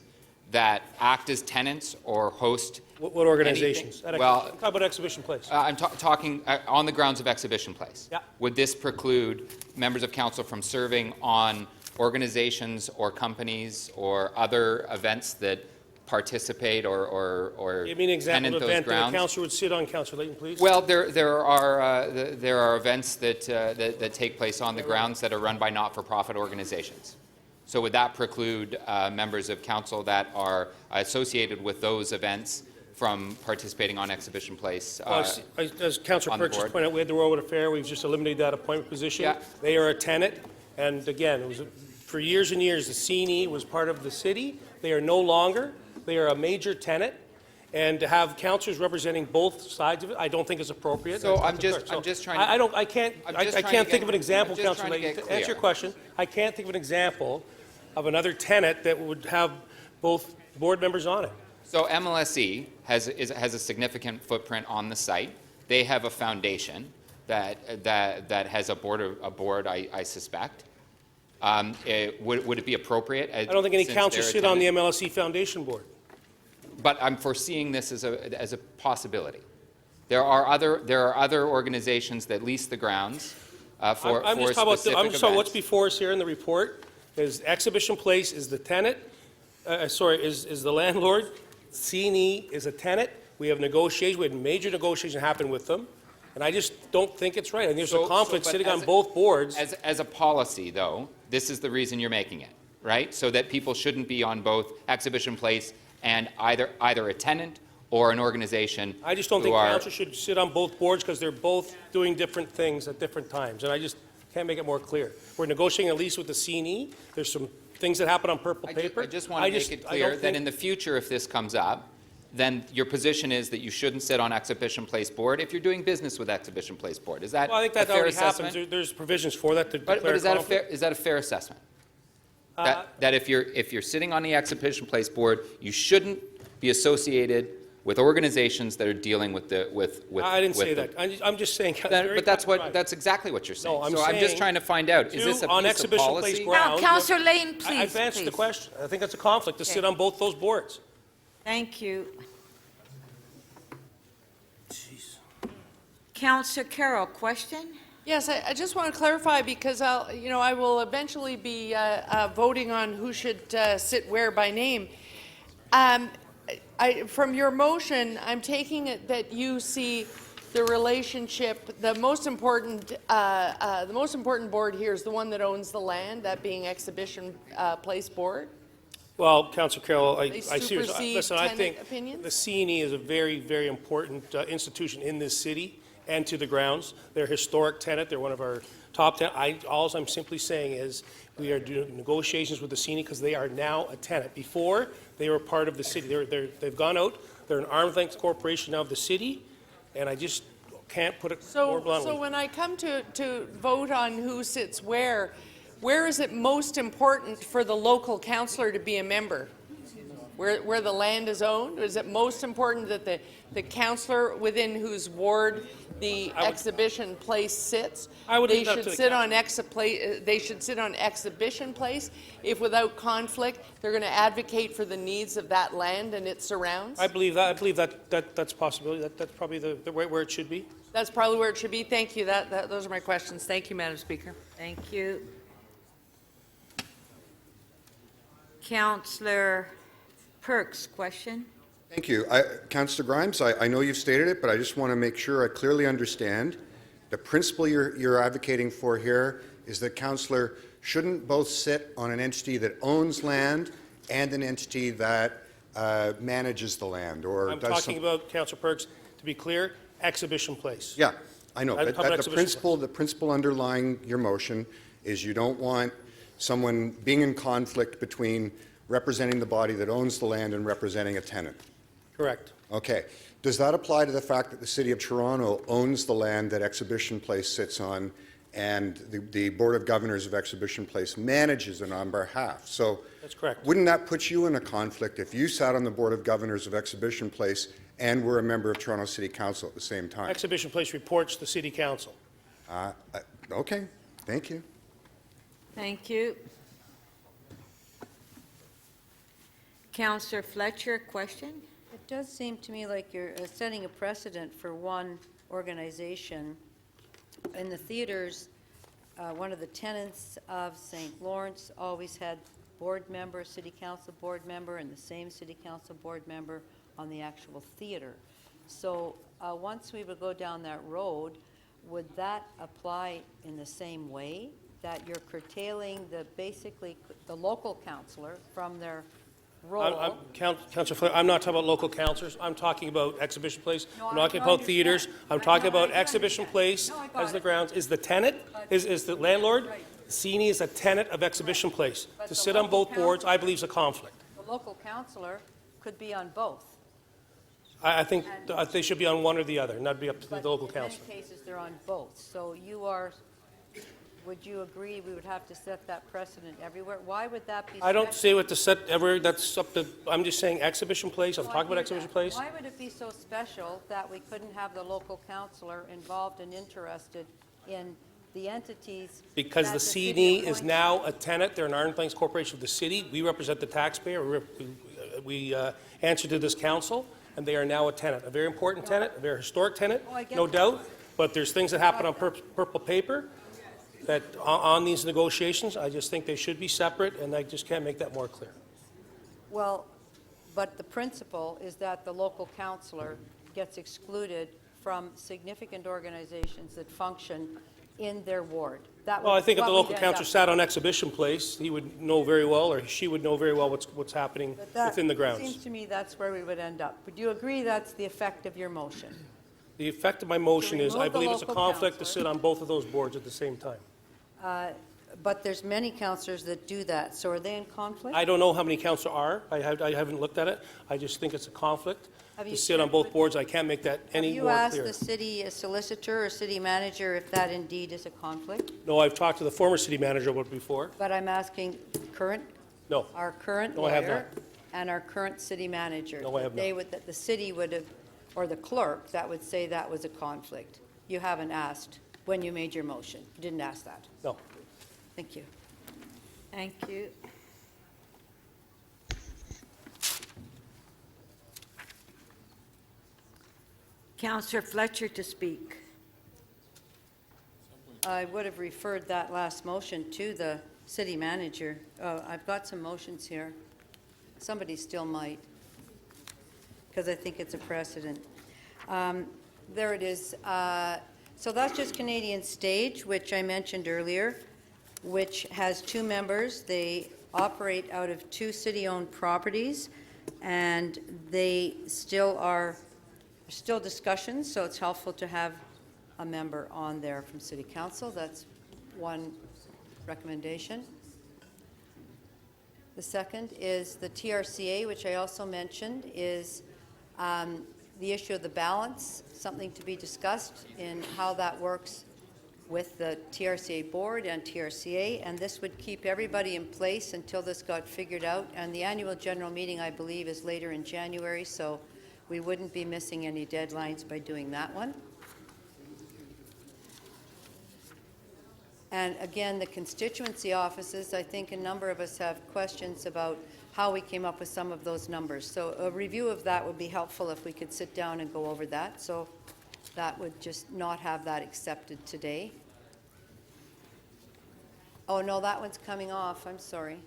O: that act as tenants or host?
T: What organizations?
O: Well,
T: talk about Exhibition Place.
O: I'm talking on the grounds of Exhibition Place.
T: Yeah.
O: Would this preclude members of council from serving on organizations or companies or other events that participate or
T: Give me an example
O: tenant
T: of
O: those
T: event that a
O: grounds?
T: councillor would sit on, Councillor Layton, please.
O: Well, there are events that take place on the grounds that are run by not-for-profit organizations. So would that preclude members of council that are associated with those events from participating on Exhibition Place?
T: As Councillor Perks just pointed out, we had the Royal Affair. We've just eliminated that appointment position.
O: Yeah.
T: They are a tenant, and again, it was for years and years the CNE was part of the city. They are no longer. They are a major tenant, and to have councillors representing both sides of it, I don't think is appropriate.
O: So I'm just trying.
T: I can't think of an example, Councillor Layton. To answer your question, I can't think of an example of another tenant that would have both board members on it.
O: So MLSE has a significant footprint on the site. They have a foundation that has a board. I suspect. Would it be appropriate?
T: I don't think any councillors sit on the MLSE Foundation board.
O: But I'm foreseeing this as a possibility. There are other organizations that lease the grounds for
T: I'm just
O: specific
T: talking
O: events.
T: about what's before us here in the report. Is Exhibition Place is the tenant. Is the landlord. CNE is a tenant. We have negotiations. We had major negotiations happen with them, and I just don't think it's right. And there's a conflict sitting on both boards.
O: As a policy, though, this is the reason you're making it, right? So that people shouldn't be on both Exhibition Place and either a tenant or an organization
T: I just don't
O: who
T: think
O: are...
T: council should sit on both boards because they're both doing different things at different times, and I just can't make it more clear. We're negotiating a lease with the CNE. There's some things that happen on purple paper.
O: I just want to make it clear that in the future, if this comes up, then your position is that you shouldn't sit on Exhibition Place Board if you're doing business with Exhibition Place Board. Is that
T: Well, I think
O: a
T: that
O: fair
T: already
O: assessment?
T: happens. There's provisions for that to
O: But
T: declare
O: is that
T: conflict.
O: a fair assessment? That if you're sitting on the Exhibition Place Board, you shouldn't be associated with organizations that are dealing with the
T: I didn't say that. I'm just saying.
O: But that's exactly what you're saying.
T: No, I'm
O: so I'm just
T: saying
O: trying to find out, is this a
T: on
O: piece
T: Exhibition
O: of
T: Place
O: policy?
T: grounds,
D: Councillor Lane, please.
T: I've answered the
D: please.
T: question. I think that's a conflict to sit on both those boards.
D: Thank you. Councillor Carroll, question?
K: Yes, I just want to clarify because I will eventually be voting on who should sit where by name. From your motion, I'm taking it that you see the relationship. The most important board here is the one that owns the land, that being Exhibition Place Board.
T: Well, Councillor Carroll, I
K: They
T: see.
K: supersede
T: Listen, I
K: tenant
T: think
K: opinions?
T: the CNE is a very, very important institution in this city and to the grounds. They're a historic tenant. They're one of our top 10. All I'm simply saying is we are doing negotiations with the CNE because they are now a tenant. Before, they were part of the city. They've gone out. They're an arm's length corporation now of the city, and I just can't put it more bluntly.
K: So when I come to vote on who sits where is it most important for the local councillor to be a member? Where the land is owned? Is it most important that the councillor within whose ward the Exhibition Place sits? They should sit on Exhibition Place. If without conflict, they're going to advocate for the needs of that land and its surrounds?
T: I believe that's a possibility. That's probably the right where it should be.
K: That's probably where it should be. Thank you. Those are my questions. Thank you, Madam Speaker.
D: Thank you. Councillor Perks, question?
E: Thank you. Councillor Grimes, I know you've stated it, but I just want to make sure I clearly understand. The principle you're advocating for here is that councillor shouldn't both sit on an entity that owns land and an entity that manages the land, or
T: I'm
E: does
T: talking about, Councillor Perks, to be clear, Exhibition Place.
E: Yeah, I know. But
T: Public
E: the principle underlying your motion is you don't want someone being in conflict between representing the body that owns the land and representing a tenant.
T: Correct.
E: Okay. Does that apply to the fact that the City of Toronto owns the land that Exhibition Place sits on, and the Board of Governors of Exhibition Place manages it on behalf? So
T: that's correct.
E: Wouldn't that put you in a conflict if you sat on the Board of Governors of Exhibition Place and were a member of Toronto City Council at the same time?
T: Exhibition Place reports to City Council.
E: Okay. Thank you.
D: Thank you. Councillor Fletcher, question?
I: It does seem to me like you're setting a precedent for one organization. In the theaters, one of the tenants of St. Lawrence always had board member, city council board member, and the same city council board member on the actual theater. So once we would go down that road, would that apply in the same way, that you're curtailing basically the local councillor from their role?
T: Councillor Flair, I'm not talking about local councillors. I'm talking about Exhibition Place.
I: No,
T: I'm not talking about theaters. I'm talking about Exhibition Place
I: No, I got
T: as the
I: it.
T: grounds. Is the tenant, is the landlord? CNE is a tenant of Exhibition Place. To sit on both boards, I believe, is a conflict.
I: The local councillor could be on both.
T: I think they should be on one or the other, not be up to the local
I: In
T: council.
I: many cases, they're on both. So would you agree we would have to set that precedent everywhere? Why would that be?
T: I don't
I: special?
T: say what to set ever, that's up to, I'm just saying Exhibition Place. I'm
I: No, I
T: talking about
I: hear
T: Exhibition
I: that.
T: Place.
I: Why would it be so special that we couldn't have the local councillor involved and interested in the entities?
T: Because
I: that
T: the
I: city
T: CNE is
I: appoints?
T: now a tenant. They're an arm's length corporation of the city. We represent the taxpayer. We answer to this council, and they are now a tenant, a very important tenant, a very historic tenant,
I: Oh, I get
T: no
I: that.
T: doubt. But there's things that happen on purple paper that on these negotiations, I just think they should be separate, and I just can't make that more clear.
I: Well, but the principle is that the local councillor gets excluded from significant organizations that function in their ward. That
T: Well, I
I: was
T: think if the
I: what
T: local
I: we'd end
T: councillor
I: up
T: sat on Exhibition Place, he would know very well, or she would know very well what's happening
I: But that
T: within the grounds.
I: seems to me that's where we would end up. Would you agree that's the effect of your motion?
T: The effect of my motion is, I
I: remove the
T: believe it's a
I: local
T: conflict to
I: councillor.
T: sit on both of those boards at the same time.
I: But there's many councillors that do that, so are they in conflict?
T: I don't know how many council are. I haven't looked at it. I just think it's a conflict
I: Have
T: to
I: you
T: sit on
I: checked
T: both
I: with-
T: boards. I can't make that any more
I: Have
T: clear.
I: you asked the city solicitor or city manager if that indeed is a conflict?
T: No, I've talked to the former city manager about it before.
I: But I'm asking
T: No.
I: our current
T: No, I have
I: lawyer and our current city manager.
T: No, I have
I: They
T: not.
I: would, that the city would have, or the clerk, that would say that was a conflict. You haven't asked when you made your motion. You didn't ask that.
T: No.
I: Thank you. Thank you. Councillor Fletcher to speak. I would have referred that last motion to the city manager. I've got some motions here. Somebody still might, because I think it's a precedent. There it is. So that's just Canadian Stage, which I mentioned earlier, which has 2 members. They operate out of 2 city-owned properties, and they still discussions, so it's helpful to have a member on there from City Council. That's one recommendation. The second is the TRCA, which I also mentioned, is the issue of the balance, something to be discussed in how that works with the TRCA board and TRCA, and this would keep everybody in place until this got figured out. And the annual general meeting, I believe, is later in January, so we wouldn't be missing any deadlines by doing that one. And again, the constituency offices, I think a number of us have questions about how we came up with some of those numbers. So a review of that would be helpful if we could sit down and go over that. So that would just not have that accepted today. Oh, no, that one's coming off. I'm sorry.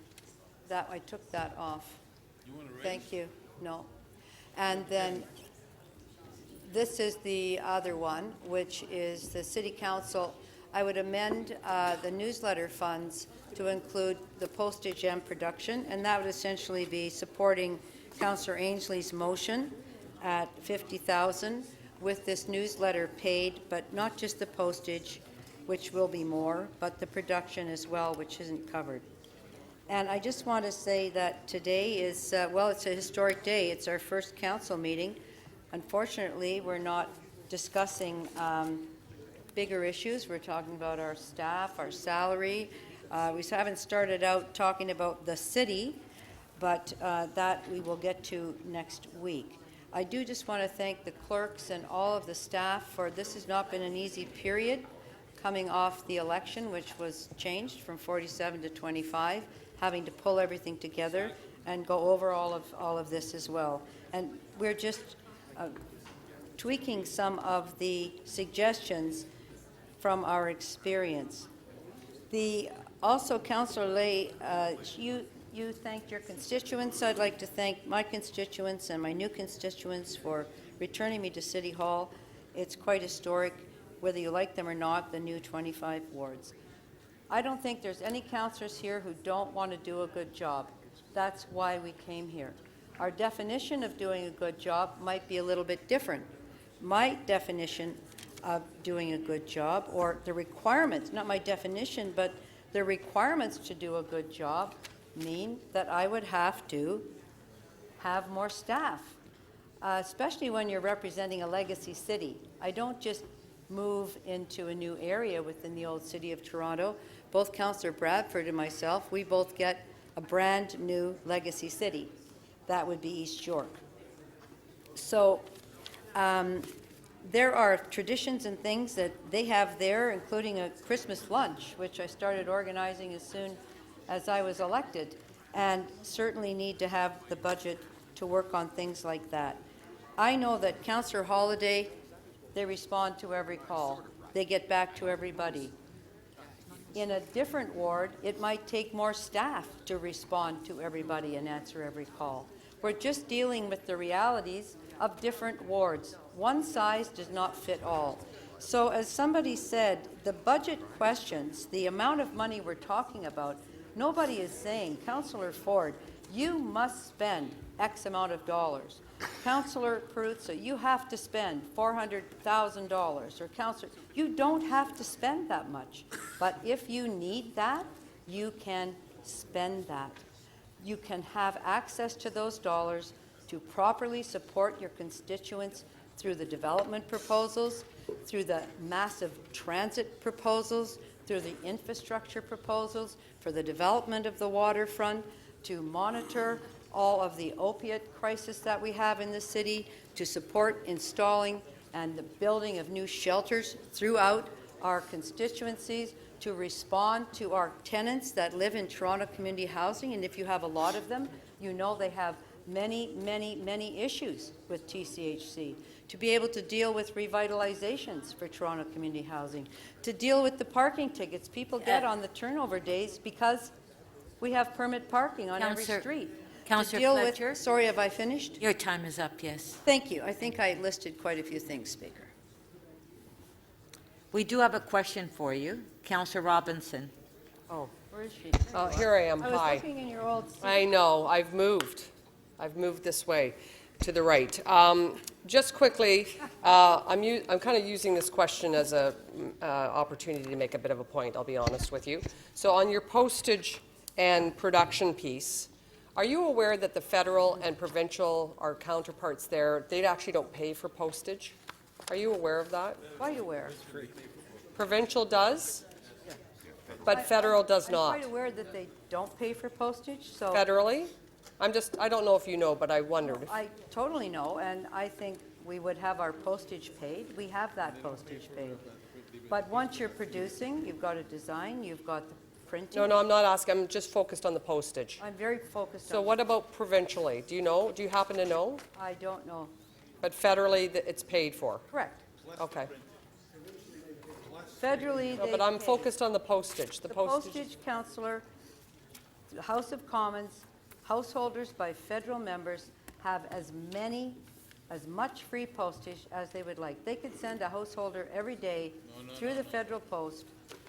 I: I took that off.
R: You want to raise?
I: Thank you. No. And then this is the other one, which is the City Council. I would amend the newsletter funds to include the postage and production, and that would essentially be supporting Councillor Ainsley's motion at $50,000 with this newsletter paid, but not just the postage, which will be more, but the production as well, which isn't covered. And I just want to say that today is, well, it's a historic day. It's our first council meeting. Unfortunately, we're not discussing bigger issues. We're talking about our staff, our salary. We haven't started out talking about the city, but that we will get to next week. I do just want to thank the clerks and all of the staff for this has not been an easy period coming off the election, which was changed from 47 to 25, having to pull everything together and go over all of this as well. And we're just tweaking some of the suggestions from our experience. Also, Councillor Lay, you thanked your constituents. I'd like to thank my constituents and my new constituents for returning me to City Hall. It's quite historic, whether you like them or not, the new 25 wards. I don't think there's any councillors here who don't want to do a good job. That's why we came here. Our definition of doing a good job might be a little bit different. My definition of doing a good job, or the requirements, not my definition, but the requirements to do a good job mean that I would have to have more staff, especially when you're representing a legacy city. I don't just move into a new area within the old city of Toronto. Both Councillor Bradford and myself, we both get a brand new legacy city. That would be East York. So there are traditions and things that they have there, including a Christmas lunch, which I started organizing as soon as I was elected, and certainly need to have the budget to work on things like that. I know that Councillor Holiday, they respond to every call. They get back to everybody. In a different ward, it might take more staff to respond to everybody and answer every call. We're just dealing with the realities of different wards. One size does not fit all. So as somebody said, the budget questions, the amount of money we're talking about, nobody is saying, Councillor Ford, you must spend X amount of dollars. Councillor Peruzza, you have to spend $400,000. Or Councillor, you don't have to spend that much. But if you need that, you can spend that. You can have access to those dollars to properly support your constituents through the development proposals, through the massive transit proposals, through the infrastructure proposals, for the development of the waterfront, to monitor all of the opiate crisis that we have in the city, to support installing and the building of new shelters throughout our constituencies, to respond to our tenants that live in Toronto community housing. And if you have a lot of them, you know they have many, many, many issues with TCHC, to be able to deal with revitalizations for Toronto community housing, to deal with the parking tickets people get on the turnover days because we have permit parking on every street.
D: Councillor
I: To deal
D: Fletcher?
I: with, sorry, have I finished?
D: Your time is up, yes.
I: Thank you. I think I listed quite a few things, Speaker.
D: We do have a question for you. Councillor Robinson.
I: Oh, where is she?
H: Here I am.
I: I was
H: Hi.
I: looking in your old seat.
H: I know. I've moved. I've moved this way to the right. Just quickly, I'm kind of using this question as an opportunity to make a bit of a point, I'll be honest with you. So on your postage and production piece, are you aware that the federal and provincial, our counterparts there, they actually don't pay for postage? Are you aware of that?
I: Quite aware.
H: Provincial does, but federal does
I: I'm
H: not.
I: quite aware that they don't pay for postage, so.
H: Federally? I don't know if you know, but I wondered.
I: I totally know, and I think we would have our postage paid. We have that postage paid. But once you're producing, you've got a design, you've got the printing.
H: No, I'm not asking. I'm just focused on the postage.
I: I'm very focused on.
H: So what about provincially? Do you know? Do you happen to know?
I: I don't know.
H: But federally, it's paid for?
I: Correct.
H: Okay.
I: Federally,
H: No,
I: they
H: but I'm
I: pay.
H: focused on the postage.
I: The postage, Councillor, the House of Commons, householders by federal members have as much free postage as they would like. They could send a householder every day through the federal post,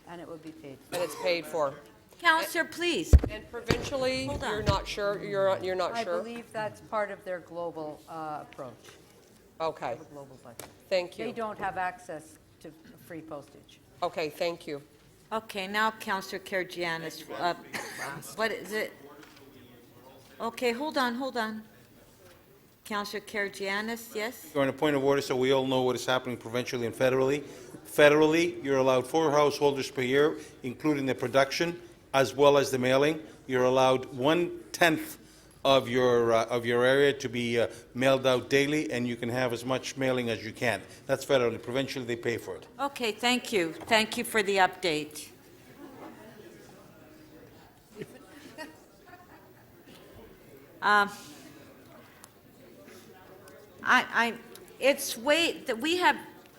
I: and it would be paid for.
H: And it's paid for.
D: Councillor, please.
H: And provincially,
D: Hold on.
H: you're not sure? You're not sure?
I: I believe that's part of their global approach.
H: Okay.
I: The global budget.
H: Thank you.
I: They don't have access to free postage.
H: Okay, thank you.
D: Okay, now Councillor Karygiannis. What is it? Okay, hold on. Councillor Karygiannis, yes?
R: On a point of order, so we all know what is happening provincially and federally. Federally, you're allowed 4 householders per year, including the production, as well as the mailing. You're allowed 1/10 of your area to be mailed out daily, and you can have as much mailing as you can. That's federally. Provincially, they pay for it.
D: Okay, thank you. Thank you for the update.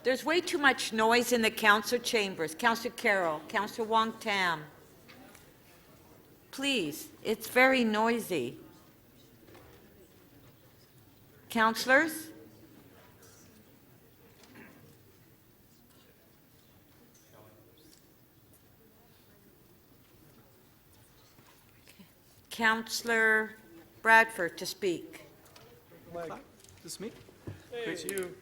D: There's way too much noise in the council chambers. Councillor Carroll, Councillor Wong Tam. Please, it's very noisy. Councillors? Councillor Bradford to speak.
F: This me? It's you.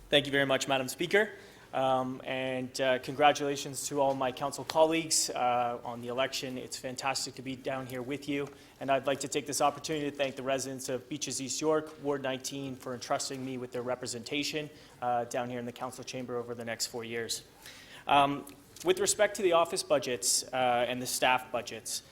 F: Thank you very much, Madam Speaker. Congratulations to all my council colleagues on the election. It's fantastic to be down here with you. And I'd like to take this opportunity to thank the residents of Beaches East York, Ward 19, for entrusting me with their representation down here in the council chamber over the next 4 years. With respect to the office budgets and the staff budgets,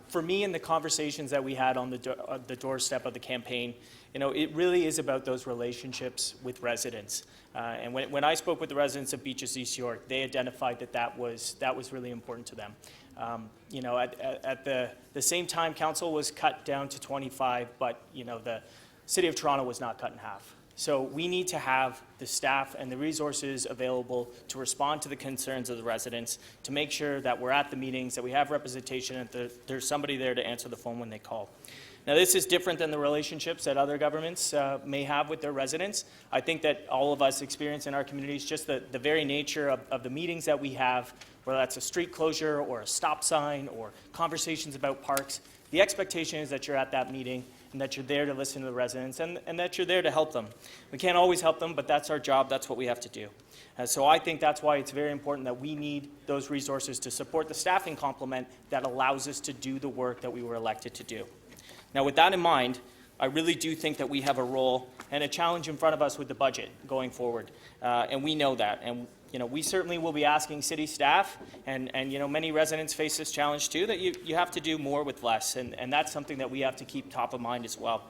F: for me, in the conversations that we had on the doorstep of the campaign, it really is about those relationships with residents. And when I spoke with the residents of Beaches East York, they identified that was really important to them. At the same time, council was cut down to 25, but the City of Toronto was not cut in half. So we need to have the staff and the resources available to respond to the concerns of the residents, to make sure that we're at the meetings, that we have representation, and there's somebody there to answer the phone when they call. Now, this is different than the relationships that other governments may have with their residents. I think that all of us experience in our communities just the very nature of the meetings that we have, whether that's a street closure or a stop sign or conversations about parks. The expectation is that you're at that meeting and that you're there to listen to the residents and that you're there to help them. We can't always help them, but that's our job. That's what we have to do. So I think that's why it's very important that we need those resources to support the staffing complement that allows us to do the work that we were elected to do. Now, with that in mind, I really do think that we have a role and a challenge in front of us with the budget going forward, and we know that. And we certainly will be asking city staff, and many residents face this challenge too, that you have to do more with less, and that's something that we have to keep top of mind as well.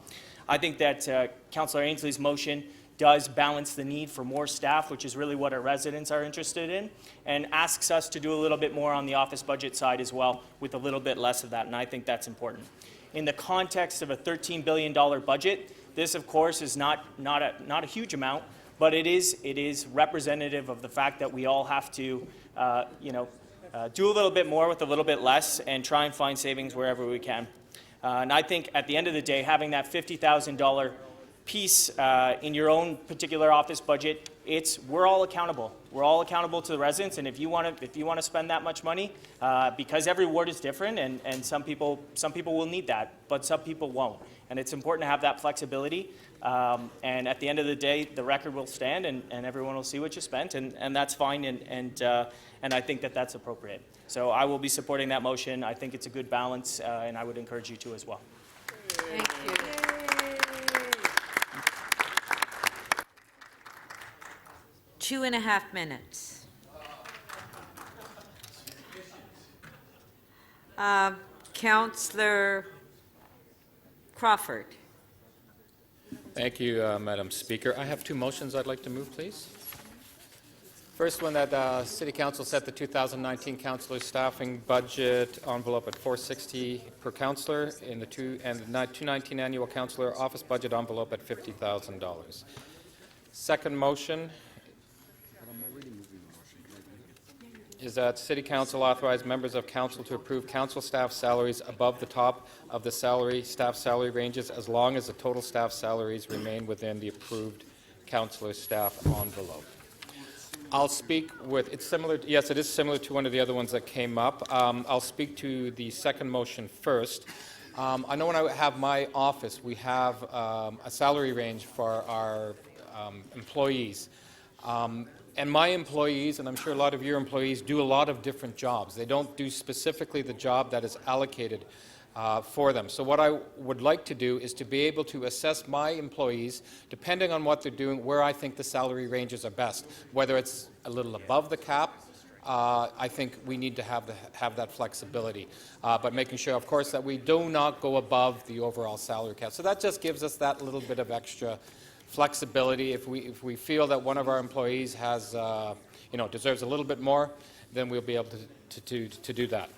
F: I think that Councillor Ainsley's motion does balance the need for more staff, which is really what our residents are interested in, and asks us to do a little bit more on the office budget side as well, with a little bit less of that, and I think that's important. In the context of a $13 billion budget, this, of course, is not a huge amount, but it is representative of the fact that we all have to, do a little bit more with a little bit less and try and find savings wherever we can. And I think at the end of the day, having that $50,000 piece in your own particular office budget, we're all accountable. We're all accountable to the residents, and if you want to spend that much money, because every ward is different, and some people will need that, but some people won't. And it's important to have that flexibility. And at the end of the day, the record will stand, and everyone will see what you spent, and that's fine. And I think that that's appropriate. So I will be supporting that motion. I think it's a good balance, and I would encourage you to as well.
I: Thank you.
D: 2.5 minutes. Councillor Crawford.
U: Thank you, Madam Speaker. I have two motions I'd like to move, please. First one, that City Council set the 2019 councillor staffing budget envelope at $460 per councillor and the 2019 annual councillor office budget envelope at $50,000. Second motion is that City Council authorize members of Council to approve council staff salaries above the top of the staff salary ranges as long as the total staff salaries remain within the approved councillor staff envelope. I'll speak with, it's similar, yes, it is similar to one of the other ones that came up. I'll speak to the second motion first. I know when I have my office, we have a salary range for our employees. And my employees, and I'm sure a lot of your employees, do a lot of different jobs. They don't do specifically the job that is allocated for them. So what I would like to do is to be able to assess my employees, depending on what they're doing, where I think the salary ranges are best. Whether it's a little above the cap, I think we need to have that flexibility. But making sure, of course, that we do not go above the overall salary cap. So that just gives us that little bit of extra flexibility. If we feel that one of our employees has, deserves a little bit more, then we'll be able to do that.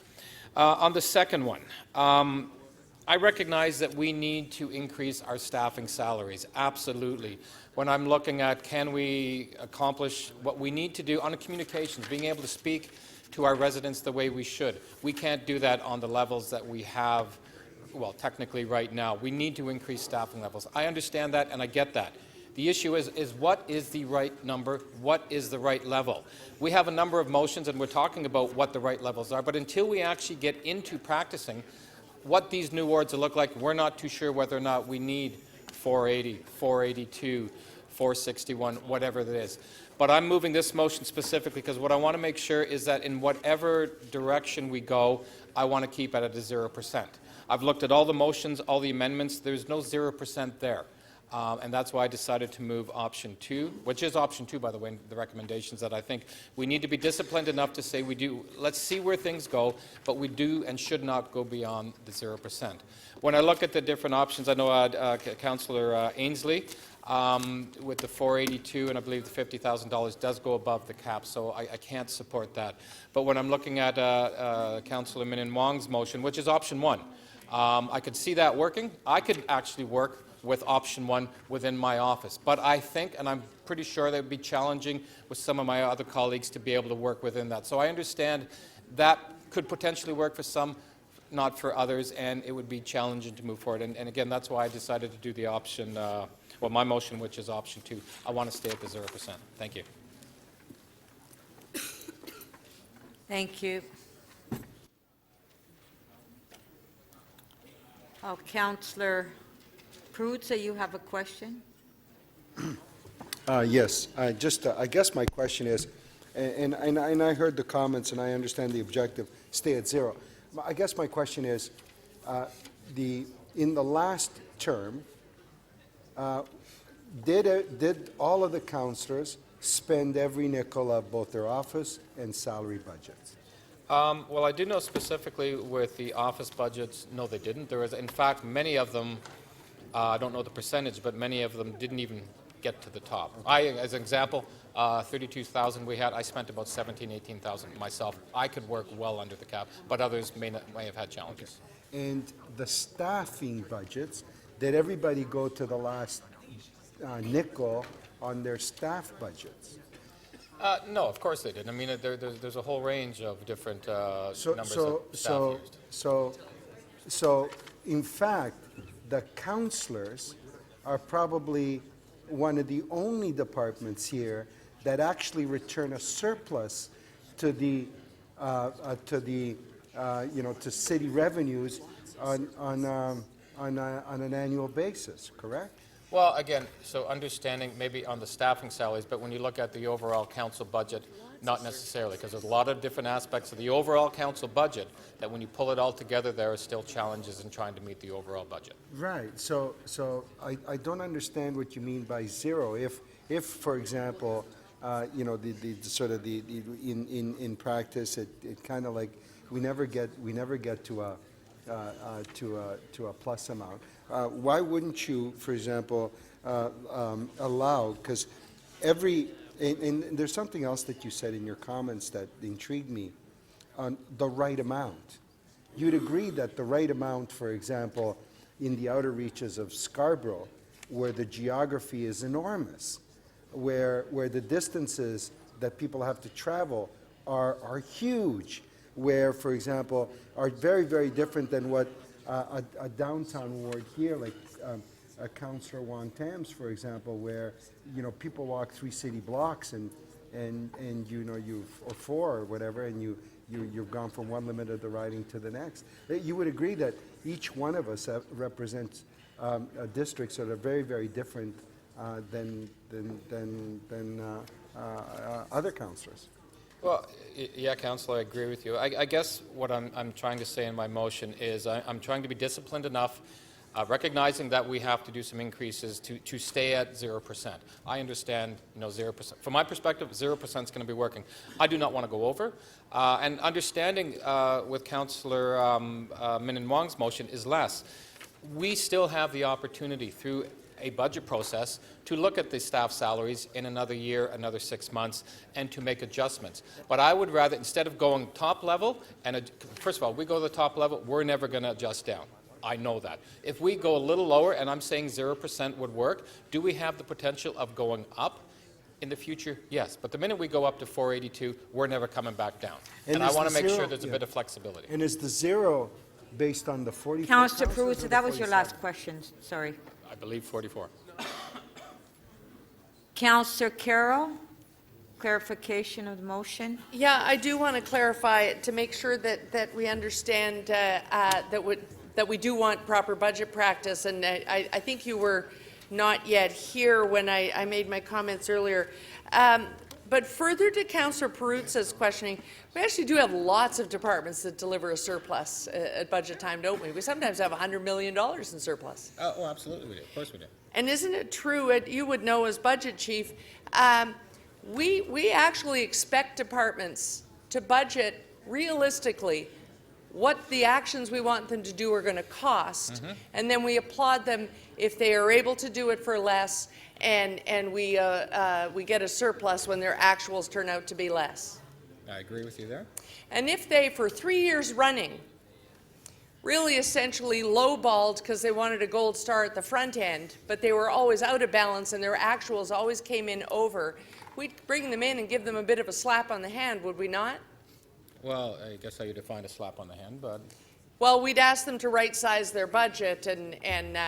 U: On the second one, I recognize that we need to increase our staffing salaries. Absolutely. When I'm looking at can we accomplish what we need to do on the communications, being able to speak to our residents the way we should. We can't do that on the levels that we have, well, technically right now. We need to increase staffing levels. I understand that and I get that. The issue is what is the right number? What is the right level? We have a number of motions and we're talking about what the right levels are, but until we actually get into practicing what these new wards will look like, we're not too sure whether or not we need 480, 482, 461, whatever it is. But I'm moving this motion specifically because what I want to make sure is that in whatever direction we go, I want to keep it at a 0%. I've looked at all the motions, all the amendments. There's no 0% there. And that's why I decided to move option 2, which is option 2, by the way, in the recommendations, that I think we need to be disciplined enough to say let's see where things go, but we do and should not go beyond the 0%. When I look at the different options, I know Councillor Ainsley, with the 482 and I believe the $50,000 does go above the cap, so I can't support that. But when I'm looking at Councillor Min Wong's motion, which is option 1, I could see that working. I could actually work with option 1 within my office. But I think, and I'm pretty sure that would be challenging with some of my other colleagues to be able to work within that. So I understand that could potentially work for some,
Q: not for others, and it would be challenging to move forward. And again, that's why I decided to do the option, well, my motion, which is option 2. I want to stay at the 0%. Thank you.
D: Thank you. Oh, Councillor Perruzza, you have a question?
S: Yes, I guess my question is, and I heard the comments and I understand the objective, stay at 0. I guess my question is, in the last term, did all of the councillors spend every nickel of both their office and salary budgets?
Q: Well, I do know specifically with the office budgets, no, they didn't. There was, in fact, many of them, I don't know the percentage, but many of them didn't even get to the top. As an example, 32,000 we had, I spent about 17,000, 18,000 myself. I could work well under the cap, but others may have had challenges.
S: Okay. And the staffing budgets, did everybody go to the last nickel on their staff budgets?
Q: No, of course they did. I mean, there's a whole range of different numbers of staff used.
S: So, in fact, the councillors are probably one of the only departments here that actually return a surplus to the to city revenues on an annual basis, correct?
Q: Well, again, so understanding maybe on the staffing salaries, but when you look at the overall council budget, not necessarily, because there's a lot of different aspects of the overall council budget that when you pull it all together, there are still challenges in trying to meet the overall budget.
S: Right. So I don't understand what you mean by 0. If for example, in practice, it kind of like we never get to a plus amount. Why wouldn't you, for example, allow, because and there's something else that you said in your comments that intrigued me, on the right amount. You'd agree that the right amount, for example, in the outer reaches of Scarborough, where the geography is enormous, where the distances that people have to travel are huge, where, for example, are very, very different than what a downtown ward here, like Councillor Wong-Tam's, for example, where people walk 3 city blocks and or 4 or whatever, and you've gone from one limit of the riding to the next. You would agree that each one of us represents districts that are very, very different than other councillors.
Q: Well, yeah, Councillor, I agree with you. I guess what I'm trying to say in my motion is I'm trying to be disciplined enough, recognizing that we have to do some increases to stay at 0%. I understand, 0%. From my perspective, 0% is going to be working. I do not want to go over. And understanding with Councillor Min Wong's motion is less. We still have the opportunity through a budget process to look at the staff salaries in another year, another 6 months, and to make adjustments. But I would rather, instead of going top level, and first of all, we go to the top level, we're never going to adjust down. I know that. If we go a little lower, and I'm saying 0% would work, do we have the potential of going up in the future? Yes. But the minute we go up to 482, we're never coming back down. And I want to make sure there's a bit of flexibility.
S: And is the 0 based on the 44?
D: Councillor Perruzza, that was your last question. Sorry.
Q: I believe 44.
D: Councillor Carroll, clarification of the motion.
K: Yeah, I do want to clarify it to make sure that we understand that we do want proper budget practice, and I think you were not yet here when I made my comments earlier. But further to Councillor Perruzza's questioning, we actually do have lots of departments that deliver a surplus at budget time, don't we? We sometimes have $100 million in surplus.
Q: Oh, absolutely we do. Of course we do.
K: And isn't it true, you would know as budget chief, we actually expect departments to budget realistically what the actions we want them to do are going to cost, and then we applaud them if they are able to do it for less, and we get a surplus when their actuals turn out to be less.
Q: I agree with you there.
K: And if they, for 3 years running, really essentially lowballed because they wanted a gold star at the front end, but they were always out of balance and their actuals always came in over, we'd bring them in and give them a bit of a slap on the hand, would we not?
Q: Well, I guess how you define a slap on the hand, but...
K: Well, we'd ask them to right-size their budget and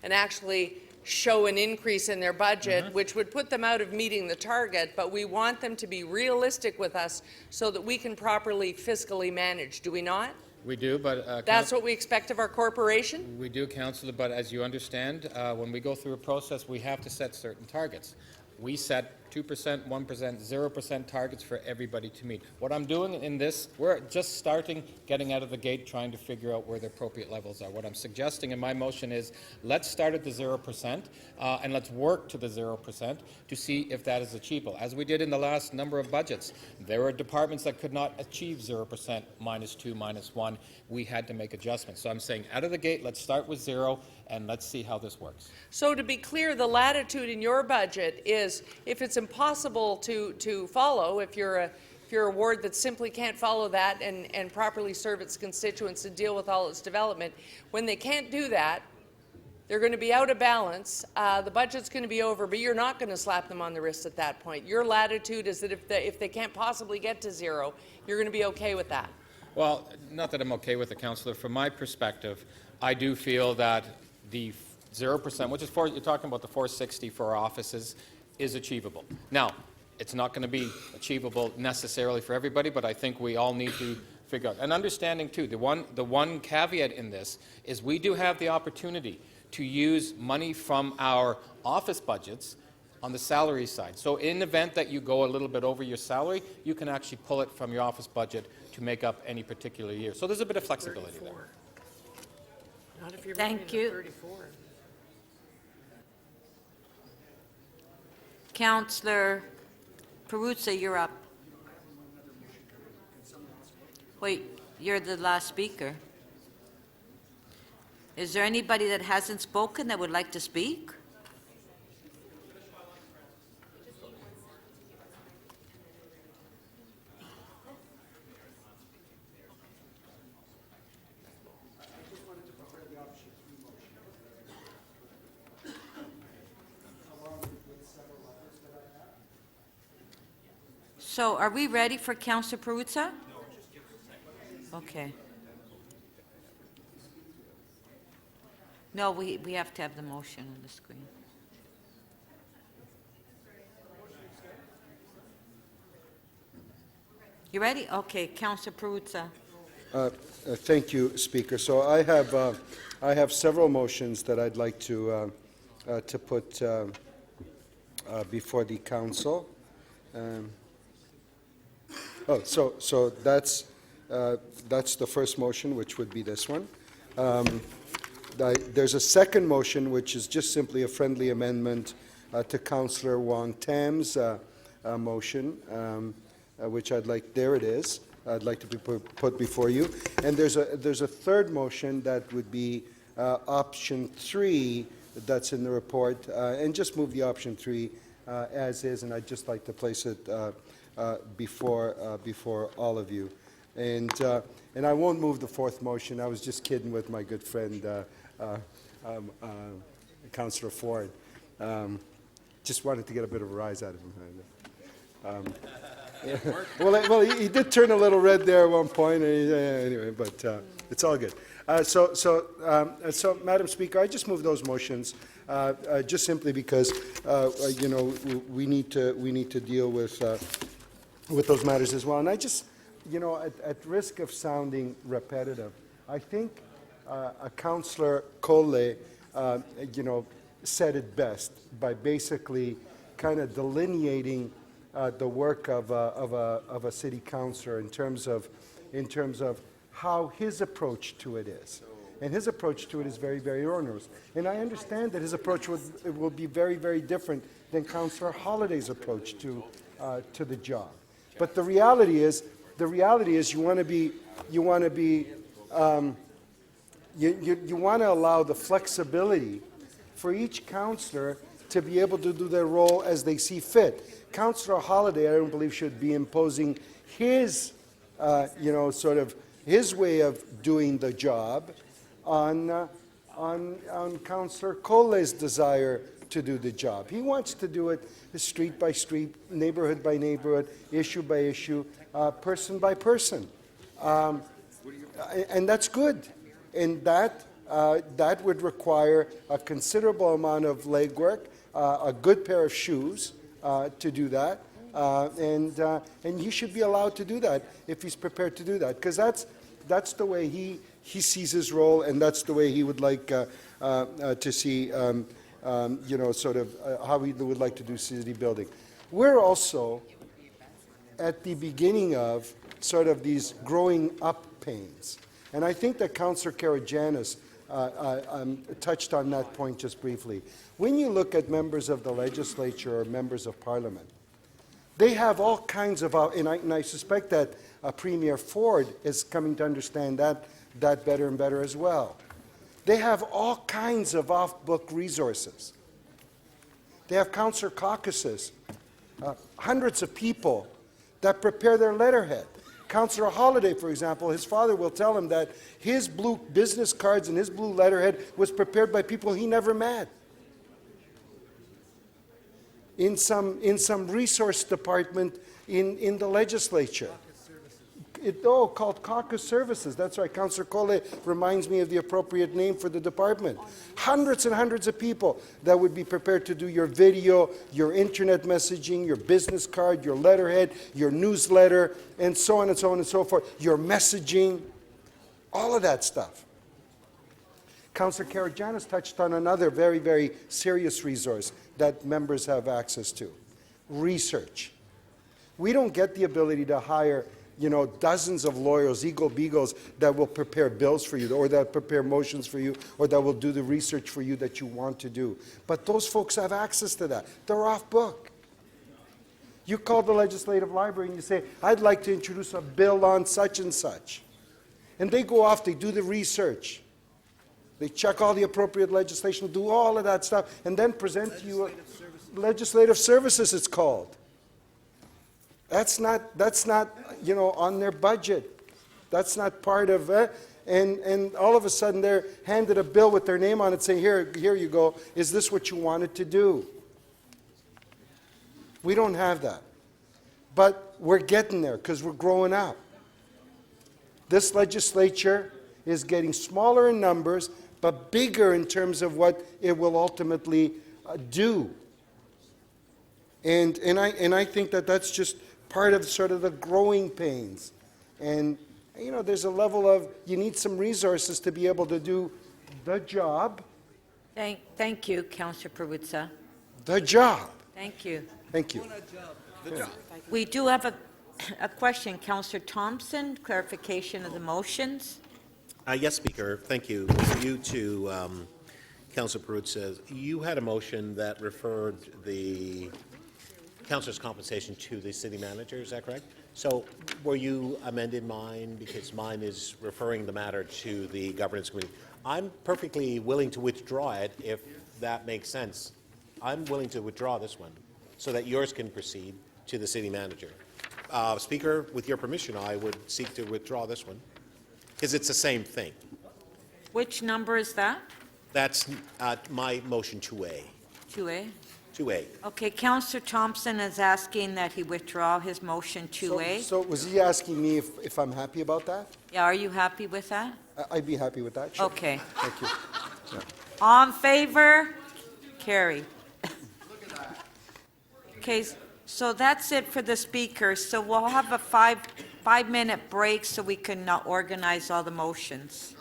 K: actually show an increase in their budget, which would put them out of meeting the target, but we want them to be realistic with us so that we can properly fiscally manage, do we not?
U: We do, but...
K: That's what we expect of our corporation?
U: We do, Councillor, but as you understand, when we go through a process, we have to set certain targets. We set 2%, 1%, 0% targets for everybody to meet. What I'm doing in this, we're just starting, getting out of the gate, trying to figure out where the appropriate levels are. What I'm suggesting in my motion is let's start at the 0% and let's work to the 0% to see if that is achievable. As we did in the last number of budgets, there were departments that could not achieve 0%, -2, -1. We had to make adjustments. So I'm saying out of the gate, let's start with 0 and let's see how this works.
K: So to be clear, the latitude in your budget is if it's impossible to follow, if you're a ward that simply can't follow that and properly serve its constituents and deal with all its development, when they can't do that, they're going to be out of balance, the budget's going to be over, but you're not going to slap them on the wrist at that point. Your latitude is that if they can't possibly get to 0, you're going to be okay with that.
U: Well, not that I'm okay with it, Councillor. From my perspective, I do feel that the 0%, which is you're talking about the 460 for our offices, is achievable. Now, it's not going to be achievable necessarily for everybody, but I think we all need to figure out. And understanding, too, the one caveat in this is we do have the opportunity to use money from our office budgets on the salary side. So in the event that you go a little bit over your salary, you can actually pull it from your office budget to make up any particular year. So there's a bit of flexibility there.
K: Not if you're
D: Thank you.
K: 34.
D: Councillor Peruzza, you're up. Wait, you're the last speaker. Is there anybody that hasn't spoken that would like to speak? So are we ready for Councillor Peruzza? Okay. No, we have to have the motion on the screen. You ready? Okay, Councillor Peruzza.
S: Thank you, Speaker. So I have several motions that I'd like to put before the council. So that's the first motion, which would be this one. There's a second motion, which is just simply a friendly amendment to Councillor Wong Tam's motion, which I'd like. There it is. I'd like to be put before you. And there's a third motion that would be option 3 that's in the report, and just move the option 3 as is, and I'd just like to place it before all of you. And I won't move the fourth motion. I was just kidding with my good friend Councillor Ford. Just wanted to get a bit of a rise out of him. Well, he did turn a little red there at one point. Anyway, but it's all good. So, Madam Speaker, I just move those motions just simply because we need to deal with those matters as well. And I just, at risk of sounding repetitive, I think Councillor Cole, said it best by basically kind of delineating the work of a city councillor in terms of how his approach to it is. And his approach to it is very, very onerous. And I understand that his approach will be very, very different than Councillor Holliday's approach to the job. But the reality is you want to allow the flexibility for each councillor to be able to do their role as they see fit. Councillor Holliday, I don't believe, should be imposing his, sort of his way of doing the job on Councillor Cole's desire to do the job. He wants to do it street by street, neighborhood by neighborhood, issue by issue, person by person. And that's good. And that would require a considerable amount of legwork, a good pair of shoes to do that. And he should be allowed to do that if he's prepared to do that, because that's the way he sees his role, and that's the way he would like to see, sort of how he would like to do city building. We're also at the beginning of sort of these growing up pains. And I think that Councillor Karygiannis touched on that point just briefly. When you look at members of the legislature or members of parliament, they have all kinds of, and I suspect that Premier Ford is coming to understand that better and better as well. They have all kinds of off-book resources. They have councillor caucuses, hundreds of people that prepare their letterhead. Councillor Holiday, for example, his father will tell him that his blue business cards and his blue letterhead was prepared by people he never met. In some resource department in the legislature. Called caucus services. That's right. Councillor Cole reminds me of the appropriate name for the department. Hundreds and hundreds of people that would be prepared to do your video, your internet messaging, your business card, your letterhead, your newsletter, and so on and so on and so forth. Your messaging, all of that stuff. Councillor Karygiannis touched on another very, very serious resource that members have access to. Research. We don't get the ability to hire dozens of lawyers, Eagle Beagles, that will prepare bills for you, or that prepare motions for you, or that will do the research for you that you want to do. But those folks have access to that. They're off book. You call the Legislative Library and you say, I'd like to introduce a bill on such and such. And they go off, they do the research. They check all the appropriate legislation, do all of that stuff, and then present to you legislative services, it's called. That's not on their budget. That's not part of it. And all of a sudden they're handed a bill with their name on it saying, here you go, is this what you wanted to do? We don't have that. But we're getting there because we're growing up. This legislature is getting smaller in numbers, but bigger in terms of what it will ultimately do. And I think that that's just part of sort of the growing pains. And, there's a level of, you need some resources to be able to do the job.
D: Thank you, Councillor Perruzza.
S: The job.
D: Thank you.
S: Thank you.
D: We do have a question. Councillor Thompson, clarification of the motions.
A: Yes, Speaker. Thank you. You to Councillor Perruzza. You had a motion that referred the councillor's compensation to the city manager, is that correct? So were you amended mine, because mine is referring the matter to the governance committee? I'm perfectly willing to withdraw it if that makes sense. I'm willing to withdraw this one so that yours can proceed to the city manager. Speaker, with your permission, I would seek to withdraw this one because it's the same thing.
D: Which number is that?
A: That's my motion 2A.
D: 2A?
A: 2A.
D: Okay, Councillor Thompson is asking that he withdraw his motion 2A.
S: So was he asking me if I'm happy about that?
D: Yeah, are you happy with that?
S: I'd be happy with that, sure.
D: Okay.
S: Thank you. Yeah.
D: All in favor? Carried. Okay, so that's it for the speakers. So we'll have a five-minute break so we can organize all the motions.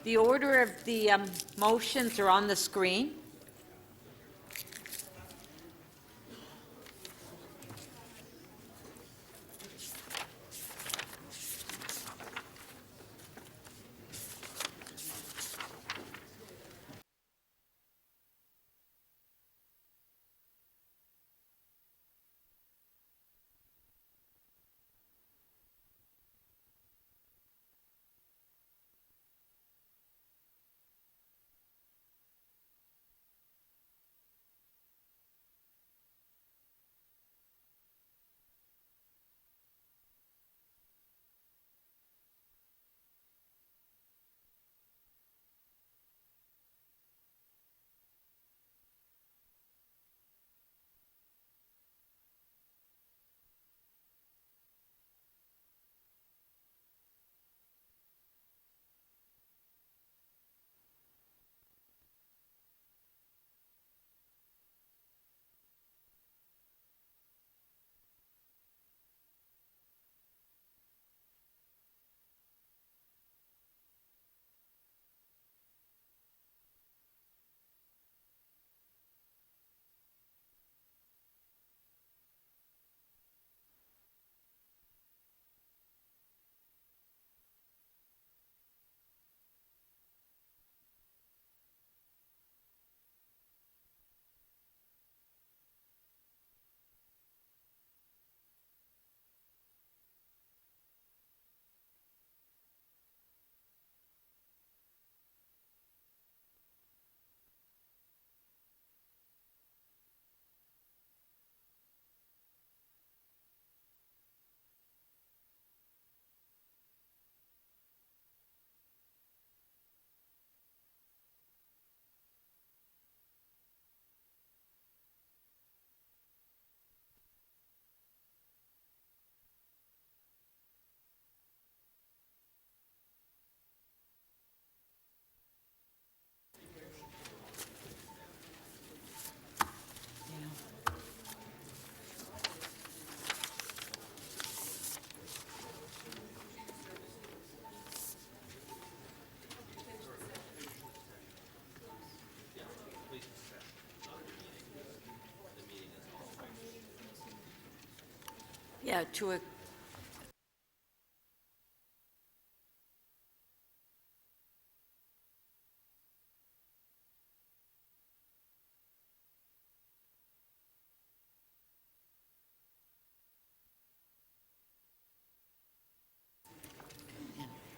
D: The order of the motions are on the screen. Yeah,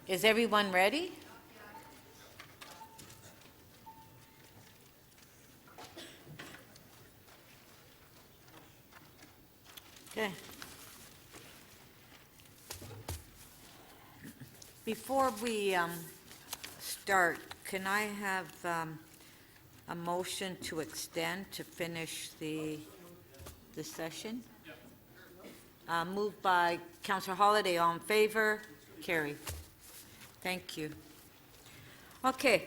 D: is everyone ready? Okay. Before we start, can I have a motion to extend to finish the session? Moved by Councillor Holliday. All in favor? Carried. Thank you. Okay.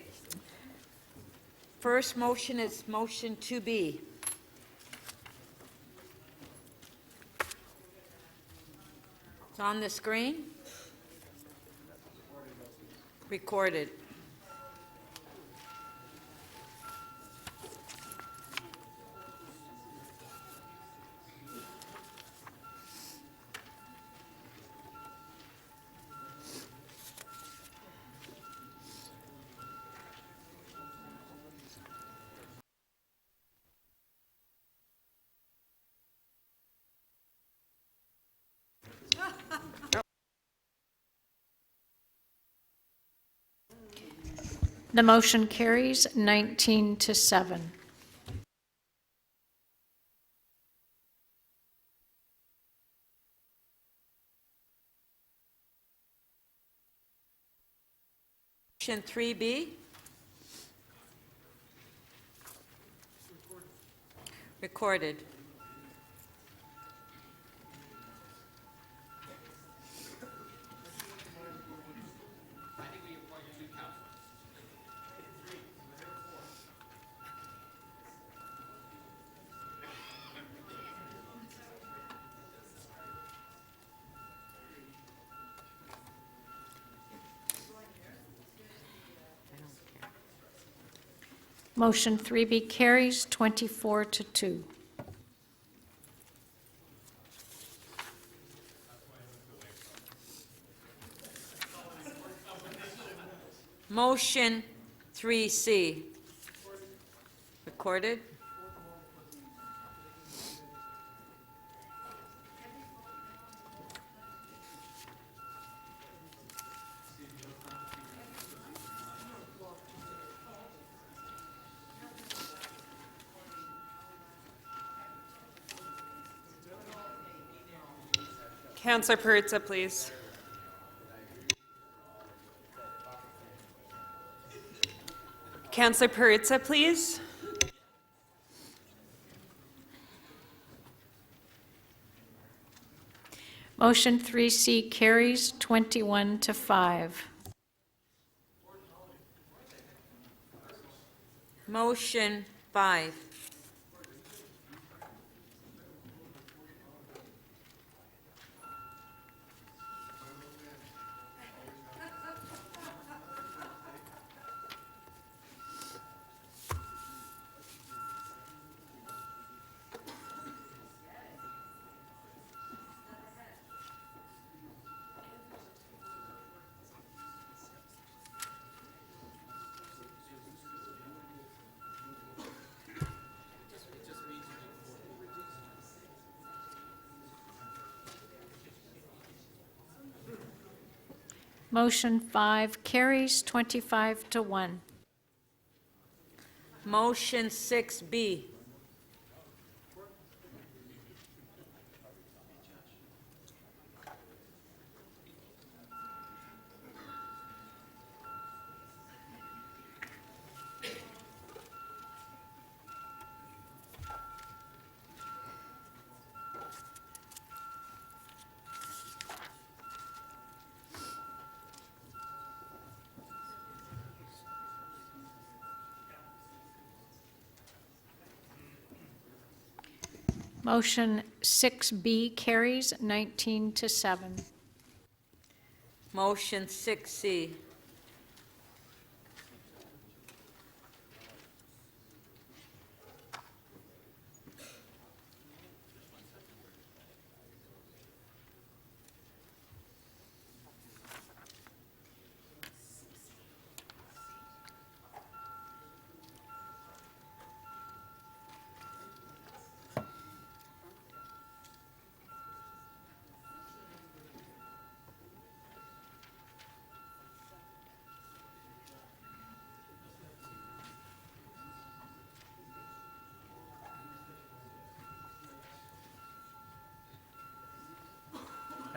D: First motion is motion 2B. It's on the screen. Recorded.
M: The motion carries 19-7.
D: Motion 3B. Recorded.
M: Motion 3B carries 24-2.
D: Motion 3C. Recorded.
H: Councillor Perruzza, please. Councillor Perruzza, please.
M: Motion 3C carries 21-5.
D: Motion 5.
M: Motion 5 carries 25-1.
D: Motion 6B.
M: Motion 6B carries 19-7.
D: Motion 6C.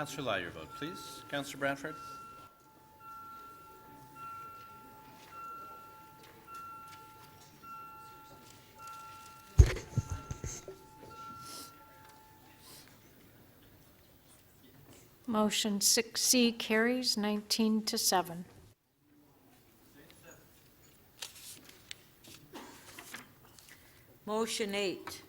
C: Councillor Lai, your vote, please. Councillor Brantford?
M: Motion 6C carries 19-7.
D: Motion 8.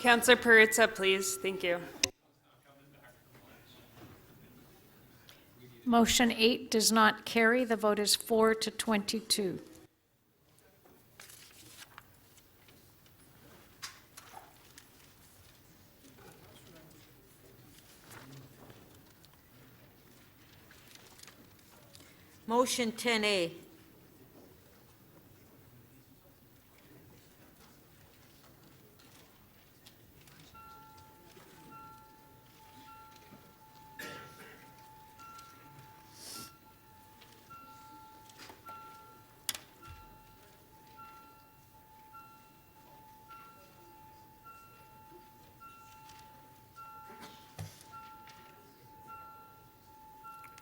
H: Councillor Perruzza, please. Thank you.
M: Motion 8 does not carry. The vote is 4-22.
D: Motion 10A.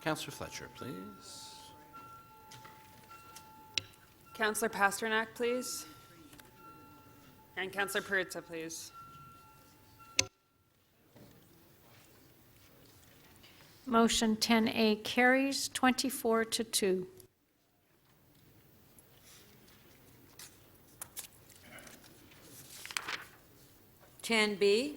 C: Councillor Fletcher, please.
G: Councillor Pasternak, please. And Councillor Perruzza, please.
M: Motion 10A carries 24-2.
D: Ten B.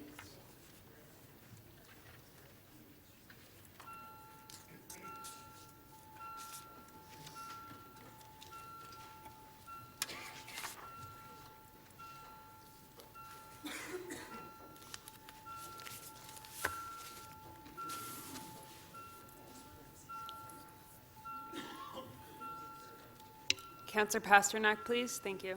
G: Councillor Pasternak, please. Thank you.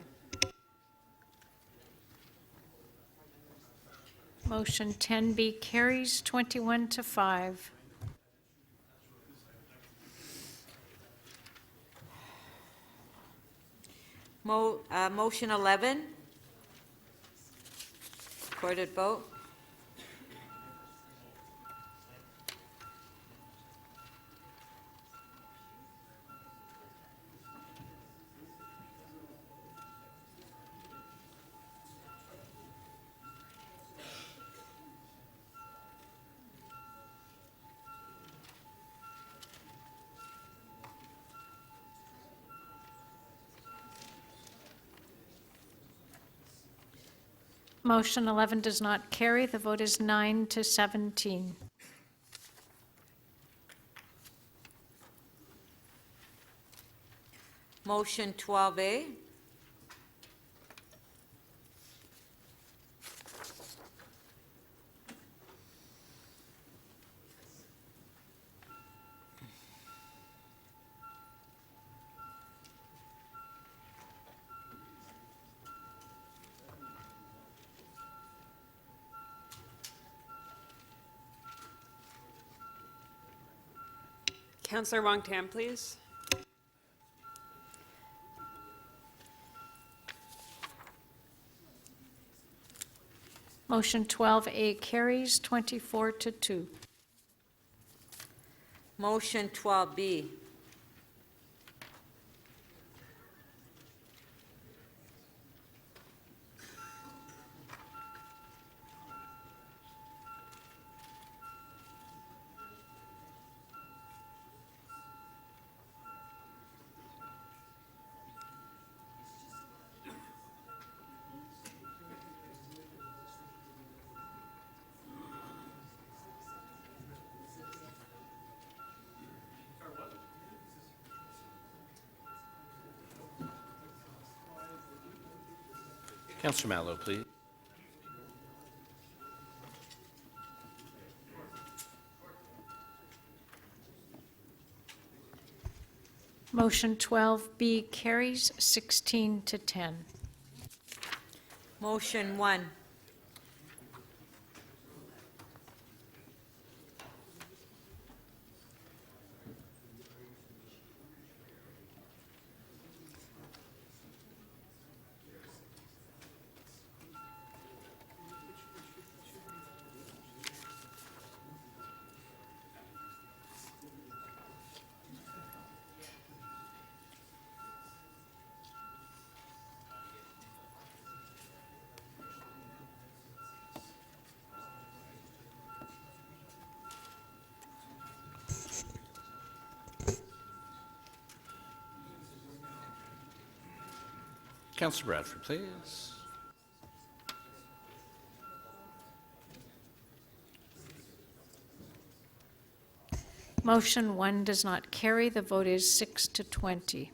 M: Motion 10B carries 21-5.
D: Motion 11. Recorded vote.
M: Motion 11 does not carry. The vote is 9-17.
D: Motion 12A.
G: Councillor Wong-Tam, please.
M: Motion 12A carries 24-2.
D: Motion 12B.
C: Councillor Mallow, please.
M: Motion 12B carries 16-10.
D: Motion 1.
C: Councillor Bradford, please.
M: Motion 1 does not carry. The vote is 6-20.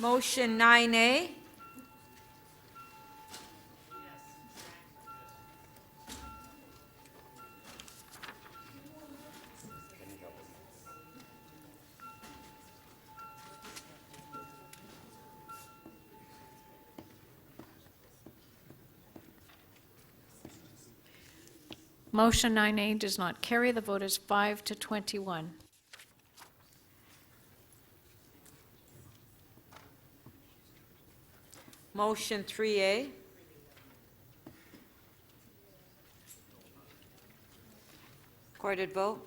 D: Motion 9A.
M: Motion 9A does not carry. The vote is 5 to 21.
D: Motion 3A. Recorded vote.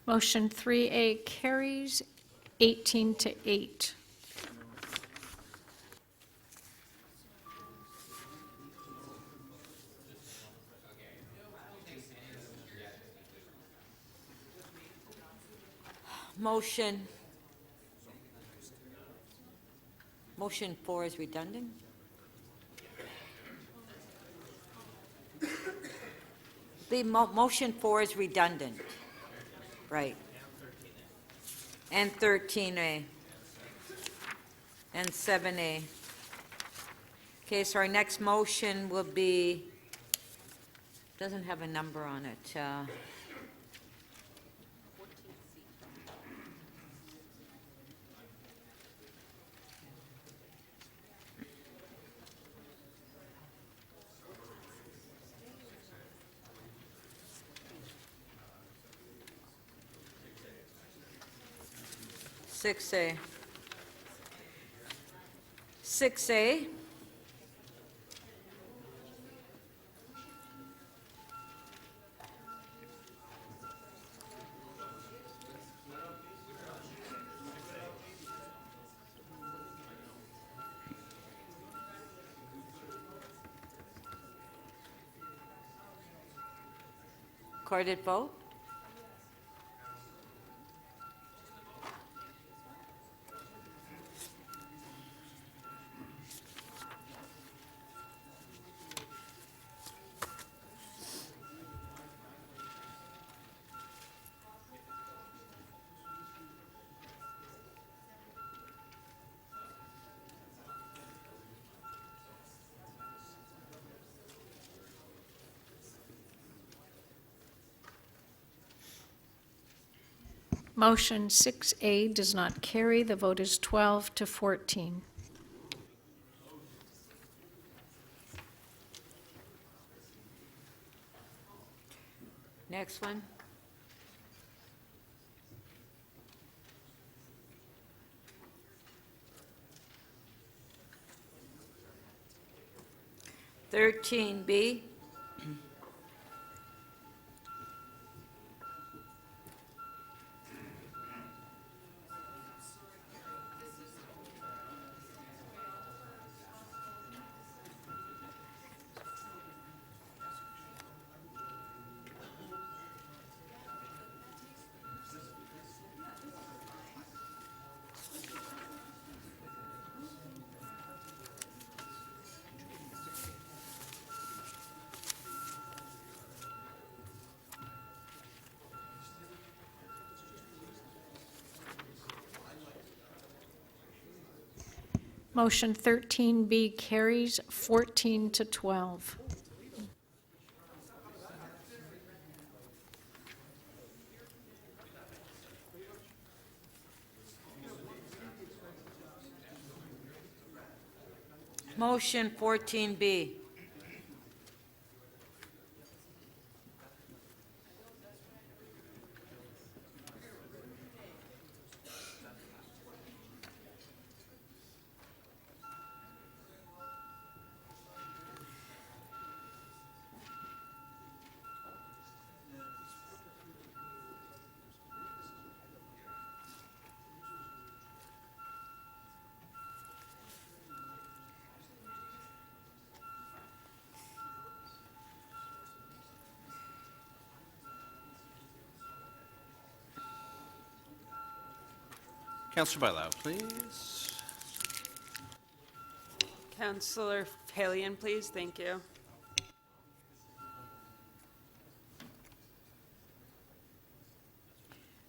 M: Motion 3A carries 18 to 8.
D: Motion 4 is redundant. Motion 4 is redundant. Right. And 13A. And 7A. Okay, so our next motion will be, doesn't have a number on it. 6A. 6A. Recorded vote.
M: Motion 6A does not carry. The vote is 12 to 14.
D: Next one. B.
M: Motion 13B carries 14 to 12.
D: Motion 14B.
C: Councillor Bailao, please.
G: Councillor Phelan, please. Thank you.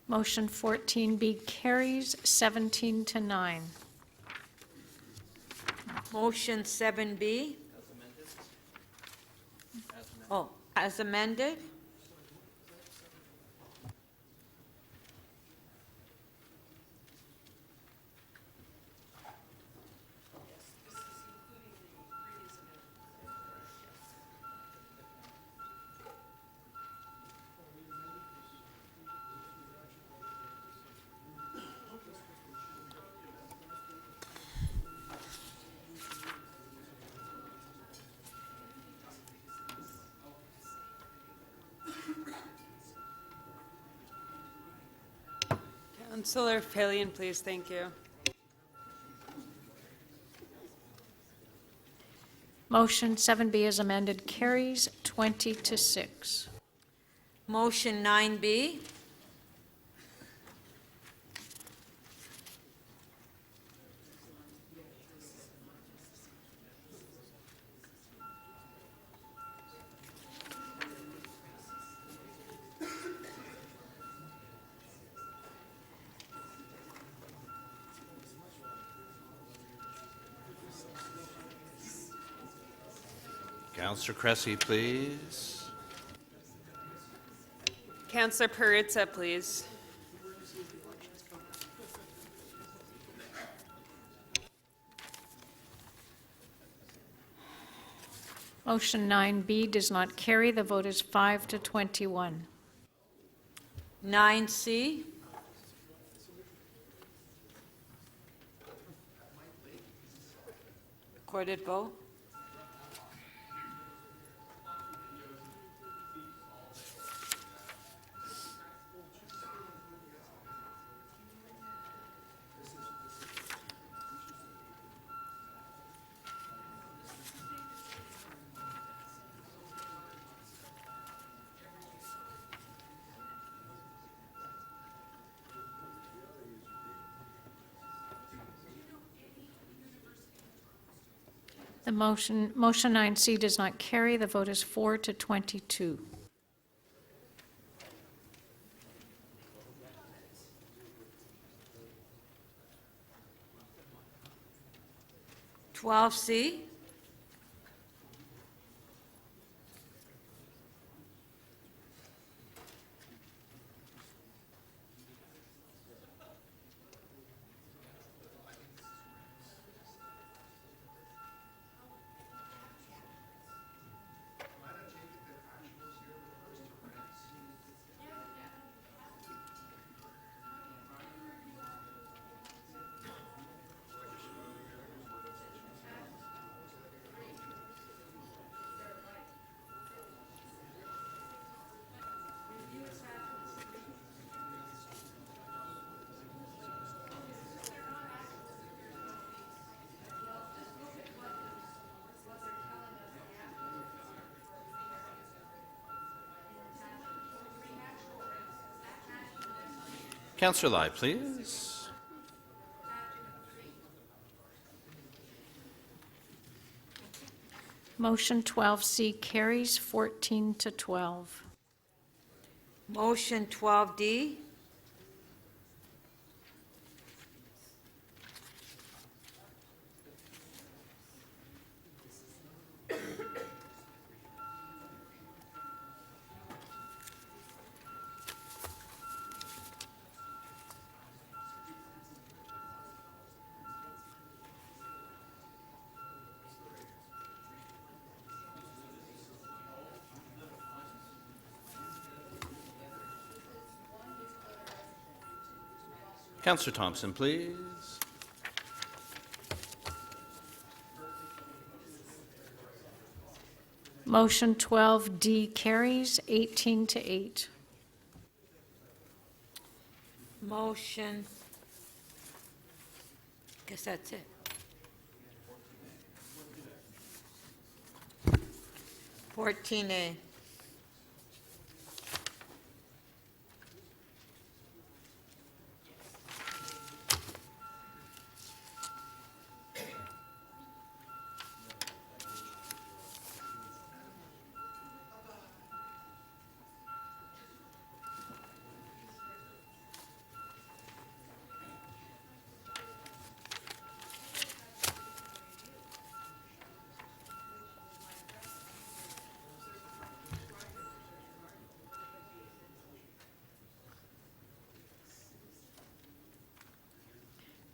M: Motion 14B carries 17 to 9.
D: Motion 7B. Oh, as amended?
G: Councillor Phelan, please. Thank you.
M: Motion 7B as amended carries 20 to 6.
D: Motion 9B.
C: Councillor Cressy, please.
G: Councillor Perruzza, please.
M: Motion 9B does not carry. The vote is 5 to 21.
D: 9C. Recorded vote.
M: The motion 9C does not carry. The vote is 4 to 22.
D: C.
C: Councillor Lai, please.
M: Motion 12C carries 14 to 12.
D: Motion 12D.
C: Councillor Thompson, please.
M: Motion 12D carries 18 to 8.
D: Motion, guess that's it. 14A.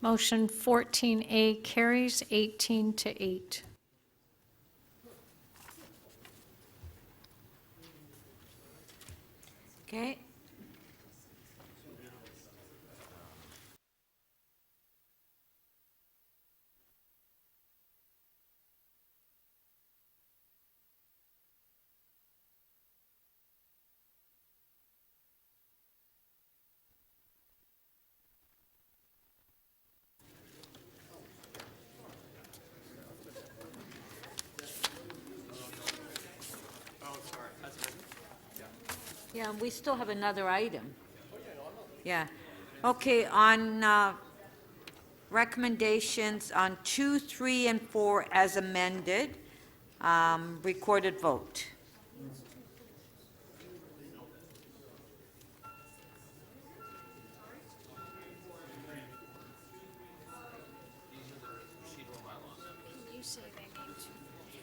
M: Motion 14A carries 18 to 8.
D: Okay. Yeah, we still have another item. Yeah. Okay, on recommendations on 2, 3, and 4 as amended, recorded vote.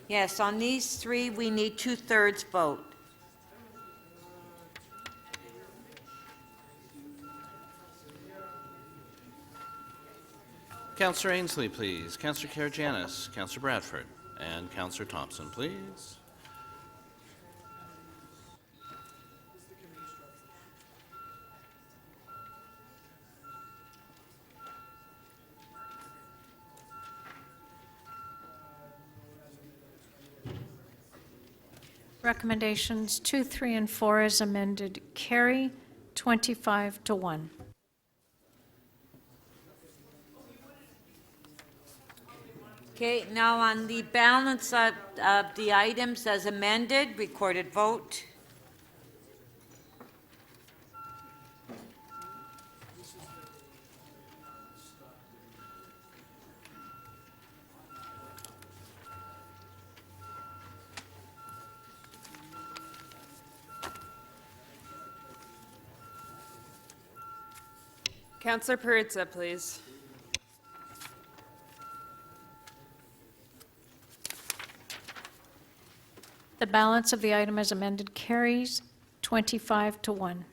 D: Yes, on these 3, we need 2/3 vote.
C: Councillor Ainsley, please. Councillor Karygiannis, Councillor Bradford, and Councillor Thompson, please.
M: Recommendations 2, 3, and 4 as amended carry 25 to 1.
D: Okay, now on the balance of the items as amended, recorded vote.
G: Councillor Perruzza, please.
M: The balance of the item as amended carries 25 to 1.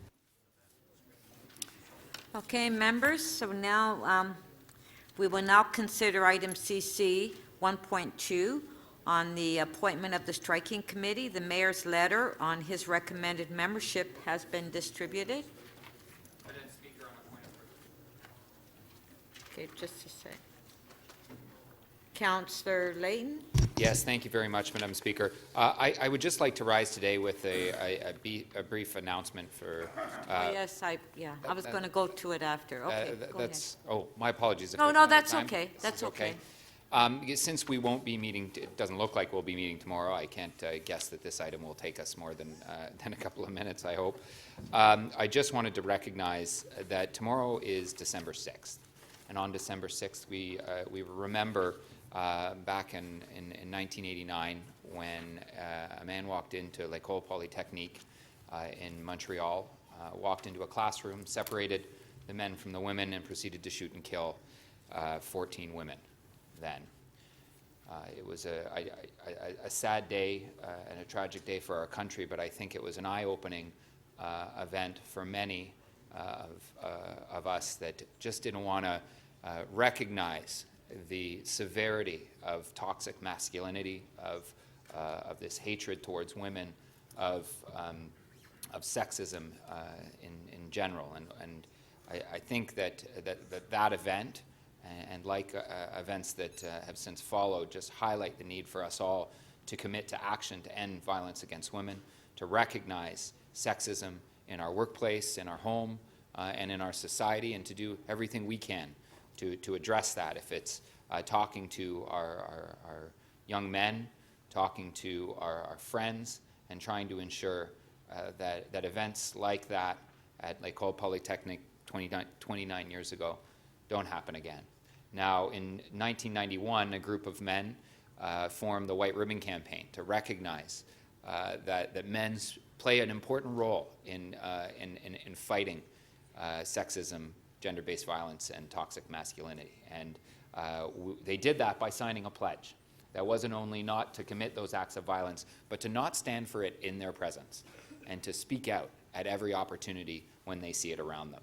D: Okay, members, so now we will now consider item CC 1.2 on the appointment of the striking committee. The mayor's letter on his recommended membership has been distributed. Okay, just a sec. Councillor Layton?
O: Yes, thank you very much, Madam Speaker. I would just like to rise today with a brief announcement for...
D: Yes, I was going to go to it after. Okay, go ahead.
O: Oh, my apologies. if
D: No,
O: it's
D: no,
O: not
D: that's
O: time.
D: okay. That's okay.
O: Since we won't be meeting, it doesn't look like we'll be meeting tomorrow, I can't guess that this item will take us more than a couple of minutes, I hope. I just wanted to recognize that tomorrow is December 6th. And on December 6th, we remember back in 1989 when a man walked into L'École Polytechnique in Montreal, walked into a classroom, separated the men from the women, and proceeded to shoot and kill 14 women then. It was a sad day and a tragic day for our country, but I think it was an eye-opening event for many of us that just didn't want to recognize the severity of toxic masculinity, of this hatred towards women, of sexism in general. And I think that event, and like events that have since followed, just highlight the need for us all to commit to action to end violence against women, to recognize sexism in our workplace, in our home, and in our society, and to do everything we can to address that. If it's talking to our young men, talking to our friends, and trying to ensure that events like that at L'École Polytechnique 29 years ago don't happen again. Now, in 1991, a group of men formed the White Ribbon Campaign to recognize that men play an important role in fighting sexism, gender-based violence, and toxic masculinity. And they did that by signing a pledge. That wasn't only not to commit those acts of violence, but to not stand for it in their presence, and to speak out at every opportunity when they see it around them.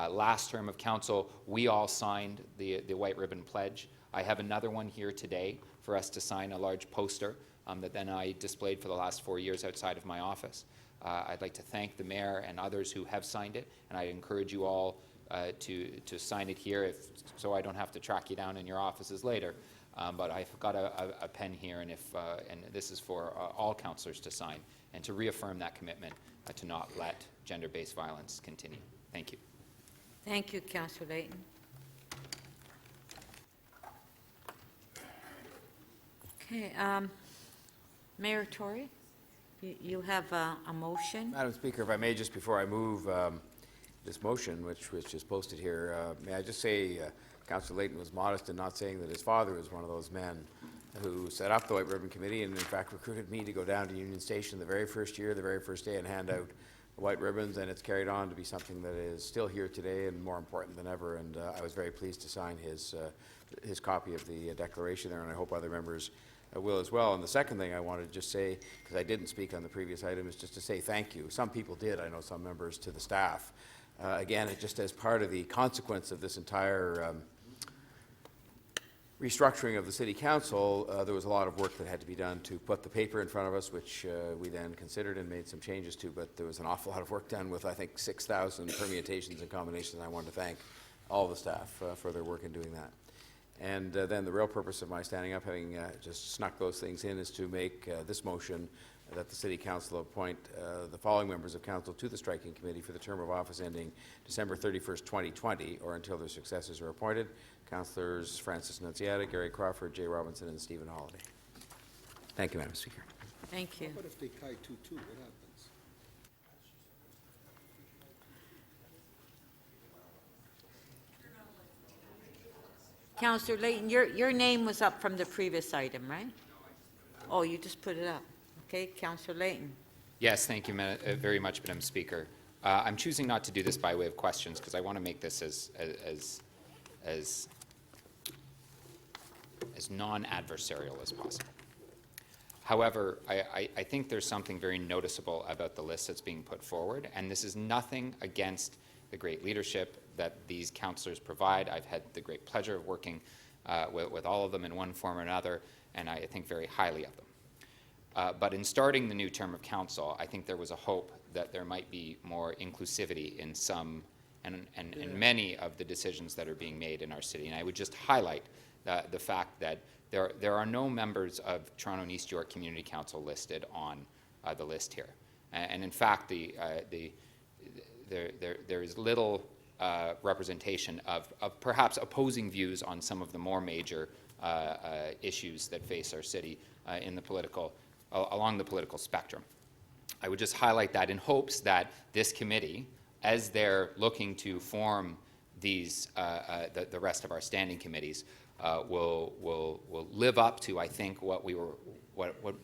O: Last term of council, we all signed the White Ribbon Pledge. I have another one here today for us to sign, a large poster that then I displayed for the last 4 years outside of my office. I'd like to thank the mayor and others who have signed it, and I encourage you all to sign it here, so I don't have to track you down in your offices later. But I've got a pen here, and this is for all councillors to sign, and to reaffirm that commitment to not let gender-based violence continue. Thank you.
D: Thank you, Councillor Layton. Okay, Mayor Tory, you have a motion.
L: Madam Speaker, if I may, just before I move this motion, which is posted here, may I just say Councillor Layton was modest in not saying that his father was one of those men who set up the White Ribbon Committee and in fact recruited me to go down to Union Station the very first year, the very first day, and hand out white ribbons, and it's carried on to be something that is still here today and more important than ever. And I was very pleased to sign his copy of the declaration there, and I hope other members will as well. And the second thing I wanted to just say, because I didn't speak on the previous item, is just to say thank you. Some people did, I know some members, to the staff. Again, just as part of the consequence of this entire restructuring of the City Council, there was a lot of work that had to be done to put the paper in front of us, which we then considered and made some changes to, but there was an awful lot of work done with, I think, 6,000 permutations and combinations. I wanted to thank all the staff for their work in doing that. And then the real purpose of my standing up, having just snuck those things in, is to make this motion that the City Council appoint the following members of Council to the Striking Committee for the term of office ending December 31st, 2020, or until their successors are appointed. Councillors Francis Nunziata, Gary Crawford, Jay Robinson, and Stephen Holiday. Thank you, Madam Speaker.
D: Thank you.
S: What if they tie 2-2? What happens?
D: Councillor Layton, your name was up from the previous item, right? Oh, you just put it up. Okay, Councillor Layton.
O: Yes, thank you very much, Madam Speaker. I'm choosing not to do this by way of questions because I want to make this as non-adversarial as possible. However, I think there's something very noticeable about the list that's being put forward, and this is nothing against the great leadership that these councillors provide. I've had the great pleasure of working with all of them in one form or another, and I think very highly of them. But in starting the new term of council, I think there was a hope that there might be more inclusivity in some and many of the decisions that are being made in our city. And I would just highlight the fact that there are no members of Toronto and East York Community Council listed on the list here. And in fact, there is little representation of perhaps opposing views on some of the more major issues that face our city along the political spectrum. I would just highlight that in hopes that this committee, as they're looking to form these the rest of our standing committees, will live up to, I think, what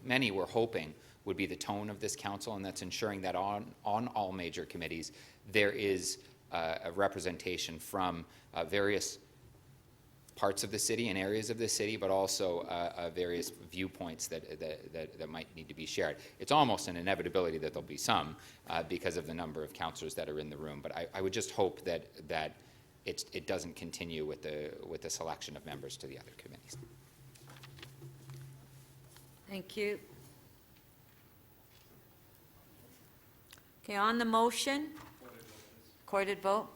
O: many were hoping would be the tone of this council, and that's ensuring that on all major committees there is a representation from various parts of the city and areas of the city, but also various viewpoints that might need to be shared. It's almost an inevitability that there'll be some because of the number of councillors that are in the room, but I would just hope that it doesn't continue with the selection of members to the other committees.
D: Thank you. Okay, on the motion, recorded vote.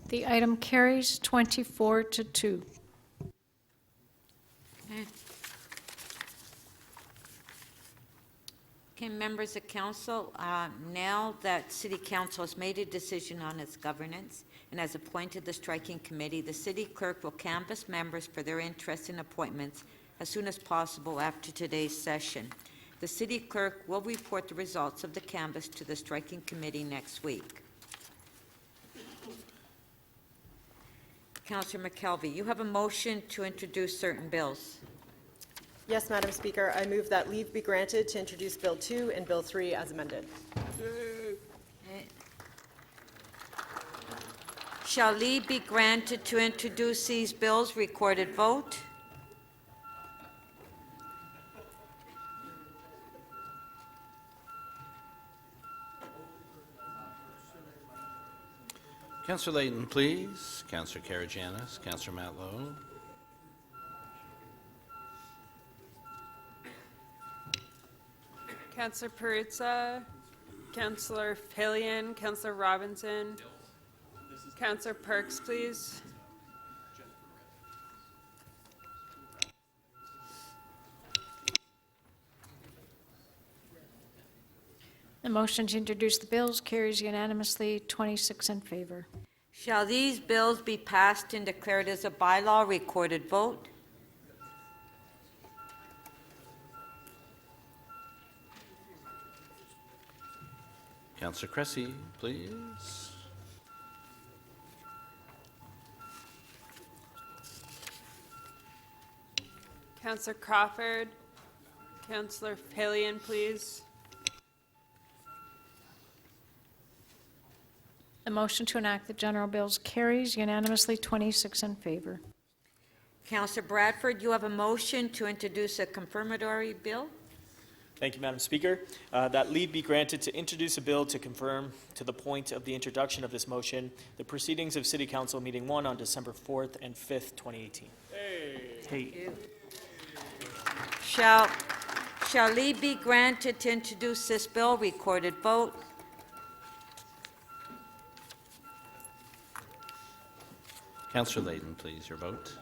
M: The item carries 24-2.
D: Okay, members of council, now that City Council has made a decision on its governance and has appointed the striking committee, the City Clerk will canvass members for their interest in appointments as soon as possible after today's session. The City Clerk will report the results of the canvass to the striking committee next week. Councillor McKelvey, you have a motion to introduce certain bills.
B: Yes, Madam Speaker. I move that leave be granted to introduce Bill 2 and Bill 3 as amended.
D: Shall leave be granted to introduce these bills? Recorded vote.
C: Councillor Layton, please. Councillor Karygiannis, Councillor Matlow.
G: Councillor Perruzza, Councillor Filion, Councillor Robinson, Councillor Perks, please.
M: The motion to introduce the bills carries unanimously, 26 in favor.
D: Shall these bills be passed and declared as a bylaw? Recorded vote.
C: Councillor Cressy, please.
G: Councillor Crawford, Councillor Filion, please.
M: The motion to enact the general bills carries unanimously, 26 in favor.
D: Councillor Bradford, you have a motion to introduce a confirmatory bill?
F: Thank you, Madam Speaker. That leave be granted to introduce a bill to confirm, to the point of the introduction of this motion, the proceedings of City Council Meeting 1 on December 4th and 5th, 2018. Hey.
D: Shall leave be granted to introduce this bill? Recorded vote.
C: Councillor Layton, please, your vote.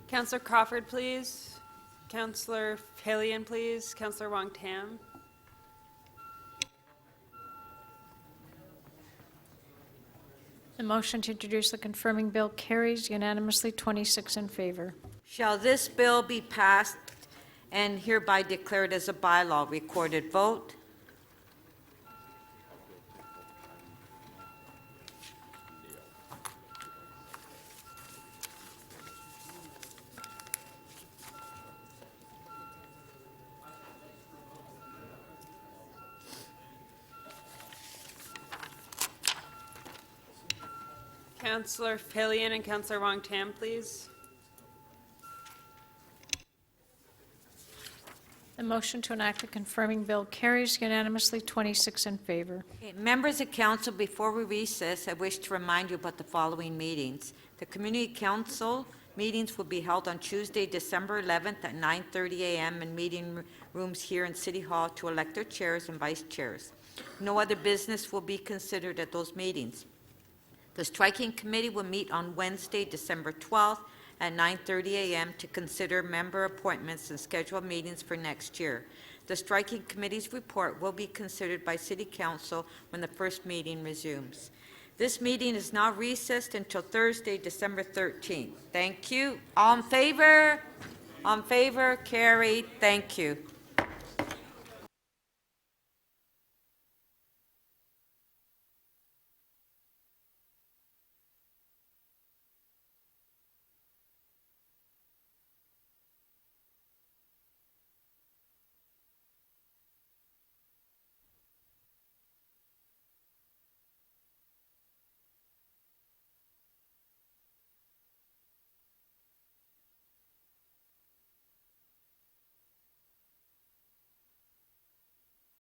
G: Councillor Crawford, please. Councillor Filion, please. Councillor Wong Tam.
M: The motion to introduce the confirming bill carries unanimously, 26 in favor.
D: Shall this bill be passed and hereby declared as a bylaw? Recorded vote.
G: Councillor Filion and Councillor Wong Tam, please.
M: The motion to enact the confirming bill carries unanimously, 26 in favor.
D: Okay, members of council, before we recess, I wish to remind you about the following meetings. The Community Council meetings will be held on Tuesday, December 11th at 9:30 a.m. in meeting rooms here in City Hall to elect their chairs and vice chairs. No other business will be considered at those meetings. The Striking Committee will meet on Wednesday, December 12th at 9:30 a.m. to consider member appointments and schedule meetings for next year. The Striking Committee's report will be considered by City Council when the first meeting resumes. This meeting is now recessed until Thursday, December 13th. Thank you. All in favor? On favor? Carried. Thank you.